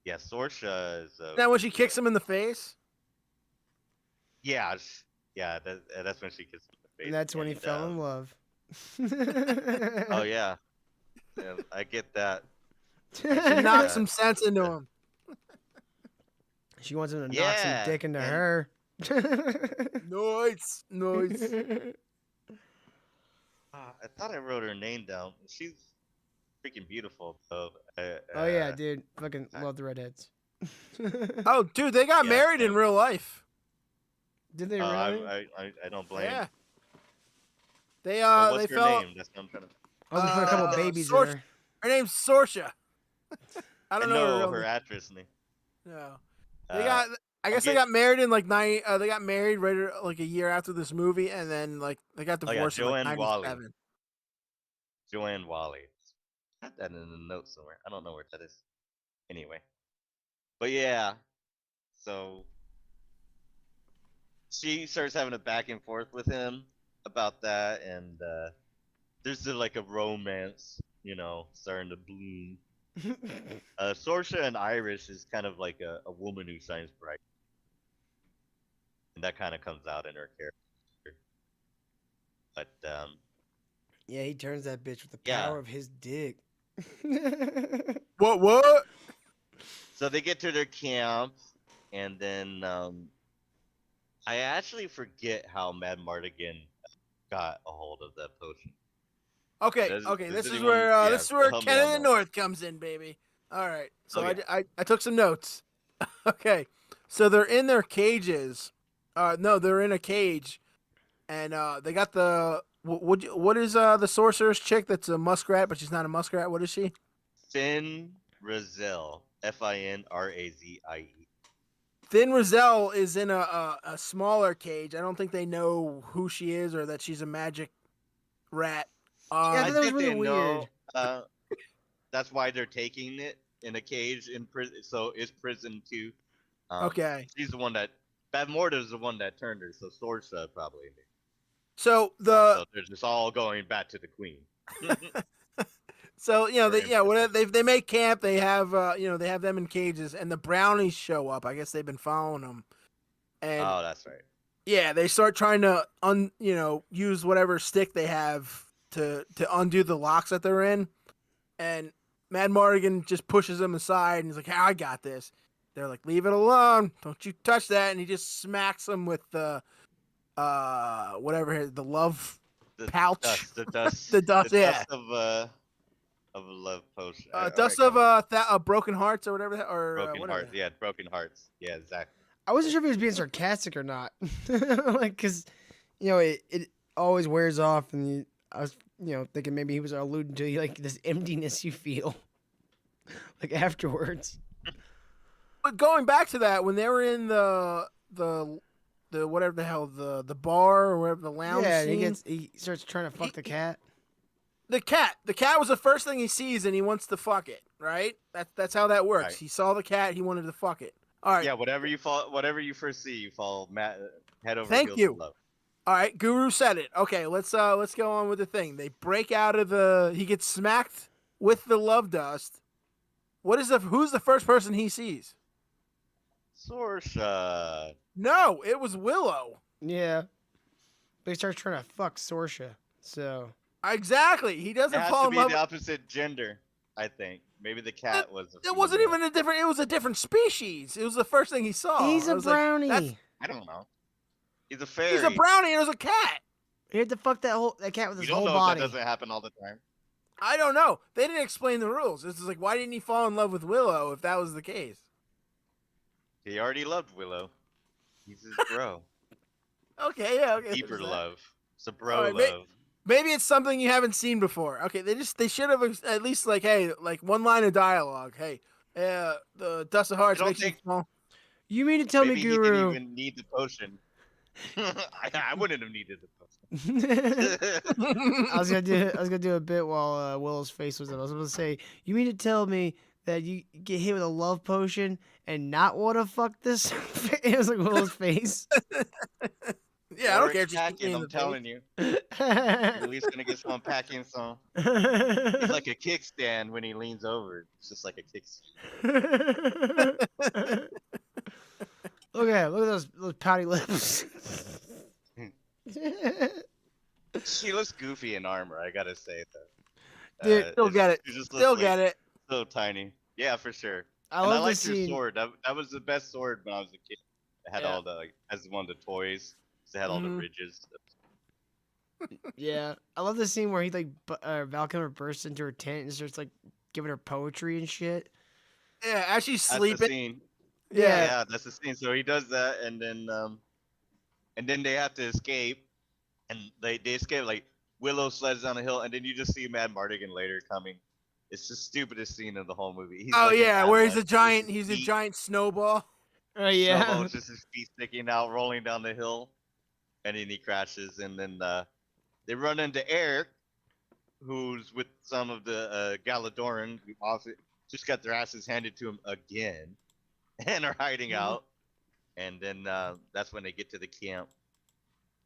Speaker 5: yeah, Sorsha is.
Speaker 6: Now when she kicks him in the face.
Speaker 5: Yeah, that's when she gets in the face.
Speaker 4: and that's when he fell in love.
Speaker 5: Oh yeah, I get that.
Speaker 6: She knocks some sense into him.
Speaker 4: She wants him to knock
Speaker 5: Yeah,
Speaker 4: some dick into
Speaker 5: and-
Speaker 4: her.
Speaker 6: Noise.
Speaker 5: I thought I wrote her name down. She's freaking beautiful. So,
Speaker 4: Oh yeah, dude. Fucking love the redheads.
Speaker 6: Oh, dude, they got
Speaker 5: Yeah,
Speaker 6: married in
Speaker 5: yeah.
Speaker 6: real life.
Speaker 4: Did they really?
Speaker 5: I don't blame.
Speaker 6: Yeah. They
Speaker 5: Well,
Speaker 6: they
Speaker 5: what's her
Speaker 6: fell.
Speaker 5: name? That's what I'm trying to.
Speaker 4: I was gonna put a couple babies in
Speaker 6: Sorch-
Speaker 4: her.
Speaker 6: Her name's Sorsha. I don't know
Speaker 5: know
Speaker 6: her.
Speaker 5: her
Speaker 6: Real
Speaker 5: actress name.
Speaker 6: No. They got. I guess they
Speaker 5: get-
Speaker 6: got married in like They got married like a year after this movie, and then like they got
Speaker 5: Oh, yeah,
Speaker 6: divorced in like
Speaker 5: Joanne Whalley.
Speaker 6: 97.
Speaker 5: Joanne Whalley. I had that in the notes somewhere. I don't know where that is. Anyway. But yeah. So she starts having a back and forth with him about that, and there's like a romance, starting to bloom. Sorsha and Irish is kind of like a woman who shines bright. And that kind of comes out in her character. But
Speaker 4: Yeah, he turns that bitch with the
Speaker 5: Yeah.
Speaker 4: power of his dick.
Speaker 6: What?
Speaker 5: so they get to their camp, and then I actually forget how Mad Mardigan got a hold of that potion.
Speaker 6: Okay,
Speaker 5: Does-
Speaker 6: okay.
Speaker 5: does
Speaker 6: This is
Speaker 5: anyone-
Speaker 6: where
Speaker 5: yeah,
Speaker 6: this is
Speaker 5: so
Speaker 6: where
Speaker 5: help me on
Speaker 6: Canada
Speaker 5: that.
Speaker 6: North comes in, baby. All right. So
Speaker 5: Oh, yeah.
Speaker 6: I took some notes. Okay. So they're in their cages. No, they're in a cage, and they got the what is the sorcerer's chick that's a muskrat, but she's not a muskrat. What is she?
Speaker 5: Finn Rizal, Finrazie.
Speaker 6: Thin Rizal is in a smaller cage. I don't think they know who she is or that she's a magic rat.
Speaker 4: Yeah, I thought that was
Speaker 5: think
Speaker 4: really
Speaker 5: they know,
Speaker 4: weird.
Speaker 5: that's why they're taking it in a cage in prison. So it's prison too.
Speaker 6: Okay.
Speaker 5: She's the one that. Bad Morda is the one that turned her. So Sorsa probably.
Speaker 6: So
Speaker 5: So they're just all going back to the queen.
Speaker 6: So
Speaker 5: Very impressive.
Speaker 6: they make camp. They have they have them in cages, and the brownies show up. I guess they've been following them, and
Speaker 5: Oh, that's right.
Speaker 6: yeah, they start trying to use whatever stick they have to undo the locks that they're in, and Mad Mardigan just pushes them aside and he's like, "Hey, I got this." They're like, "Leave it alone! Don't you touch that!" And he just smacks them with the the love
Speaker 5: The
Speaker 6: pouch,
Speaker 5: dust, the dust,
Speaker 6: the dust,
Speaker 5: the
Speaker 6: yeah,
Speaker 5: dust of a love potion.
Speaker 6: dust of broken hearts or whatever, or
Speaker 5: broken
Speaker 6: whatever.
Speaker 5: hearts. Yeah, broken hearts. Yeah, exactly.
Speaker 4: I wasn't sure if he was being sarcastic or not, like because it always wears off, and I was thinking maybe he was alluding to like this emptiness you feel like afterwards.
Speaker 6: But going back to that, when they were in the whatever the hell the bar or whatever the lounge
Speaker 4: Yeah,
Speaker 6: scene,
Speaker 4: he starts trying to fuck the cat.
Speaker 6: the cat was the first thing he sees and he wants to fuck it, right? That's how that works.
Speaker 5: Right.
Speaker 6: He saw the cat, he wanted to fuck it. All right.
Speaker 5: Yeah, whatever you first see, you fall head over
Speaker 6: Thank
Speaker 5: heels
Speaker 6: you.
Speaker 5: in love.
Speaker 6: All right, Guru said it. Okay, let's go on with the thing. They break out of he gets smacked with the love dust. Who's the first person he sees?
Speaker 5: Sorsha.
Speaker 6: No, it was Willow.
Speaker 4: Yeah, but he starts trying to fuck Sorsha. So
Speaker 6: Exactly. He
Speaker 5: It
Speaker 6: doesn't
Speaker 5: has
Speaker 6: fall
Speaker 5: to
Speaker 6: in
Speaker 5: be
Speaker 6: love.
Speaker 5: the opposite gender, I think. Maybe the cat was.
Speaker 6: It wasn't
Speaker 5: female.
Speaker 6: even a different. It was a different species. It was the first thing he saw.
Speaker 4: he's
Speaker 6: I
Speaker 4: a
Speaker 6: was like,
Speaker 4: brownie.
Speaker 6: that's-
Speaker 5: I don't know. He's a fairy.
Speaker 6: He's a brownie. And it was a cat.
Speaker 4: He had to fuck that cat with
Speaker 5: You
Speaker 4: his
Speaker 5: don't
Speaker 4: whole
Speaker 5: know
Speaker 4: body.
Speaker 5: if that doesn't happen all the time.
Speaker 6: I don't know. They didn't explain the rules. It's just like, why didn't he fall in love with Willow if that was the case?
Speaker 5: He already loved Willow. He's his bro.
Speaker 6: Okay, yeah, okay.
Speaker 5: Deeper
Speaker 6: there's that.
Speaker 5: love. It's a bro
Speaker 6: Alright,
Speaker 5: love.
Speaker 6: Maybe it's something you haven't seen before. Okay, they should have at least like, hey, like one line of dialogue. Hey, the dust of hearts
Speaker 5: I don't
Speaker 6: makes you
Speaker 5: think-
Speaker 6: small.
Speaker 4: You mean to tell
Speaker 5: Maybe
Speaker 4: me,
Speaker 5: he
Speaker 4: Guru?
Speaker 5: didn't even need the potion. I wouldn't have needed the potion.
Speaker 4: I was gonna do a bit while Willow's face was up. I was gonna say, you mean to tell me that you get hit with a love potion and not want to fuck this? It was like Willow's face.
Speaker 6: Yeah, I don't care. Just kick me
Speaker 5: Packing,
Speaker 6: in
Speaker 5: I'm
Speaker 6: the
Speaker 5: telling you. You're at least gonna get some packing some. He's like a kickstand when he leans over. It's just like a kickstand.
Speaker 4: Look at those pouty lips.
Speaker 5: She looks goofy in armor, I gotta say though.
Speaker 6: Dude, still get it.
Speaker 5: She just looks
Speaker 6: Still
Speaker 5: like
Speaker 6: get it.
Speaker 5: so tiny. Yeah, for sure.
Speaker 4: I
Speaker 5: And I
Speaker 4: love the
Speaker 5: liked her
Speaker 4: scene.
Speaker 5: sword. That was the best sword when I was a kid. It had
Speaker 4: Yeah.
Speaker 5: all the as one of the toys. It had all the
Speaker 6: Mhm.
Speaker 5: ridges.
Speaker 4: Yeah, I love the scene where he like Val Kilmer bursts into her tent and starts like giving her poetry and shit.
Speaker 6: Yeah, as she's
Speaker 5: That's the
Speaker 6: sleeping.
Speaker 5: scene.
Speaker 6: Yeah.
Speaker 5: Yeah, that's the scene. So he does that, and then they have to escape, and they escape. Like Willow sleds down the hill, and then you just see Mad Mardigan later coming. It's the stupidest scene of the whole movie. He's
Speaker 6: Oh
Speaker 5: like an
Speaker 6: yeah, where he's a
Speaker 5: atlas,
Speaker 6: giant.
Speaker 5: just his
Speaker 6: He's a
Speaker 5: feet-
Speaker 6: giant snowball.
Speaker 4: Oh yeah.
Speaker 5: snowballs, just his feet sticking out, rolling down the hill, and then he crashes, and then they run into Eric, who's with some of the Galadorans, who also just got their asses handed to him again, and are hiding out. And then that's when they get to the camp.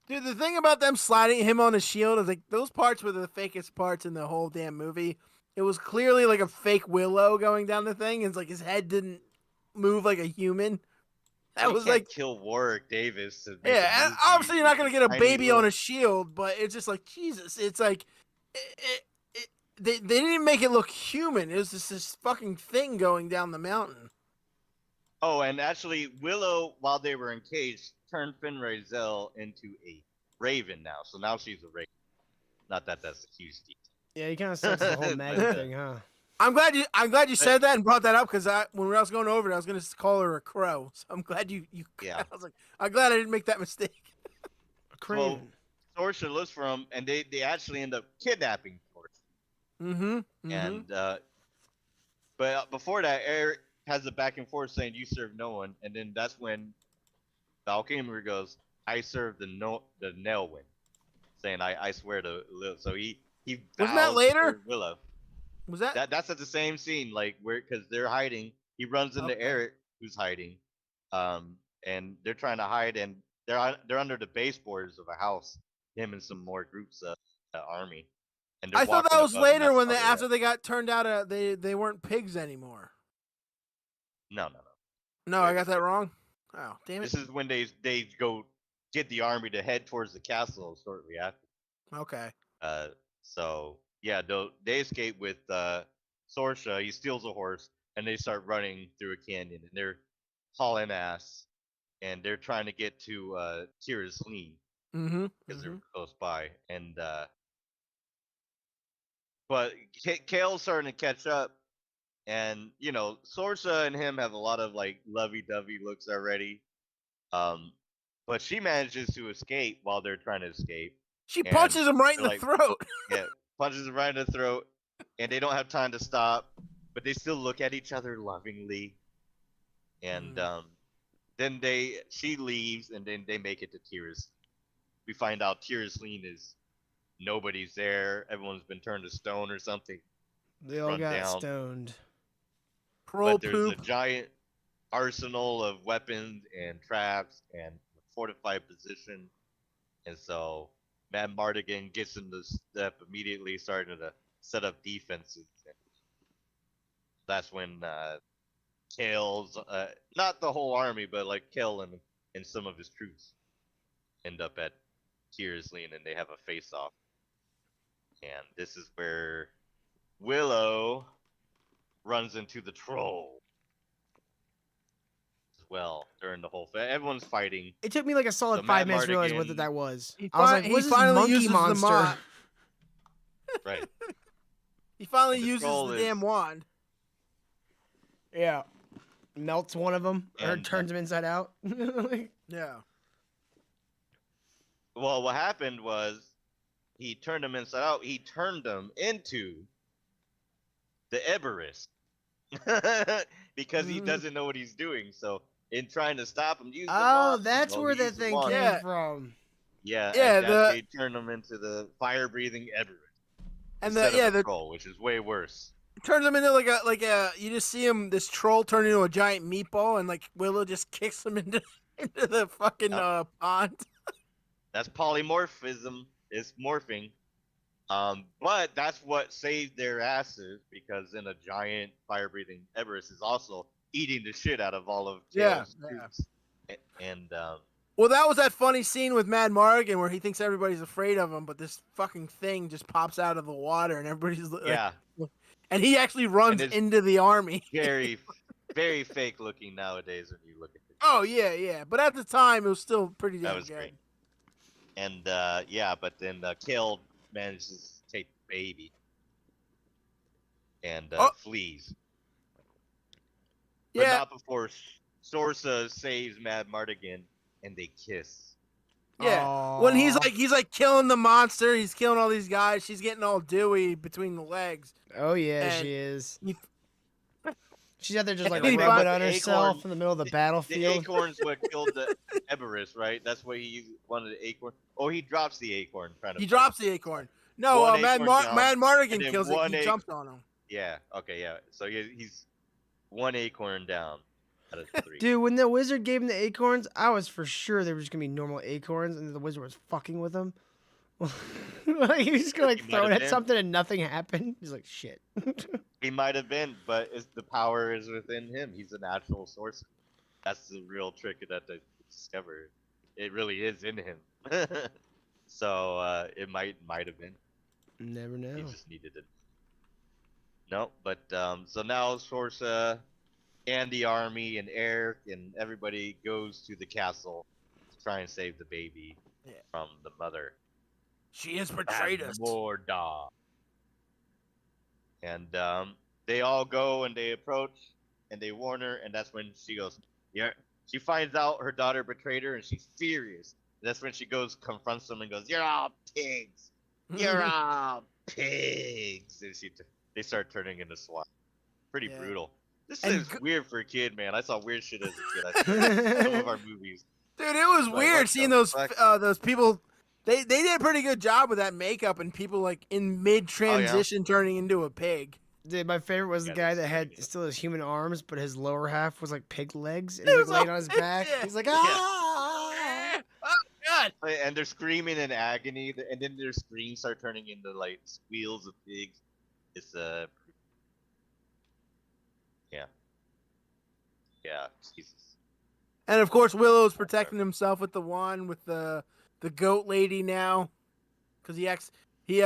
Speaker 6: Dude, the thing about them sliding him on a shield is like those parts were the fakest parts in the whole damn movie. It was clearly like a fake Willow going down the thing. It's like his head didn't move like a human. That
Speaker 5: You
Speaker 6: was
Speaker 5: can't
Speaker 6: like,
Speaker 5: kill Warwick Davis. To make a
Speaker 6: yeah, and
Speaker 5: movie.
Speaker 6: obviously you're not gonna get a
Speaker 5: Tiny
Speaker 6: baby on
Speaker 5: little-
Speaker 6: a shield, but it's just like Jesus. It's like they didn't even make it look human. It was just this fucking thing going down the mountain.
Speaker 5: Oh, and actually, Willow, while they were engaged, turned Finrayzel into a raven now. So now she's a raven. Not that that's a huge detail.
Speaker 4: Yeah, he kind of sucks the whole magic thing, huh?
Speaker 6: I'm glad you said that and brought that up because when I was going over it, I was gonna call her a crow. So I'm glad you.
Speaker 5: Yeah.
Speaker 6: I was like, I'm glad I didn't make that mistake.
Speaker 4: A craven.
Speaker 5: Sorsha looks for him, and they actually end up kidnapping Sorsha.
Speaker 6: Mm-hmm.
Speaker 5: And but before that, Eric has a back and forth saying, "You serve no one," and then that's when Valkyrie goes, "I serve the Nelwyn," saying, "I swear to Lil." So he
Speaker 6: Wasn't that
Speaker 5: vows to
Speaker 6: later?
Speaker 5: serve Willow.
Speaker 6: Was that?
Speaker 5: That's at the same scene, like where because they're hiding. He runs into
Speaker 6: Okay.
Speaker 5: Eric, who's hiding, and they're trying to hide, and they're under the baseboards of a house. Him and some more groups, army, And they're
Speaker 6: I thought that
Speaker 5: walking
Speaker 6: was
Speaker 5: above, and
Speaker 6: later
Speaker 5: that's
Speaker 6: when
Speaker 5: how
Speaker 6: they
Speaker 5: they
Speaker 6: after they got turned out of they weren't pigs anymore.
Speaker 5: No.
Speaker 6: No, I got that wrong. Oh, damn it.
Speaker 5: This is when they go get the army to head towards the castle shortly after.
Speaker 6: Okay.
Speaker 5: So yeah, they escape with Sorsha. He steals a horse, and they start running through a canyon, and they're hauling ass, and they're trying to get to Tira's Lee because they're close by, and but Kale's starting to catch up, and you know Sorsha and him have a lot of like lovey-dovey looks already, but she manages to escape while they're trying to escape.
Speaker 6: She
Speaker 5: And
Speaker 6: punches him right in the
Speaker 5: like,
Speaker 6: throat.
Speaker 5: Yeah, punches him right in the throat, and they don't have time to stop, but they still look at each other lovingly. And then she leaves, and then they make it to Tira's. We find out Tira's Lean is nobody's there. Everyone's been turned to stone or something.
Speaker 4: They all
Speaker 5: Run
Speaker 4: got
Speaker 5: down.
Speaker 4: stoned.
Speaker 6: Troll
Speaker 5: But there's
Speaker 6: poop.
Speaker 5: a giant arsenal of weapons and traps and a fortified position, and so Matt Mardigan gets into step immediately, starting to set up defenses. And that's when Kale's, not the whole army, but like Kale and some of his troops end up at Tira's Lean, and they have a face-off. And this is where Willow runs into the troll as well during the whole thing. Everyone's fighting.
Speaker 4: It took me like a solid
Speaker 5: So
Speaker 4: 5
Speaker 5: Matt
Speaker 4: minutes to realize what
Speaker 5: Mardigan-
Speaker 4: that was.
Speaker 6: He
Speaker 4: I was
Speaker 6: fi-
Speaker 4: like,
Speaker 6: he
Speaker 4: what's this
Speaker 6: finally
Speaker 4: monkey
Speaker 6: uses the
Speaker 4: monster?
Speaker 6: mod.
Speaker 5: Right.
Speaker 6: He finally
Speaker 5: The
Speaker 6: uses
Speaker 5: troll
Speaker 6: the
Speaker 5: is-
Speaker 6: damn wand.
Speaker 4: Yeah. Melts one of them or
Speaker 5: And,
Speaker 4: turns him inside out. Like,
Speaker 6: Yeah.
Speaker 5: Well, what happened was he turned them inside out. He turned them into the Eberus because he doesn't know what he's doing. So, in trying to stop him, use the
Speaker 4: oh,
Speaker 5: wand.
Speaker 4: that's
Speaker 5: Well,
Speaker 4: where
Speaker 5: he
Speaker 4: that
Speaker 5: used the
Speaker 4: thing
Speaker 5: wand.
Speaker 4: came
Speaker 6: Yeah.
Speaker 4: from.
Speaker 5: Yeah,
Speaker 6: Yeah,
Speaker 5: and that they turned him into the fire-breathing Eberus
Speaker 6: And
Speaker 5: instead of
Speaker 6: the
Speaker 5: a troll, which is way worse.
Speaker 6: turns him into like a you just see him this troll turn into a giant meatball, and like Willow just kicks him into the fucking pond.
Speaker 5: That's polymorphism. It's morphing. But that's what saved their asses, because then a giant fire-breathing Everest is also eating the shit out of all of Kale's troops. And
Speaker 6: Well, that was that funny scene with Mad Mardigan where he thinks everybody's afraid of him, but this fucking thing just pops out of the water and everybody's like,
Speaker 5: yeah,
Speaker 6: and he actually runs
Speaker 5: And it's-
Speaker 6: into the army.
Speaker 5: very, very fake looking nowadays when you look at it.
Speaker 6: Oh yeah, but at the time it was still pretty damn
Speaker 5: That was
Speaker 6: good.
Speaker 5: great. And yeah, but then Kale manages to take the baby and flees. But
Speaker 6: Yeah,
Speaker 5: not before Sorsa saves Mad Mardigan and they kiss.
Speaker 6: yeah. When he's
Speaker 4: Aw.
Speaker 6: like killing the monster, he's killing all these guys. She's getting all dewy between the legs.
Speaker 4: Oh yeah,
Speaker 6: And
Speaker 4: she is.
Speaker 6: he-
Speaker 4: She's out there just like
Speaker 6: He
Speaker 4: rubbing
Speaker 6: finds
Speaker 4: on
Speaker 5: the
Speaker 4: herself
Speaker 5: acorn-
Speaker 4: in the middle of the
Speaker 5: The
Speaker 4: battlefield.
Speaker 5: acorn's what killed the Eberus, right? That's why he used one of the acorn. Oh, he drops the acorn. Trying to
Speaker 6: He
Speaker 5: fight
Speaker 6: drops
Speaker 5: him.
Speaker 6: the acorn. No,
Speaker 5: One
Speaker 6: Mad
Speaker 5: acorn down,
Speaker 6: Mardigan
Speaker 5: and then
Speaker 6: kills it.
Speaker 5: one
Speaker 6: He
Speaker 5: ac-
Speaker 6: jumps on him.
Speaker 5: Yeah. Okay. Yeah. So he's one acorn down out of 3.
Speaker 4: Dude, when the wizard gave him the acorns, I was for sure they were just gonna be normal acorns, and the wizard was fucking with them. Like, he was just gonna
Speaker 5: He
Speaker 4: like
Speaker 5: might
Speaker 4: throw it
Speaker 5: have
Speaker 4: at
Speaker 5: been.
Speaker 4: something and nothing happened. He's like, shit.
Speaker 5: He might have been, but the power is within him. He's a natural sorcerer. That's the real trick that they discovered. It really is in him. So it might have been.
Speaker 4: Never know.
Speaker 5: He just needed it. No, but so now Sorsa and the army and Eric and everybody goes to the castle to try and save the baby from the mother.
Speaker 6: She has betrayed us.
Speaker 5: Morda. And they all go and they approach and they warn her, and that's when she goes, yeah. She finds out her daughter betrayed her, and she's furious. That's when she goes, confronts them, and goes, "You're all pigs. You're all pigs." And they start turning into swine. Pretty
Speaker 6: Yeah.
Speaker 5: brutal. This
Speaker 6: And
Speaker 5: is weird for a kid, man. I saw weird shit as a kid. I saw some of our movies.
Speaker 6: Dude, it was
Speaker 5: Like,
Speaker 6: weird
Speaker 5: what
Speaker 6: seeing
Speaker 5: the
Speaker 6: those
Speaker 5: fuck?
Speaker 6: those people. They did a pretty good job with that makeup and people like in mid transition turning into a pig.
Speaker 4: Dude, my favorite was the
Speaker 5: Yeah,
Speaker 4: guy
Speaker 5: that's
Speaker 4: that had
Speaker 5: pretty good.
Speaker 4: still his human arms, but his lower half was like pig legs, and he was like laying on his back.
Speaker 6: Yeah.
Speaker 4: He's like,
Speaker 5: Yeah.
Speaker 4: ah!
Speaker 6: Oh god, god!
Speaker 5: And they're screaming in agony, and then their screams start turning into like squeals of pigs. It's yeah, Jesus.
Speaker 6: And of course, Willow's protecting himself with the wand with the goat lady now, because he tried
Speaker 5: they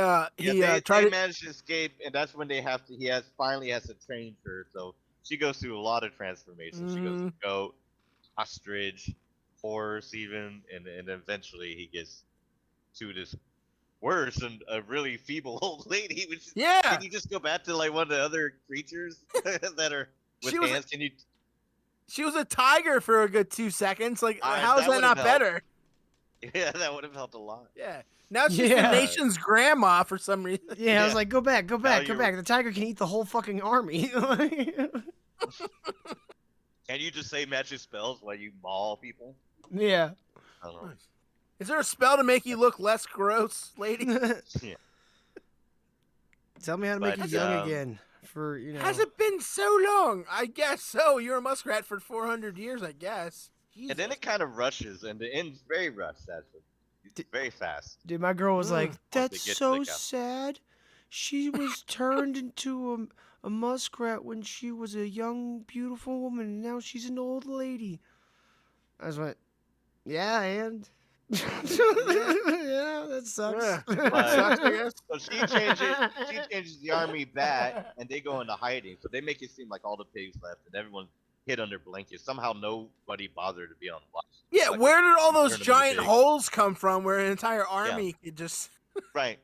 Speaker 6: to.
Speaker 5: managed to escape, and that's when he finally has to train her. So she goes through a lot of transformations. She goes goat, ostrich, horse, even, and eventually he gets to this worse and a really feeble old lady. Which can you just go back to like one of the other creatures that are with hands? Can you?
Speaker 6: She was a tiger for a good 2 seconds. Like, how is that not better?
Speaker 5: Yeah, that would have helped a lot.
Speaker 6: Yeah. Now she's the nation's grandma for some reason.
Speaker 4: Yeah, I was like, go back. The tiger can eat the whole fucking army.
Speaker 5: Can you just say magic spells while you maul people?
Speaker 4: Yeah.
Speaker 5: I don't know.
Speaker 6: Is there a spell to make you look less gross, lady?
Speaker 5: Yeah.
Speaker 4: Tell me how to make you young again.
Speaker 6: Has it been so long? I guess so. You're a muskrat for 400 years, I guess. Jesus.
Speaker 5: And then it kind of rushes, and the end's very rushed, actually. It's very fast.
Speaker 4: Dude, my girl was like, that's so sad. She was turned into a muskrat when she was a young, beautiful woman, and now she's an old lady. I was like, yeah, and... yeah, that sucks.
Speaker 5: So she changes the army back, and they go into hiding. So they make it seem like all the pigs left, and everyone's hid under blankets. Somehow nobody bothered to be on watch.
Speaker 6: Yeah, like, where did all those giant holes come from where an entire army could just...
Speaker 5: Right.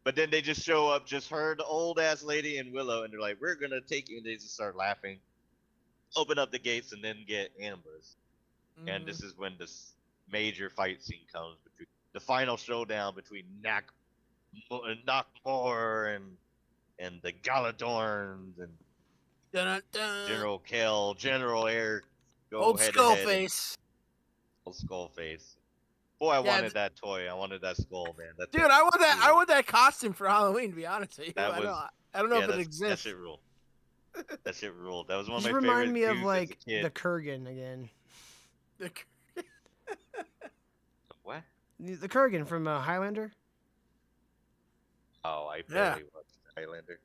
Speaker 5: But then they just show up, just her, the old-ass lady, and Willow, and they're like, we're going to take you, and they just start laughing. Open up the gates, and then get ambushed. And this is when this major fight scene comes, between the final showdown between Knockmore and the Galadorns and General Kell, General Eric,
Speaker 6: old Skullface.
Speaker 5: Old Skullface. Boy, I wanted that toy. I wanted that skull, man.
Speaker 6: Dude, I want that. I want that costume for Halloween. To be honest with you, I don't know if it exists.
Speaker 5: That shit ruled. That shit ruled. That was one of my
Speaker 4: favorites. Remind me of like
Speaker 5: the
Speaker 4: Kurgan again.
Speaker 5: What?
Speaker 4: The Kurgan from Highlander.
Speaker 5: Oh, I barely watched Highlander.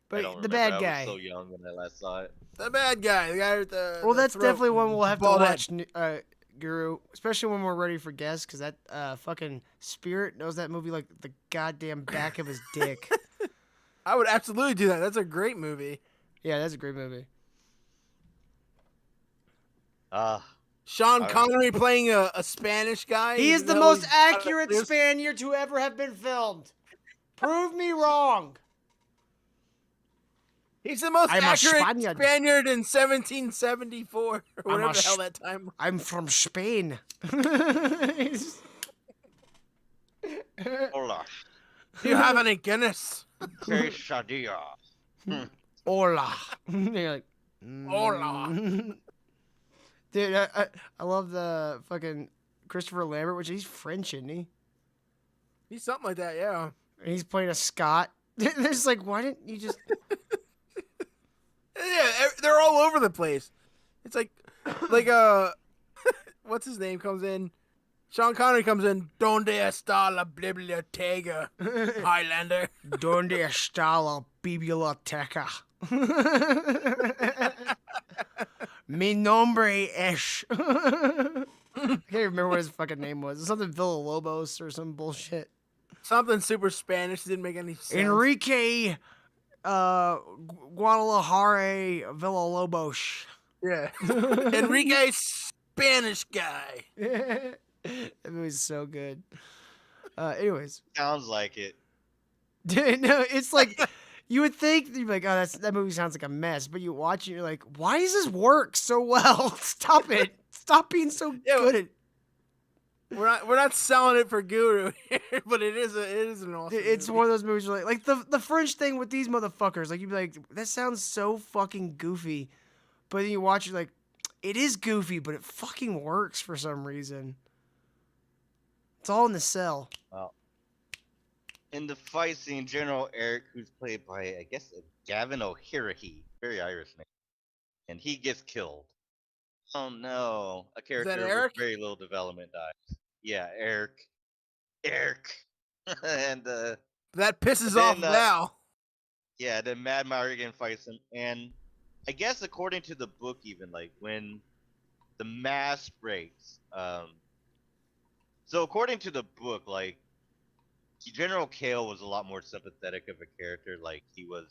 Speaker 4: But the bad guy.
Speaker 5: I was so young when I last saw it.
Speaker 6: The bad guy. The guy with the.
Speaker 4: Well, that's definitely one we'll have to watch,
Speaker 6: head.
Speaker 4: Guru. Especially when we're ready for guests, because that fucking Spirit knows that movie like the goddamn back of his dick.
Speaker 6: I would absolutely do that. That's a great movie.
Speaker 4: Yeah, that's a great movie.
Speaker 6: Sean Connery playing a Spanish guy.
Speaker 4: He is the most accurate Spaniard to ever have been filmed. Prove me wrong.
Speaker 6: He's the most accurate Spaniard in 1774 or whatever the hell that time was.
Speaker 4: I'm from Spain.
Speaker 5: Hola.
Speaker 6: Do you have any Guinness?
Speaker 5: Quesadilla.
Speaker 4: Hola. You're like,
Speaker 6: hola.
Speaker 4: Dude, I love the fucking Christopher Lambert, which he's French, isn't he?
Speaker 6: He's something like that, yeah.
Speaker 4: And he's playing a Scot. It's like, why didn't you just...
Speaker 6: Yeah, they're all over the place. It's like, what's his name comes in? Sean Connery comes in. Donde está la biblioteca? Highlander.
Speaker 4: Donde está la biblioteca? Mi nombre es. I can't remember what his fucking name was. Something Villalobos or some bullshit.
Speaker 6: Something super Spanish. Didn't make any sense.
Speaker 4: Enrique Guadalajara Villalobos.
Speaker 6: Yeah. Enrique Spanish guy.
Speaker 4: That movie's so good. Anyways.
Speaker 5: Sounds like it.
Speaker 4: Dude, no, it's like... You would think, you'd be like, oh, that movie sounds like a mess. But you watch it, you're like, why does this work so well? Stop it. Stop being so good at...
Speaker 6: We're not selling it for Guru here, but it is an awesome
Speaker 4: It's
Speaker 6: movie.
Speaker 4: one of those movies where like the French thing with these motherfuckers. Like, you'd be like, that sounds so fucking goofy. But then you watch it like, it is goofy, but it fucking works for some reason. It's all in the cell.
Speaker 5: Wow. In the fight scene, General Eric, who's played by, I guess, Gavin O'Harahy, very Irish name, and he gets killed. Oh no, a character with very little development dies. Yeah, Eric, and
Speaker 6: That pisses
Speaker 5: then,
Speaker 6: off Val.
Speaker 5: yeah, then Mad Morgan fights him, and I guess according to the book, even like when the mask breaks, so according to the book, like General Kale was a lot more sympathetic of a character. Like he was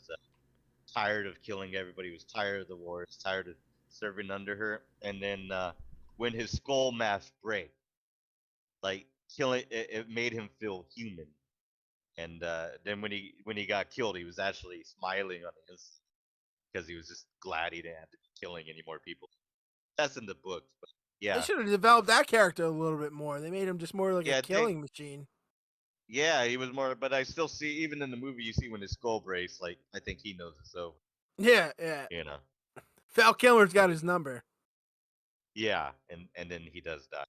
Speaker 5: tired of killing everybody, he was tired of the wars, tired of serving under her, and then when his skull mask break, like killing it made him feel human. And then when he got killed, he was actually smiling on his because he was just glad he didn't have to be killing any more people. That's in the book, but
Speaker 6: They
Speaker 5: yeah,
Speaker 6: should have developed that character a little bit more. They made him just more like
Speaker 5: Yeah, I
Speaker 6: a
Speaker 5: think-
Speaker 6: killing machine.
Speaker 5: yeah, he was more. But I still see even in the movie, you see when his skull breaks, like I think he knows it's over.
Speaker 6: Yeah, yeah.
Speaker 5: You know,
Speaker 6: Val Kilmer's got his number.
Speaker 5: yeah, and then he does die.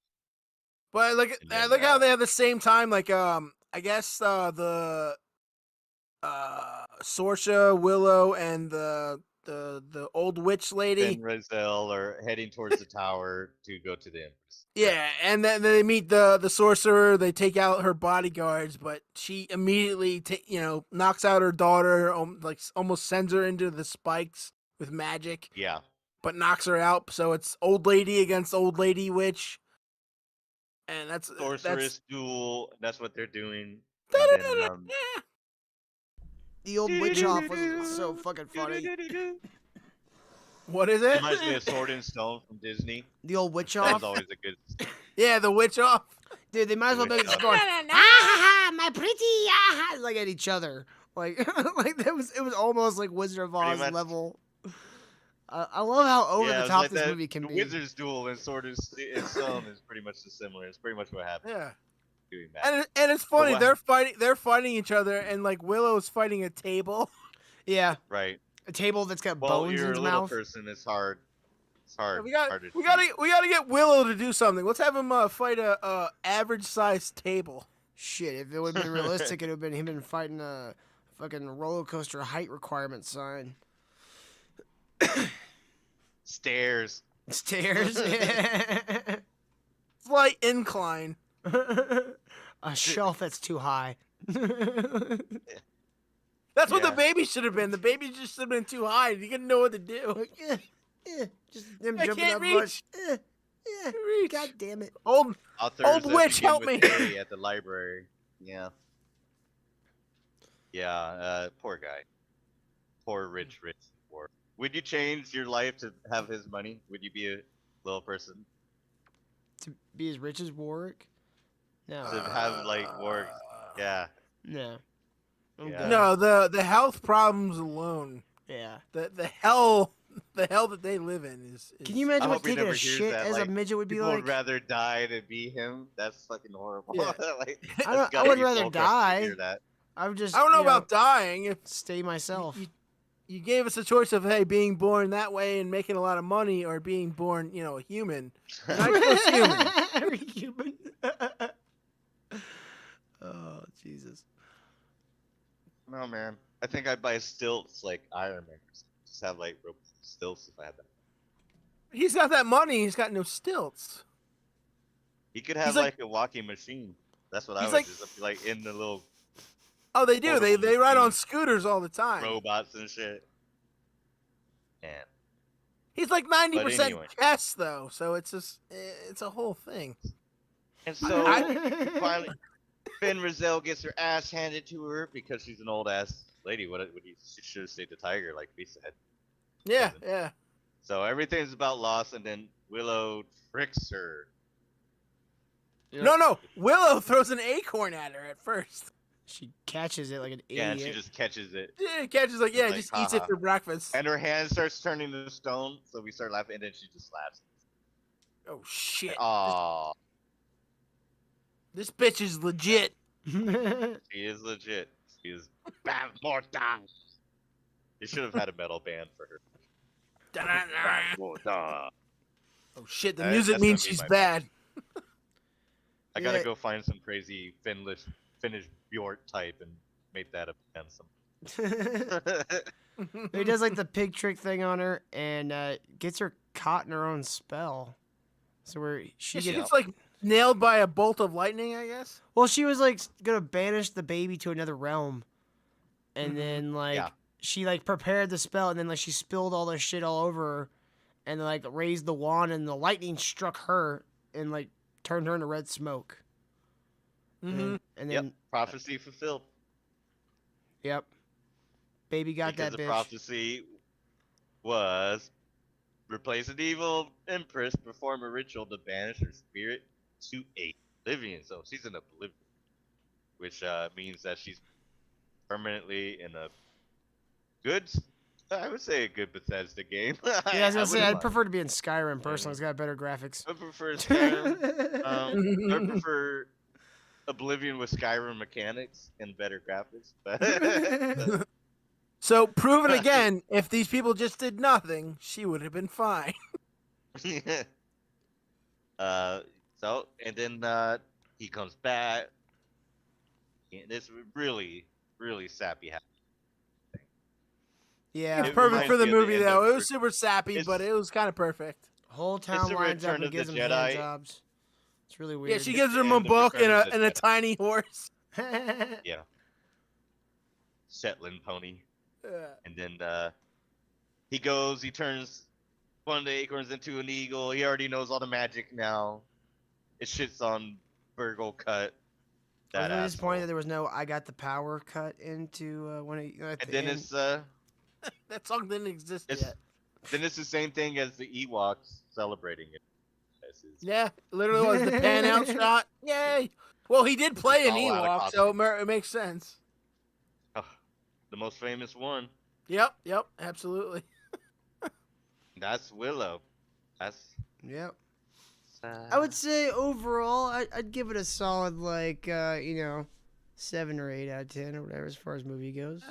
Speaker 6: But look,
Speaker 5: And then,
Speaker 6: look how they have the same time. Like, I guess the Sorsha, Willow, and the old witch lady.
Speaker 5: Ben Rizal are heading towards the tower to go to the Empress.
Speaker 6: Yeah, and then they meet the sorcerer. They take out her bodyguards, but she immediately, knocks out her daughter. Like almost sends her into the spikes with magic,
Speaker 5: Yeah,
Speaker 6: but knocks her out. So it's old lady against old lady witch, and that's
Speaker 5: sorceress duel. That's what they're doing. And then,
Speaker 4: The old witch off was so fucking funny.
Speaker 6: What is it?
Speaker 5: reminds me of Sword and Stone from Disney.
Speaker 4: The old witch
Speaker 5: That's
Speaker 4: off.
Speaker 5: always a good.
Speaker 6: Yeah, the witch off.
Speaker 4: Dude, they might as well make it just going,
Speaker 6: Ah,
Speaker 4: ah, my pretty, ah, like at each other. Like, like it was almost like Wizard of
Speaker 5: Pretty
Speaker 4: Oz
Speaker 5: much.
Speaker 4: level. I love how over
Speaker 5: Yeah,
Speaker 4: the
Speaker 5: it's
Speaker 4: top
Speaker 5: like
Speaker 4: this
Speaker 5: that-
Speaker 4: movie can
Speaker 5: the
Speaker 4: be.
Speaker 5: Wizard's duel and Sword and Stone is pretty much similar. It's pretty much what happened
Speaker 6: Yeah.
Speaker 5: doing that.
Speaker 6: And it's funny,
Speaker 5: what-
Speaker 6: they're fighting each other, and like Willow's fighting a table.
Speaker 4: Yeah,
Speaker 5: Right.
Speaker 4: a table that's got
Speaker 5: Well,
Speaker 4: bones in
Speaker 5: you're
Speaker 4: its
Speaker 5: a little
Speaker 4: mouth.
Speaker 5: person. It's hard. It's hard.
Speaker 6: We
Speaker 5: hard to
Speaker 6: gotta get Willow to do something. Let's have him fight a average sized table.
Speaker 4: Shit, if it would have been realistic, it would have been him fighting a fucking roller coaster height requirement sign.
Speaker 5: Stairs.
Speaker 4: Stairs.
Speaker 6: Slight incline.
Speaker 4: A shelf that's too high.
Speaker 6: That's what the
Speaker 5: Yeah.
Speaker 6: baby should have been. The baby just should have been too high. You didn't know what to do.
Speaker 4: Like, just him
Speaker 6: I
Speaker 4: jumping
Speaker 6: can't
Speaker 4: up
Speaker 6: reach.
Speaker 4: much.
Speaker 6: Reach.
Speaker 4: God damn it.
Speaker 6: Old
Speaker 5: Authors
Speaker 6: Old
Speaker 5: that
Speaker 6: witch,
Speaker 5: begin
Speaker 6: help
Speaker 5: with
Speaker 6: me.
Speaker 5: A at the library. Yeah. Yeah. Poor guy. Poor rich poor. Would you change your life to have his money? Would you be a little person
Speaker 4: To be as rich as Warwick? No.
Speaker 5: to have like work? Yeah.
Speaker 4: No. I'm
Speaker 5: Yeah.
Speaker 4: good.
Speaker 6: No, the health problems alone.
Speaker 4: Yeah.
Speaker 6: The hell that they live in is
Speaker 4: Can you imagine
Speaker 5: I
Speaker 4: what
Speaker 5: hope he
Speaker 4: taking
Speaker 5: never
Speaker 4: a
Speaker 5: hears
Speaker 4: shit
Speaker 5: that,
Speaker 4: as a
Speaker 5: like,
Speaker 4: midget would be
Speaker 5: People
Speaker 4: like?
Speaker 5: would rather die than be him. That's fucking horrible.
Speaker 6: Yeah.
Speaker 5: Like,
Speaker 4: I
Speaker 5: that's gotta
Speaker 4: would
Speaker 5: be
Speaker 4: rather
Speaker 5: soul-crushing to
Speaker 4: die.
Speaker 5: hear that.
Speaker 4: I would just.
Speaker 6: I don't know
Speaker 4: you
Speaker 6: about dying. If
Speaker 4: stay myself.
Speaker 6: you gave us a choice of being born that way and making a lot of money, or being born a human. And I chose human.
Speaker 4: Human. Oh Jesus.
Speaker 5: No, man. I think I'd buy stilts like Iron Man. Just have like rope stilts if I had that.
Speaker 6: He's got that money. He's got no stilts.
Speaker 5: He could have
Speaker 6: He's
Speaker 5: like,
Speaker 6: like-
Speaker 5: a walking machine. That's what I
Speaker 6: He's
Speaker 5: would
Speaker 6: like-
Speaker 5: just be like in the little
Speaker 6: Oh, they do. They
Speaker 5: Portable
Speaker 6: ride on
Speaker 5: machine.
Speaker 6: scooters all the time.
Speaker 5: robots and shit. And
Speaker 6: He's like 90%
Speaker 5: anyway.
Speaker 6: chess though, so it's a whole thing.
Speaker 5: so finally, Finn Rizal gets her ass handed to her because she's an old ass lady. She should have stayed the tiger, like we said.
Speaker 6: Yeah, yeah.
Speaker 5: So everything's about loss, and then Willow tricks her.
Speaker 6: No. Willow throws an acorn at her at first.
Speaker 4: She catches it like an
Speaker 5: Yeah, and
Speaker 4: idiot.
Speaker 5: she just catches it.
Speaker 6: Yeah, Catches like, yeah,
Speaker 5: Like,
Speaker 6: just eats it
Speaker 5: haha.
Speaker 6: for breakfast.
Speaker 5: And her hand starts turning to stone, so we start laughing, and then she just slaps.
Speaker 6: Oh shit!
Speaker 5: Aww,
Speaker 6: This bitch is legit.
Speaker 5: she is legit. She is bam more down. You should have had a metal band for her.
Speaker 6: Oh shit! The
Speaker 5: That-
Speaker 6: music
Speaker 5: that's
Speaker 6: means
Speaker 5: gonna be
Speaker 6: she's
Speaker 5: my-
Speaker 6: bad.
Speaker 5: I gotta
Speaker 4: Yeah.
Speaker 5: go find some crazy Finnish Bjort type and make that a band.
Speaker 4: He does like the pig trick thing on her and gets her caught in her own spell. So where she
Speaker 6: She
Speaker 4: gets
Speaker 6: gets like nailed by a bolt of lightning, I guess.
Speaker 4: Well, she was like gonna banish the baby to another realm, and then like
Speaker 5: Yeah.
Speaker 4: she like prepared the spell, and then like she spilled all this shit all over her, and like raised the wand, and the lightning struck her and like turned her into red smoke.
Speaker 6: Mm-hmm.
Speaker 4: And
Speaker 5: Yep.
Speaker 4: then
Speaker 5: Prophecy fulfilled.
Speaker 4: yep, baby got
Speaker 5: Because
Speaker 4: that
Speaker 5: the
Speaker 4: bitch.
Speaker 5: prophecy was replace an evil empress, perform a ritual to banish her spirit to oblivion. So she's in oblivion, which means that she's permanently in a good, I would say a good Bethesda game.
Speaker 4: Yeah, I was gonna say
Speaker 5: wouldn't
Speaker 4: I'd
Speaker 5: mind.
Speaker 4: prefer to be in Skyrim personally. It's got better graphics.
Speaker 5: I prefer Skyrim. I prefer Oblivion with Skyrim mechanics and better graphics. But
Speaker 6: So, proven again, if these people just did nothing, she would have been fine.
Speaker 5: So and then he comes back. And this really, really sappy.
Speaker 4: Yeah,
Speaker 6: It's
Speaker 5: It
Speaker 6: perfect
Speaker 5: reminds
Speaker 6: for the
Speaker 5: me of the
Speaker 6: movie,
Speaker 5: end
Speaker 6: though.
Speaker 5: of
Speaker 6: It was super sappy,
Speaker 5: it's-
Speaker 6: but it was kind of perfect.
Speaker 4: whole town
Speaker 5: the
Speaker 4: lines up
Speaker 5: Return
Speaker 4: and
Speaker 5: of the
Speaker 4: gives them
Speaker 5: Jedi.
Speaker 4: hand jobs. It's really weird.
Speaker 6: Yeah, she
Speaker 5: It's
Speaker 6: gives
Speaker 5: the
Speaker 6: him a
Speaker 5: end of
Speaker 6: book
Speaker 5: Return
Speaker 6: and
Speaker 5: of
Speaker 6: a
Speaker 5: the
Speaker 6: and a
Speaker 5: Jedi.
Speaker 6: tiny horse.
Speaker 5: Yeah. Shetland pony.
Speaker 6: Yeah.
Speaker 5: And then he goes, he turns one of the acorns into an eagle. He already knows all the magic now. It shits on Burgle Cut.
Speaker 4: I was
Speaker 5: That
Speaker 4: really disappointed that
Speaker 5: asshole.
Speaker 4: there was no "I got the power" cut into one of at
Speaker 5: And
Speaker 4: the
Speaker 5: then
Speaker 4: end.
Speaker 5: it's
Speaker 6: That song didn't exist yet.
Speaker 5: the same thing as the Ewoks celebrating it. This is-
Speaker 6: Yeah, literally was the pan out shot. Yay! Well, he did play an
Speaker 5: all out of
Speaker 6: Ewok, so it makes sense.
Speaker 5: the most famous one.
Speaker 6: Yep, absolutely.
Speaker 5: That's Willow. That's
Speaker 4: Yep. I would say overall, I'd give it a solid 7 or 8 out of 10 or whatever as far as movie goes.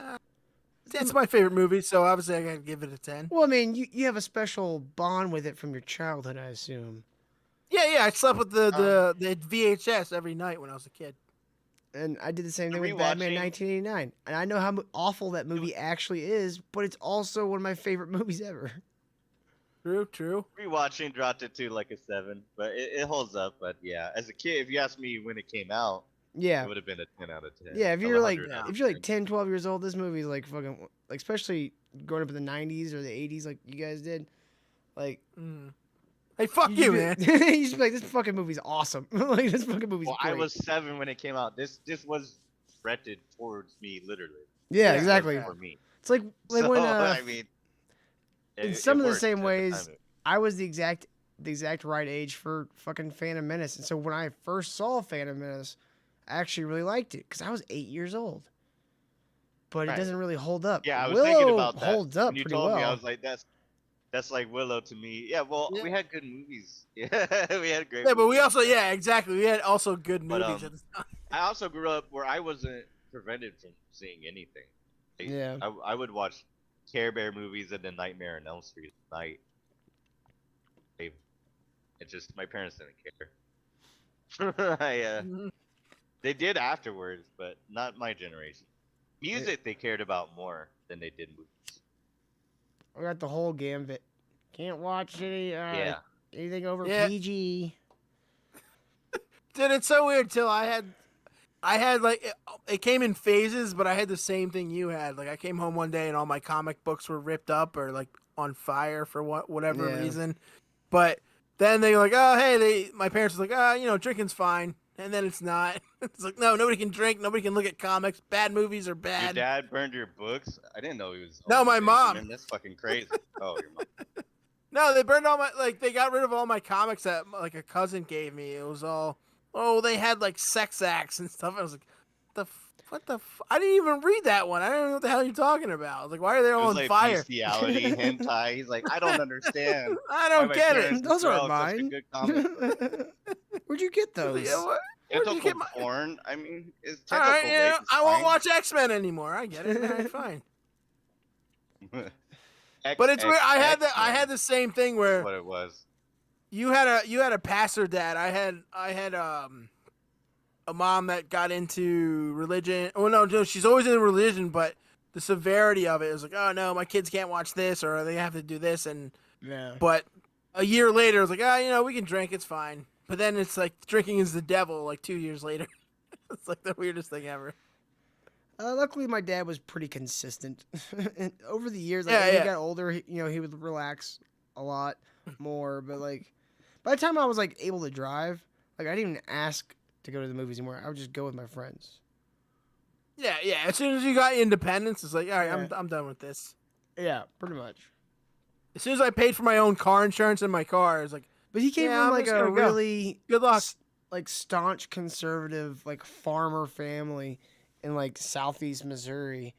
Speaker 6: It's my favorite movie, so obviously I gotta give it a 10.
Speaker 4: Well, I mean, you have a special bond with it from your childhood, I assume.
Speaker 6: Yeah, I slept with the VHS every night when I was a kid.
Speaker 4: And I did the same
Speaker 5: The
Speaker 4: thing with Batman
Speaker 5: rewatching-
Speaker 4: 1989. And I know how awful that movie actually is, but it's also one of my favorite movies ever.
Speaker 6: True.
Speaker 5: Rewatching dropped it to like a 7, but it holds up. But yeah, as a kid, if you asked me when it came out,
Speaker 4: Yeah.
Speaker 5: it would have been a 10 out of 10.
Speaker 4: Yeah, if
Speaker 5: Of
Speaker 4: you're like
Speaker 5: 100 out of
Speaker 4: 10, 12 years old, this movie is like fucking like, especially growing up in the 90s or the 80s like you guys did. Like
Speaker 6: Hey, fuck you, man.
Speaker 4: you just be like, this fucking movie's awesome. Like this fucking movie's
Speaker 5: Well,
Speaker 4: great.
Speaker 5: I was 7 when it came out. This was directed towards me, literally.
Speaker 4: yeah,
Speaker 5: It was
Speaker 4: exactly.
Speaker 5: For me.
Speaker 4: It's like
Speaker 5: So,
Speaker 4: when
Speaker 5: I mean,
Speaker 4: in
Speaker 5: it
Speaker 4: some of the
Speaker 5: worked
Speaker 4: same
Speaker 5: at
Speaker 4: ways,
Speaker 5: time.
Speaker 4: I was the exact right age for fucking Phantom Menace, and so when I first saw Phantom Menace, I actually really liked it because I was 8 years old. But
Speaker 5: Right.
Speaker 4: it doesn't really hold up.
Speaker 5: Yeah, I was
Speaker 4: Willow
Speaker 5: thinking about that.
Speaker 4: holds up
Speaker 5: when you
Speaker 4: pretty
Speaker 5: told
Speaker 4: well.
Speaker 5: me, I was like, that's like Willow to me. Yeah, well,
Speaker 6: Yeah.
Speaker 5: we had good movies. Yeah, we had great.
Speaker 6: Yeah, but we
Speaker 5: movies.
Speaker 6: also, exactly. We had also good
Speaker 5: But,
Speaker 6: movies at the time.
Speaker 5: I also grew up where I wasn't prevented from seeing anything. Like,
Speaker 4: Yeah.
Speaker 5: I would watch Care Bear movies and then Nightmare on Elm Street at night. It just my parents didn't care. They did afterwards, but not my generation. Music they cared about more than they did movies.
Speaker 4: I got the whole gambit. Can't watch anything over
Speaker 6: Yeah.
Speaker 4: PG.
Speaker 6: Dude, it's so weird. Till I had like it came in phases, but I had the same thing you had. Like I came home one day and all my comic books were ripped up or like on fire for whatever
Speaker 4: Yeah.
Speaker 6: reason. But then they were like, oh hey, my parents was like, drinking's fine, and then it's not. It's like no, nobody can drink, nobody can look at comics. Bad movies are
Speaker 5: Your
Speaker 6: bad.
Speaker 5: dad burned your books? I didn't know he was.
Speaker 6: No, my
Speaker 5: man,
Speaker 6: mom.
Speaker 5: That's fucking crazy. Oh, your mom.
Speaker 6: No, they burned all they got rid of all my comics that like a cousin gave me. It was all, they had like sex acts and stuff. I was like, I didn't even read that one. I don't know what the hell you're talking about. I was like, why are they
Speaker 5: It
Speaker 6: all
Speaker 5: was
Speaker 6: on
Speaker 5: like
Speaker 6: fire?
Speaker 5: bestiality, hentai. He's like, I don't understand.
Speaker 6: I
Speaker 5: why
Speaker 6: don't
Speaker 5: my
Speaker 6: get it.
Speaker 5: parents
Speaker 4: Those
Speaker 5: throw
Speaker 4: aren't
Speaker 5: out such a
Speaker 4: mine.
Speaker 5: good comic.
Speaker 4: Where'd you get those?
Speaker 6: Yeah, what? Where'd you
Speaker 5: Typical
Speaker 6: get my-
Speaker 5: porn. I mean, it's
Speaker 6: All
Speaker 5: technical.
Speaker 6: right, yeah,
Speaker 5: rape is
Speaker 6: I won't
Speaker 5: fine.
Speaker 6: watch X-Men anymore. I get it. All right, fine.
Speaker 5: X,
Speaker 6: But it's
Speaker 5: X,
Speaker 6: weird. I
Speaker 5: X-Men
Speaker 6: had the same thing
Speaker 5: is
Speaker 6: where
Speaker 5: what it was.
Speaker 6: you had a pastor dad. I had a mom that got into religion. Oh no, she's always in religion, but the severity of it was like, oh no, my kids can't watch this or they have to do this. And
Speaker 4: Yeah.
Speaker 6: but a year later, it was like, we can drink, it's fine. but then it's like drinking is the devil. Like 2 years later, it's like the weirdest thing ever.
Speaker 4: Luckily, my dad was pretty consistent. And over the years, like,
Speaker 6: Yeah,
Speaker 4: as
Speaker 6: yeah.
Speaker 4: he got older, he would relax a lot more. But like, by the time I was like able to drive, like I didn't even ask to go to the movies anymore. I would just go with my friends.
Speaker 6: Yeah, yeah. As soon as you got independence, it's like, all right,
Speaker 4: Yeah.
Speaker 6: I'm done with this.
Speaker 4: Yeah, pretty much.
Speaker 6: As soon as I paid for my own car insurance in my car, it's like,
Speaker 4: But he came
Speaker 6: Yeah,
Speaker 4: from
Speaker 6: I'm
Speaker 4: like
Speaker 6: just
Speaker 4: a
Speaker 6: gonna go.
Speaker 4: really
Speaker 6: good luck.
Speaker 4: like staunch conservative like farmer family in like southeast Missouri,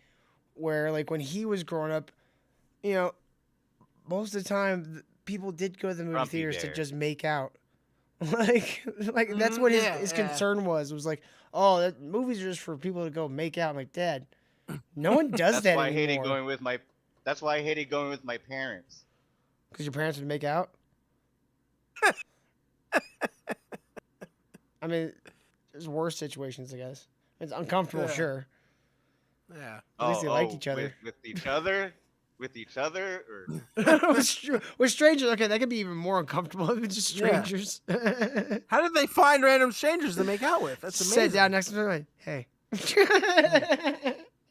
Speaker 4: where like when he was growing up, most of the time people did go to the movie
Speaker 5: Grumpy
Speaker 4: theaters to
Speaker 5: bear.
Speaker 4: just make out. like that's what
Speaker 6: yeah,
Speaker 4: his
Speaker 6: yeah.
Speaker 4: concern was. It was like, oh, movies are just for people to go make out. I'm like, Dad, no one does
Speaker 5: That's
Speaker 4: that
Speaker 5: why I hated
Speaker 4: anymore.
Speaker 5: going with my. That's why I hated going with my parents.
Speaker 4: Because your parents would make out? I mean, there's worse situations, I guess. It's uncomfortable,
Speaker 6: Yeah.
Speaker 4: sure.
Speaker 6: Yeah.
Speaker 4: At least they liked each other.
Speaker 5: With each other, with each other, or
Speaker 4: with strangers, okay, that could be even more uncomfortable if it's just
Speaker 6: Yeah.
Speaker 4: strangers.
Speaker 6: How did they find random strangers to make out with? That's amazing.
Speaker 4: Sit down next to them, like, hey.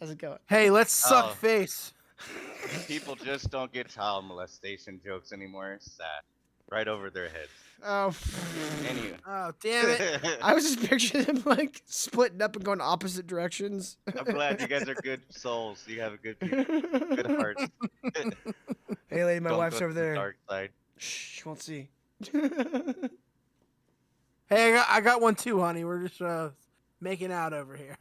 Speaker 4: How's it going?
Speaker 6: Hey, let's suck
Speaker 5: Oh.
Speaker 6: face.
Speaker 5: people just don't get child molestation jokes anymore. It's sad, right over their heads.
Speaker 4: Oh,
Speaker 5: Anyway,
Speaker 6: Oh, damn it.
Speaker 4: I was just picturing them like splitting up and going opposite directions.
Speaker 5: I'm glad you guys are good souls. You have a good people, good hearts.
Speaker 4: Hey, lady, my
Speaker 5: Don't
Speaker 4: wife's
Speaker 5: go
Speaker 4: over
Speaker 5: to the
Speaker 4: there.
Speaker 5: dark side.
Speaker 4: Shh, she won't see.
Speaker 6: Hey, I got one too, honey. We're just making out over here.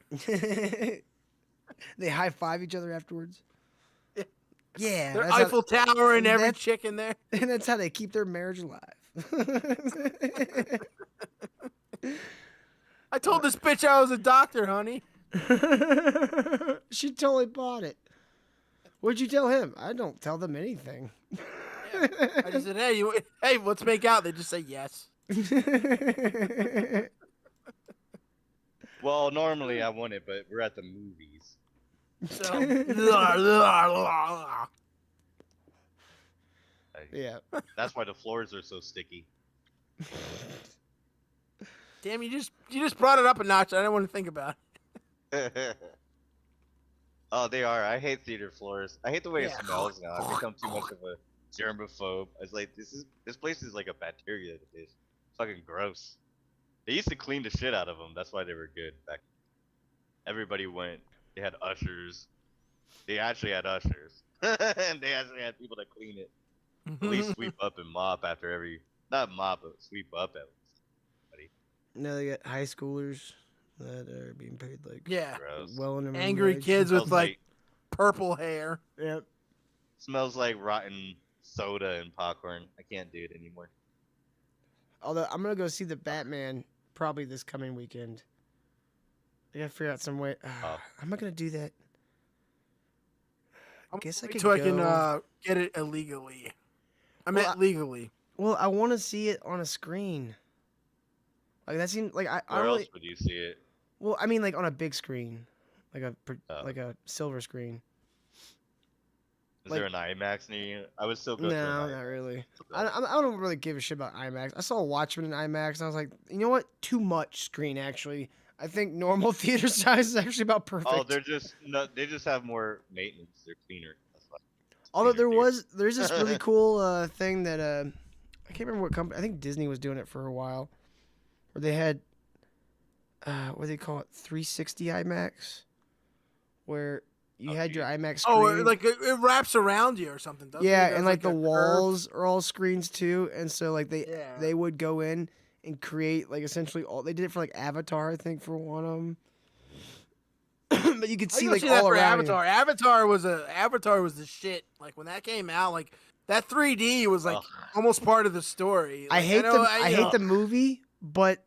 Speaker 4: They high five each other afterwards. Yeah,
Speaker 6: There's
Speaker 4: that's how-
Speaker 6: Eiffel Tower and every
Speaker 4: that's-
Speaker 6: chick in there.
Speaker 4: and that's how they keep their marriage alive.
Speaker 6: I told this bitch I was a doctor, honey.
Speaker 4: She totally bought it. What'd you tell him? I don't tell them anything.
Speaker 6: I just said, hey, let's make out. They just say yes.
Speaker 5: Well, normally I wouldn't, but we're at the movies.
Speaker 6: So,
Speaker 4: Yeah.
Speaker 5: That's why the floors are so sticky.
Speaker 6: damn, you just brought it up a notch. I didn't want to think about it.
Speaker 5: Oh, they are. I hate theater floors. I hate the way
Speaker 6: Yeah.
Speaker 5: it smells now. I've become too much of a germaphobe. I was like, this place is like a bacteria. It's fucking gross. They used to clean the shit out of them. That's why they were good back. Everybody went. They had ushers. They actually had ushers, and they actually had people that clean it. At least sweep up and mop after every. Not mop, but sweep up at least.
Speaker 4: Now they got high schoolers that are being paid like
Speaker 6: Yeah.
Speaker 5: Gross.
Speaker 4: well in a
Speaker 6: Angry
Speaker 4: wage.
Speaker 6: kids
Speaker 5: Smells
Speaker 6: with like purple hair.
Speaker 4: Yep.
Speaker 5: Smells like rotten soda and popcorn. I can't do it anymore.
Speaker 4: Although I'm gonna go see the Batman probably this coming weekend. I gotta figure out some way.
Speaker 5: Oh.
Speaker 4: I'm not gonna do that. I guess I could
Speaker 6: so I
Speaker 4: go.
Speaker 6: can get it illegally. I
Speaker 4: Well,
Speaker 6: meant legally.
Speaker 4: Well, I want to see it on a screen. Like that seems like I
Speaker 5: Where
Speaker 4: really.
Speaker 5: else would you see it?
Speaker 4: Well, I mean, like on a big screen, like
Speaker 5: Oh.
Speaker 4: like a silver screen.
Speaker 5: Is
Speaker 4: Like-
Speaker 5: there an IMAX near you? I would still go
Speaker 4: No,
Speaker 5: to an
Speaker 4: not
Speaker 5: IMAX.
Speaker 4: really. I don't really give a shit about IMAX. I saw Watchmen in IMAX, and I was like, you know what? Too much screen, actually. I think normal theater size is actually about perfect.
Speaker 5: Oh, they're just no. They just have more maintenance. They're cleaner. That's why.
Speaker 4: Although
Speaker 5: Cleaner
Speaker 4: there's this really cool thing that I can't remember what company. I think Disney was doing it for a while, where they had what do they call it, 360 IMAX, where you
Speaker 5: Oh,
Speaker 4: had your
Speaker 5: geez.
Speaker 4: IMAX screen.
Speaker 6: Oh, like it wraps around you or something, doesn't it?
Speaker 4: yeah,
Speaker 6: There's
Speaker 4: and like the
Speaker 6: a curve.
Speaker 4: walls are all screens too, and so like
Speaker 6: Yeah.
Speaker 4: they would go in and create like essentially all. They did it for like Avatar, I think, for one of them. But you could
Speaker 6: I
Speaker 4: see
Speaker 6: can
Speaker 4: like
Speaker 6: see that
Speaker 4: all
Speaker 6: for
Speaker 4: around.
Speaker 6: Avatar. Avatar was the shit. Like when that came out, like that 3D was like
Speaker 5: Ugh.
Speaker 6: almost part of the story.
Speaker 4: I
Speaker 6: Like,
Speaker 4: hate
Speaker 6: know,
Speaker 4: the I
Speaker 6: you
Speaker 4: hate
Speaker 6: know,
Speaker 4: the movie, but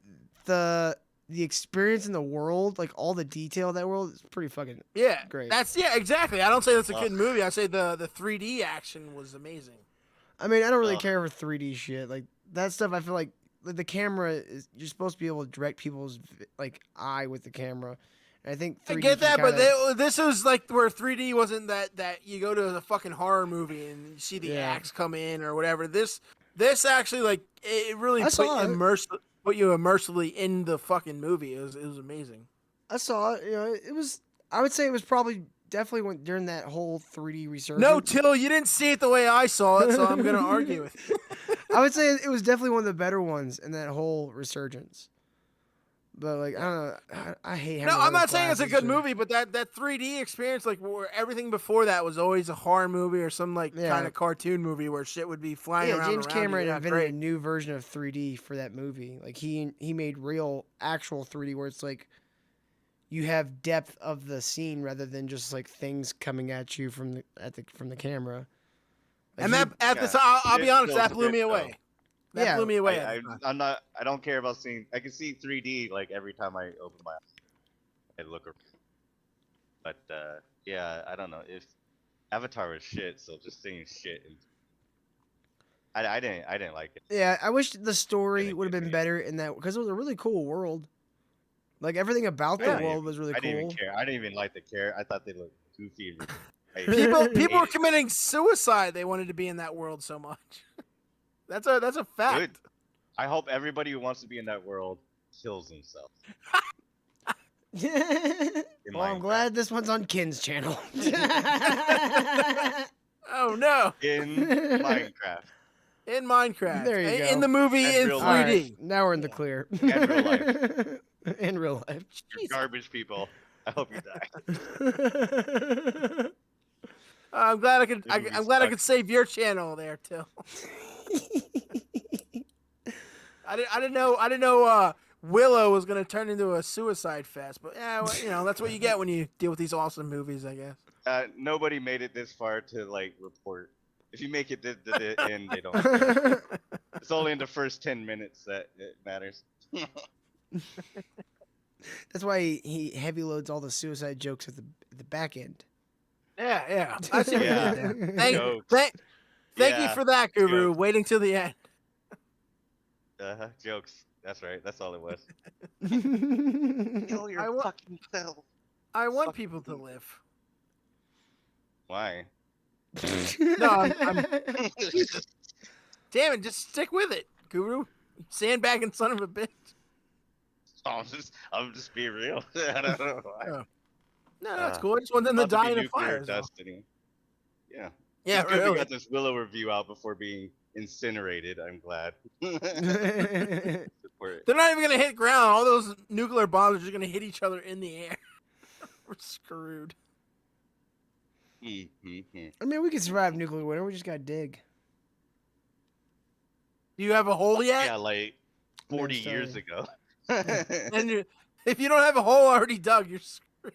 Speaker 4: the experience in the world, like all the detail of that world, is pretty fucking.
Speaker 6: Yeah,
Speaker 4: great.
Speaker 6: exactly. I don't say that's a good
Speaker 5: Ugh.
Speaker 6: movie. I say the 3D action was amazing.
Speaker 4: I mean, I don't really
Speaker 5: Ugh.
Speaker 4: care for 3D shit. Like that stuff, I feel like the camera is you're supposed to be able to direct people's like eye with the camera. And I think 3D
Speaker 6: I get that,
Speaker 4: can
Speaker 6: but
Speaker 4: kinda-
Speaker 6: this is like where 3D wasn't that you go to a fucking horror movie and you see the
Speaker 4: Yeah.
Speaker 6: axe come in or whatever. This actually like it really
Speaker 4: I saw it.
Speaker 6: immersed. put you immersively in the fucking movie. It was amazing.
Speaker 4: I saw it. You know, it was. I would say it was probably definitely when, during that whole 3D resurgence.
Speaker 6: No, Till, you didn't see it the way I saw it, so I'm gonna argue with you.
Speaker 4: I would say it was definitely one of the better ones in that whole resurgence. But like I don't know, I hate.
Speaker 6: No, I'm not saying it's a good movie, but that 3D experience, like where everything before that was always a horror movie or some like kind of cartoon movie where shit would be flying around.
Speaker 4: James Cameron invented
Speaker 6: great.
Speaker 4: a new version of 3D for that movie. Like he made real actual 3D where it's like you have depth of the scene rather than just like things coming at you from the camera. Like
Speaker 6: And I'll be honest, that blew me away. That blew me away.
Speaker 5: I don't care about seeing. I can see 3D like every time I open my eyes. I look around. But yeah, I don't know if Avatar was shit. So just seeing shit, and I didn't like it.
Speaker 4: Yeah, I wish the story would have been better in that because it was a really cool world. Like everything about the world was really cool.
Speaker 5: I didn't even care. I didn't even like the character. I thought they looked goofy.
Speaker 6: People were committing suicide. They wanted to be in that world so much. That's a fact.
Speaker 5: Good. I hope everybody who wants to be in that world kills themselves.
Speaker 4: Well, I'm glad this one's on Ken's channel.
Speaker 6: Oh no!
Speaker 5: In Minecraft.
Speaker 6: In Minecraft.
Speaker 4: There you go.
Speaker 6: In the movie in 3D.
Speaker 4: Right, now we're in the clear.
Speaker 5: In real life.
Speaker 4: In real life.
Speaker 5: You garbage people. I hope you die.
Speaker 6: I'm glad I could save your channel there too. I didn't know Willow was gonna turn into a suicide fest, but yeah, well, you know that's what you get when you deal with these awesome movies, I guess.
Speaker 5: Nobody made it this far to like report. If you make it to the end, they don't. Care. It's only in the first 10 minutes that it matters.
Speaker 4: That's why he heavy loads all the suicide jokes at the back end.
Speaker 6: Yeah. I see what you did there. Thank you for that, Guru.
Speaker 5: Jokes.
Speaker 6: Waiting till the end.
Speaker 5: Jokes. That's right. That's all it was.
Speaker 2: Kill your fucking self.
Speaker 6: I want people to live.
Speaker 5: Why?
Speaker 6: No, I'm damn it, just stick with it, Guru. Sandbagging son of a bitch.
Speaker 5: I'm just being real. I don't know why.
Speaker 6: No, that's cool. I just want them to die in a fire.
Speaker 5: Destiny. Yeah.
Speaker 6: Yeah,
Speaker 5: it's good
Speaker 6: really.
Speaker 5: we got this Willow review out before being incinerated. I'm glad.
Speaker 6: They're not even gonna hit ground. All those nuclear bombs are just gonna hit each other in the air. We're screwed.
Speaker 4: I mean, we can survive nuclear winter. We just gotta dig.
Speaker 6: Do you have a hole yet?
Speaker 5: Yeah, like 40 years ago.
Speaker 6: And if you don't have a hole already dug, you're screwed.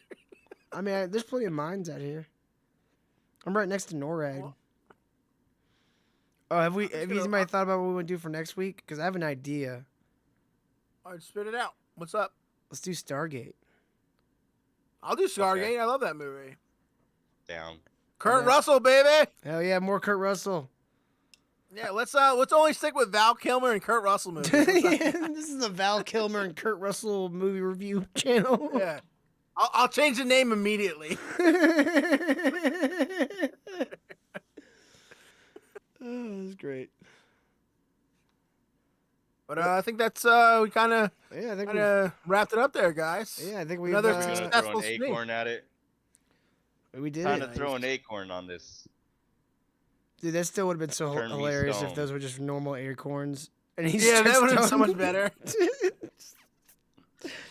Speaker 4: I mean, there's plenty of mines out here. I'm right next to NORAD. Oh, have anybody thought about what we want to do for next week? Because I have an idea.
Speaker 6: All right, spit it out. What's up?
Speaker 4: Let's do Stargate.
Speaker 6: I'll do Stargate.
Speaker 5: Okay.
Speaker 6: I love that movie.
Speaker 5: Down.
Speaker 6: Kurt Russell, baby.
Speaker 4: Hell yeah, more Kurt Russell.
Speaker 6: Yeah, let's only stick with Val Kilmer and Kurt Russell movies.
Speaker 4: This is the Val Kilmer and Kurt Russell movie review channel.
Speaker 6: Yeah. I'll change the name immediately.
Speaker 4: Oh, that's great.
Speaker 6: But I think that's we kind of wrapped it up there, guys.
Speaker 4: Yeah, I think we
Speaker 6: Another
Speaker 5: We're gonna
Speaker 6: successful
Speaker 5: throw an
Speaker 6: stream.
Speaker 5: acorn at it.
Speaker 4: We did
Speaker 5: Trying
Speaker 4: it.
Speaker 5: to throw an acorn on this.
Speaker 4: Dude, that still would have been so
Speaker 5: Turn me
Speaker 4: hilarious if
Speaker 5: stone.
Speaker 4: those were just normal acorns. And he's
Speaker 6: Yeah, that
Speaker 4: just
Speaker 6: would have been so
Speaker 4: stone.
Speaker 6: much better.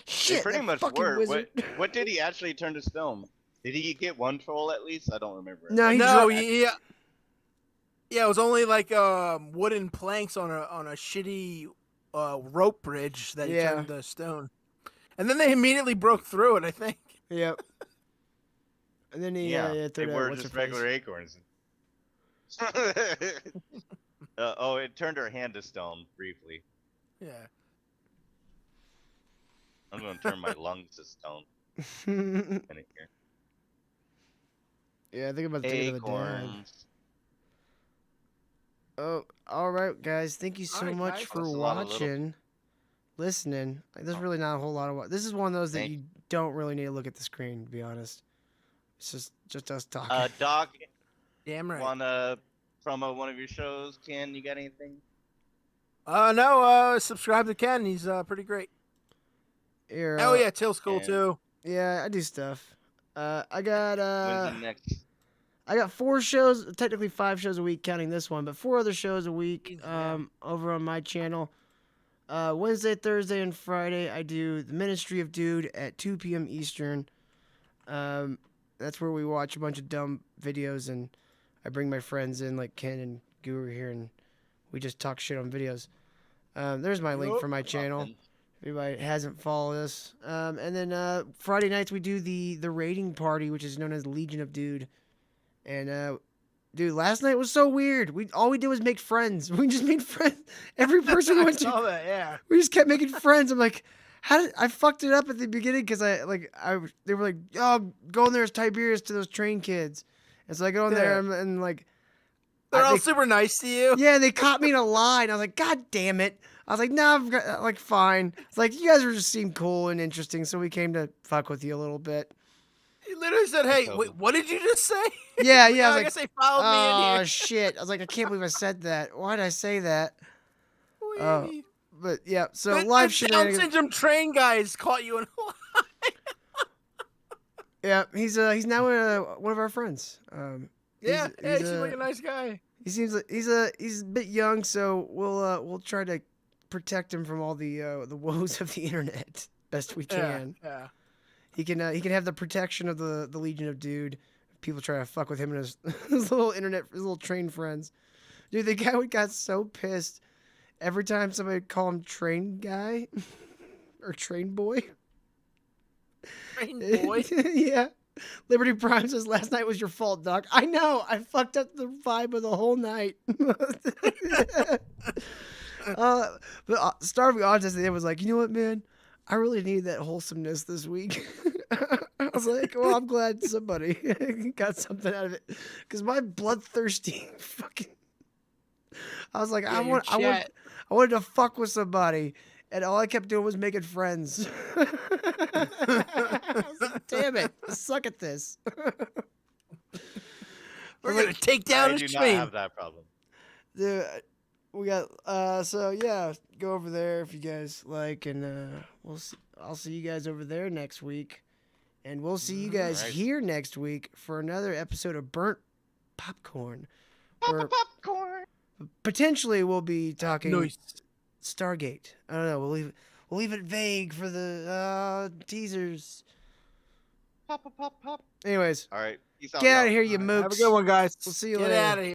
Speaker 4: Shit,
Speaker 5: They pretty
Speaker 4: that
Speaker 5: much
Speaker 4: fucking
Speaker 5: were.
Speaker 4: wizard.
Speaker 5: What did he actually turn to stone? Did he get one troll at least? I don't remember.
Speaker 4: No,
Speaker 6: Yeah, it was only like wooden planks on a shitty rope bridge that he turned to stone, and then they immediately broke through it. I think.
Speaker 4: Yep. And then he
Speaker 5: they
Speaker 4: threw that,
Speaker 5: were
Speaker 4: what's
Speaker 5: just
Speaker 4: her face?
Speaker 5: regular acorns. It turned her hand to stone briefly.
Speaker 6: Yeah.
Speaker 5: I'm gonna turn my lungs to stone. In here.
Speaker 4: Yeah, I think about thinking of the dad.
Speaker 5: Acorns.
Speaker 4: Oh, all right, guys. Thank you so
Speaker 6: Alright,
Speaker 4: much
Speaker 6: guys.
Speaker 4: for
Speaker 5: That's a lot of
Speaker 4: watching, listening. Like, there's really not a whole lot of. This is one of those that
Speaker 5: Thank
Speaker 4: you don't really need to look at the screen, to be honest. It's just us talking.
Speaker 5: Doc,
Speaker 6: Damn right.
Speaker 5: wanna promo one of your shows? Ken, you got anything?
Speaker 6: No, subscribe to Ken. He's pretty great.
Speaker 4: Here,
Speaker 6: Oh yeah, Til's cool
Speaker 5: and-
Speaker 6: too.
Speaker 4: Yeah, I do stuff. I
Speaker 5: When's the next?
Speaker 4: got 4 shows, technically 5 shows a week, counting this one, but 4 other shows a week over on my channel. Wednesday, Thursday, and Friday, I do the Ministry of Dude at 2 p.m. Eastern. That's where we watch a bunch of dumb videos, and I bring my friends in, like Ken and Guru here, and we just talk shit on videos. There's my link for my channel. If anybody hasn't followed us. And then Friday nights, we do the raiding party, which is known as Legion of Dude. And dude, last night was so weird. All we did was make friends. We just made friends. Every person we
Speaker 6: I
Speaker 4: went
Speaker 6: saw
Speaker 4: to,
Speaker 6: that. Yeah.
Speaker 4: we just kept making friends. I'm like, I fucked it up at the beginning because they were like, oh, go in there as Tiberius to those train kids. And so I go in there and like,
Speaker 6: They're all
Speaker 4: they-
Speaker 6: super nice to you.
Speaker 4: yeah, they caught me in a lie. And I was like, God damn it. I was like, nah, like, fine. It's like, you guys were just seemed cool and interesting, so we came to fuck with you a little bit.
Speaker 6: He literally said, "Hey, wait, what did you just say?"
Speaker 4: Yeah,
Speaker 6: I
Speaker 4: I was
Speaker 6: guess
Speaker 4: like,
Speaker 6: they followed me in
Speaker 4: oh,
Speaker 6: here.
Speaker 4: shit. I was like, I can't believe I said that. Why did I say that?
Speaker 6: Wee.
Speaker 4: But, yeah, so
Speaker 6: The
Speaker 4: live
Speaker 6: Down
Speaker 4: shenanigans.
Speaker 6: syndrome train guys caught you in a lie.
Speaker 4: Yeah, he's now one of our friends.
Speaker 6: Yeah, he
Speaker 4: he's,
Speaker 6: seems like a nice guy.
Speaker 4: He seems like he's a bit young, so we'll try to protect him from all the woes of the internet best we can.
Speaker 6: Yeah.
Speaker 4: He can have the protection of the Legion of Dude. People try to fuck with him and his little train friends. Dude, the guy got so pissed every time somebody would call him train guy or train boy.
Speaker 6: Train boy.
Speaker 4: Yeah. Liberty Prime says, last night was your fault, Doc. I know. I fucked up the vibe of the whole night. But Starving Autist at the end was like, you know what, man? I really need that wholesomeness this week. I was like, well, I'm glad somebody got something out of it. Because my bloodthirsty fucking... I was like, I wanted to fuck with somebody. And all I kept doing was making friends. I was like, damn it. I suck at this.
Speaker 6: We're gonna take down
Speaker 5: I
Speaker 6: a
Speaker 5: do
Speaker 6: train.
Speaker 5: not have that problem.
Speaker 4: Dude, we got so yeah, go over there if you guys like, and I'll see you guys over there next week, and we'll see you guys
Speaker 5: Alright.
Speaker 4: here next week for another episode of Burnt Popcorn, where
Speaker 2: Popcorn.
Speaker 4: potentially we'll be talking
Speaker 6: Nice.
Speaker 4: Stargate. I don't know. We'll leave it vague for the teasers.
Speaker 2: Pop.
Speaker 4: Anyways,
Speaker 5: All right. Peace out,
Speaker 4: get out
Speaker 5: y'all.
Speaker 4: of here, you mooks.
Speaker 6: Have a good one, guys.
Speaker 4: We'll see you
Speaker 6: Get
Speaker 4: later.
Speaker 6: out of here.